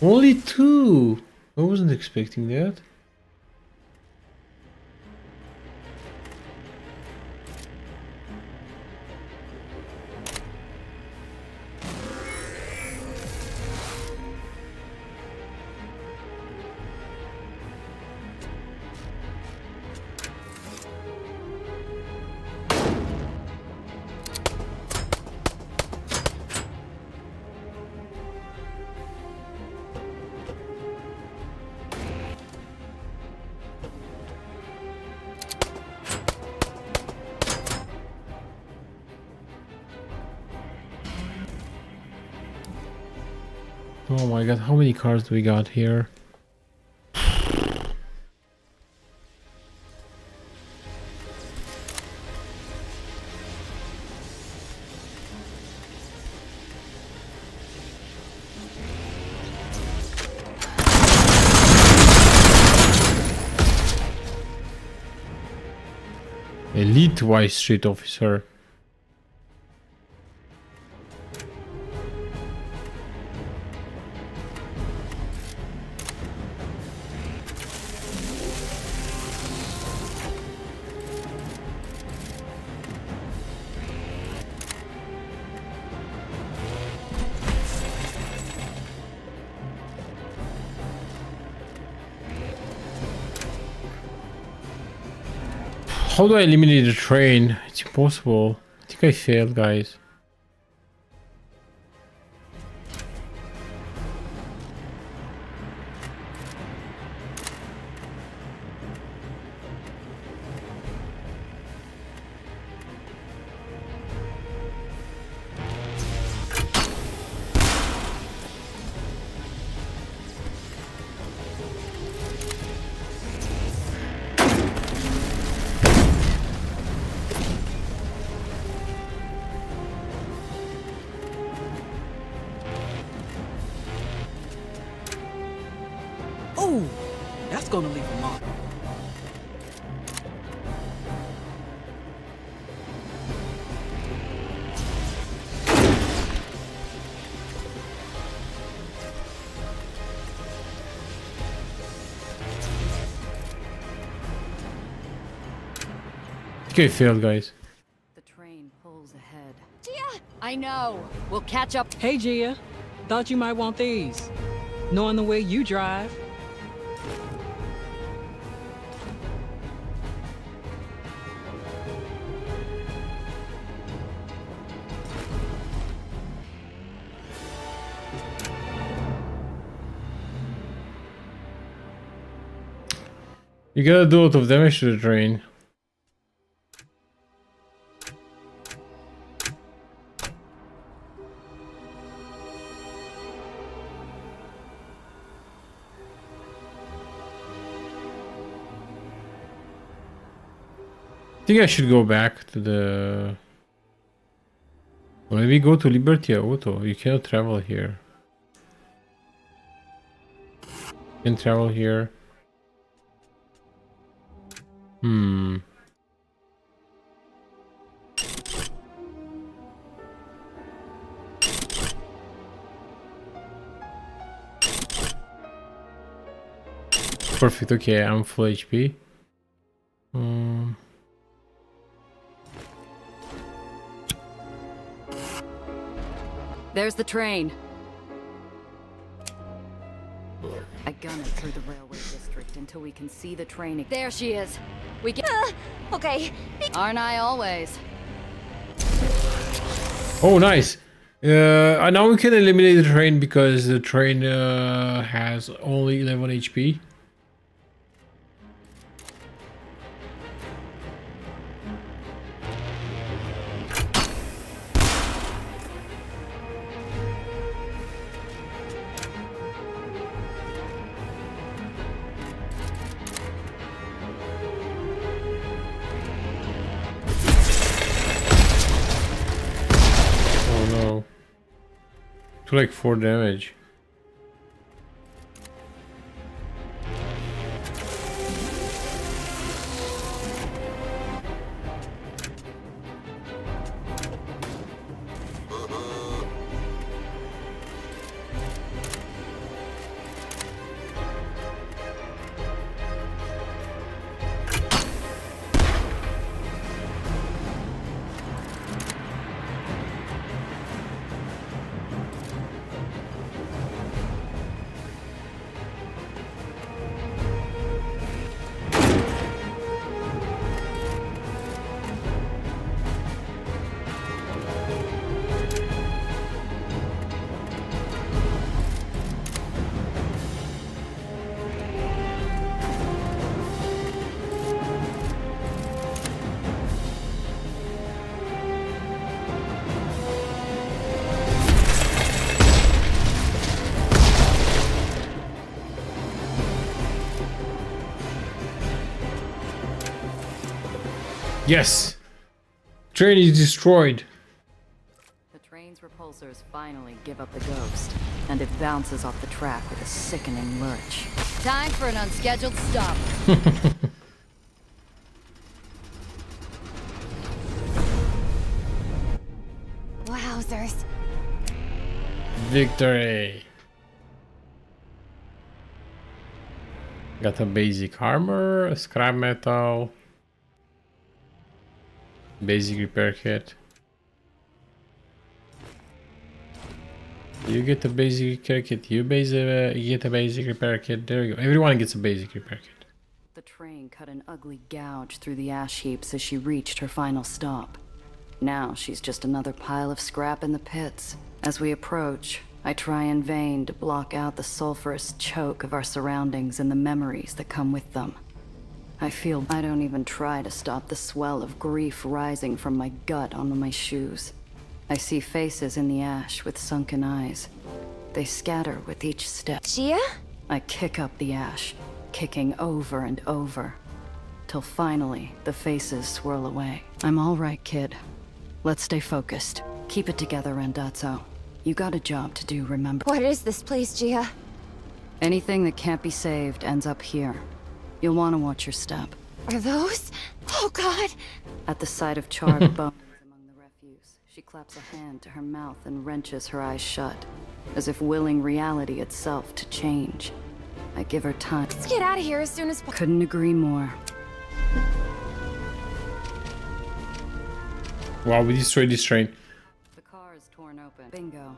Only 2! I wasn't expecting that. Oh my god, how many cars do we got here? Elite Vice Street Officer. How do I eliminate the train? It's impossible. I think I failed, guys. Ooh, that's gonna leave a mark. I think I failed, guys. The train pulls ahead. Gia! I know. We'll catch up. Hey, Gia. Thought you might want these. Knowing the way you drive. You gotta do a lot of damage to the train. I think I should go back to the... Or maybe go to Liberty Auto. You cannot travel here. You can travel here. perfect. Okay, I'm full HP. There's the train. I gun it through the railway district until we can see the train. There she is. We can. Okay. Aren't I always? Oh, nice. And now we can eliminate the train because the train has only 11 HP. To like 4 damage. Yes! Train is destroyed. The train's repulsors finally give up the ghost, and it bounces off the track with a sickening lurch. Time for an unscheduled stop. Wowzers. Victory! Got a basic armor, a scrap metal, basic repair kit. You get a basic repair kit, you get a basic repair kit, there you go. Everyone gets a basic repair kit. The train cut an ugly gouge through the ash heaps as she reached her final stop. Now she's just another pile of scrap in the pits. As we approach, I try in vain to block out the sulfurous choke of our surroundings and the memories that come with them. I feel I don't even try to stop the swell of grief rising from my gut onto my shoes. I see faces in the ash with sunken eyes. They scatter with each step. Gia? I kick up the ash, kicking over and over, till finally the faces swirl away. I'm all right, kid. Let's stay focused. Keep it together, Rendezvous. You got a job to do, remember? What is this place, Gia? Anything that can't be saved ends up here. You'll want to watch your step. Are those? Oh, God! At the sight of charred bones among the refuse, she claps a hand to her mouth and wrenches her eyes shut, as if willing reality itself to change. I give her time. Let's get out of here as soon as possible. Couldn't agree more. Wow, we destroyed this train. The car is torn open. Bingo.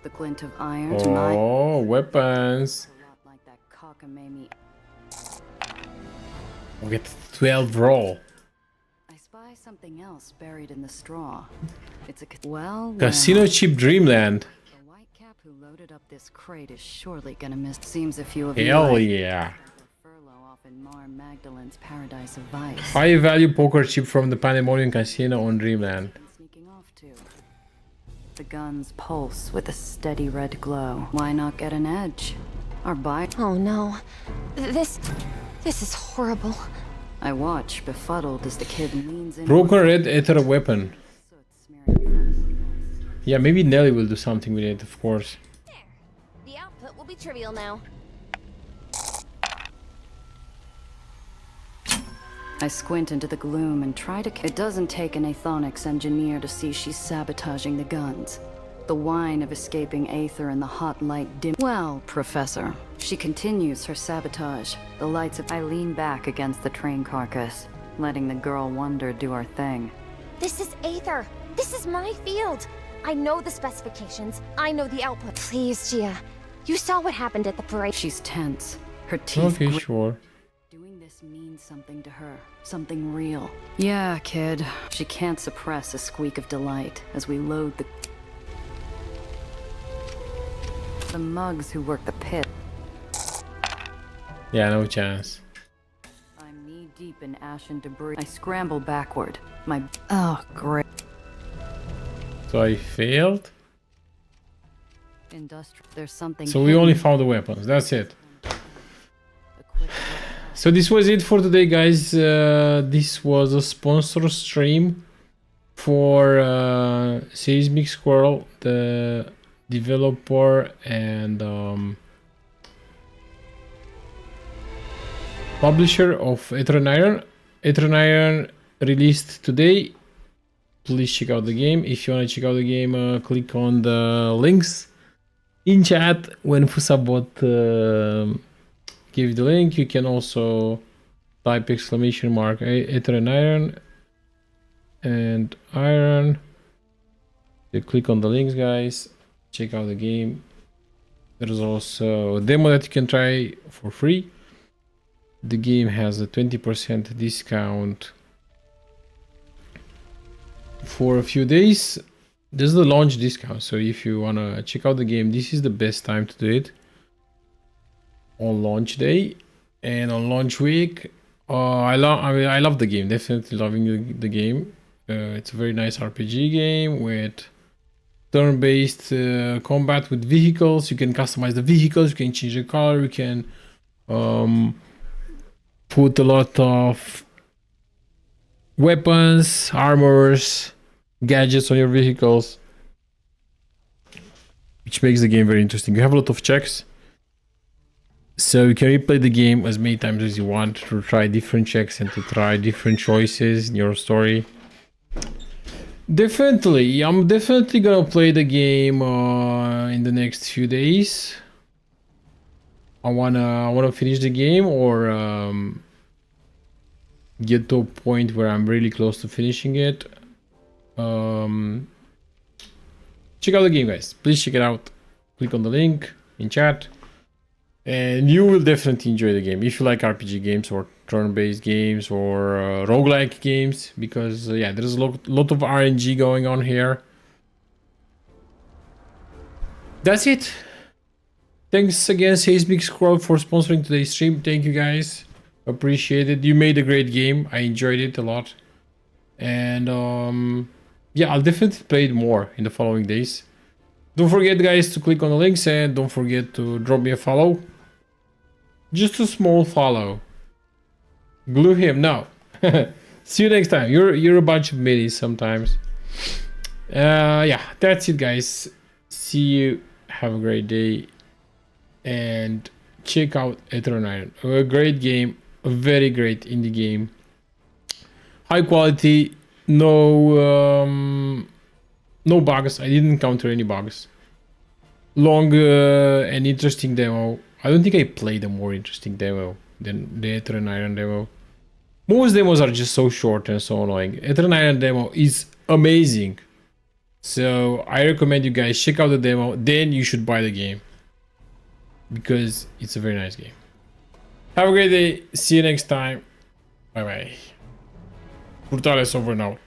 The glint of iron. Oh, weapons. A lot like that cockamamie. We get 12 roll. I spy something else buried in the straw. It's a well. Casino Chip Dreamland. The white cap who loaded up this crate is surely gonna miss. Seems a few of Hell you. yeah. Furlough off in Mar Magdalene's paradise of vice. High value poker chip from the Pandemonium Casino on Dreamland. Sneaking off to. The guns pulse with a steady red glow. Why not get an edge? Our buy. Oh no. This is horrible. I watch, befuddled, as the kid leans in. Broken red Aether weapon. Yeah, maybe Nelly will do something with it, of course. There. The output will be trivial now. I squint into the gloom and try to. It doesn't take an Aethonics engineer to see she's sabotaging the guns. The whine of escaping Aether and the hot light dim. Well, Professor, she continues her sabotage. The lights of... I lean back against the train carcass, letting the girl wonder do her thing. This is Aether. This is my field. I know the specifications. I know the output. Please, Gia. You saw what happened at the parade. She's tense. Her teeth Okay, sure. Doing this means something to her. Something real. Yeah, kid. She can't suppress a squeak of delight as we load the mugs who work the pit. Yeah, no chance. I'm knee-deep in ash and debris. I scramble backward. My... Oh, great. So I failed. There's something... So we only found the weapons. That's it. So this was it for today, guys. This was a sponsor stream for Seismic Squirrel, the developer and publisher of Aether Iron. Aether Iron released today. Please check out the game. If you want to check out the game, click on the links in chat when Fusabot give you the link. You can also type exclamation mark Aether Iron and Iron. You click on the links, guys. Check out the game. There's also a demo that you can try for free. The game has a 20% discount for a few days. There's the launch discount, so if you wanna check out the game, this is the best time to do it. On launch day and on launch week. I love the game. Definitely loving the game. It's a very nice RPG game with turn-based combat with vehicles. You can customize the vehicles. You can change the color. You can put a lot of weapons, armors, gadgets on your vehicles, which makes the game very interesting. You have a lot of checks, so you can replay the game as many times as you want to try different checks and to try different choices in your story. Definitely, I'm definitely gonna play the game in the next few days. I wanna finish the game or get to a point where I'm really close to finishing it. Check out the game, guys. Please check it out. Click on the link in chat and you will definitely enjoy the game if you like RPG games or turn-based games or roguelike games, because yeah, there's a lot of RNG going on here. That's it. Thanks again, Seismic Scroll, for sponsoring today's stream. Thank you, guys. Appreciate it. You made a great game. I enjoyed it a lot. And yeah, I'll definitely play it more in the following days. Don't forget, guys, to click on the links and don't forget to drop me a follow. Just a small follow. Glue him. No. See you next time. You're a bunch of middies sometimes. Yeah, that's it, guys. See you. Have a great day. And check out Aether Iron. A great game. A very great indie game. High quality. No bugs. I didn't encounter any bugs. Long and interesting demo. I don't think I played a more interesting demo than the Aether Iron demo. Most demos are just so short and so annoying. Aether Iron demo is amazing. So I recommend you guys check out the demo, then you should buy the game, because it's a very nice game. Have a great day. See you next time. Bye bye. Brutales over now.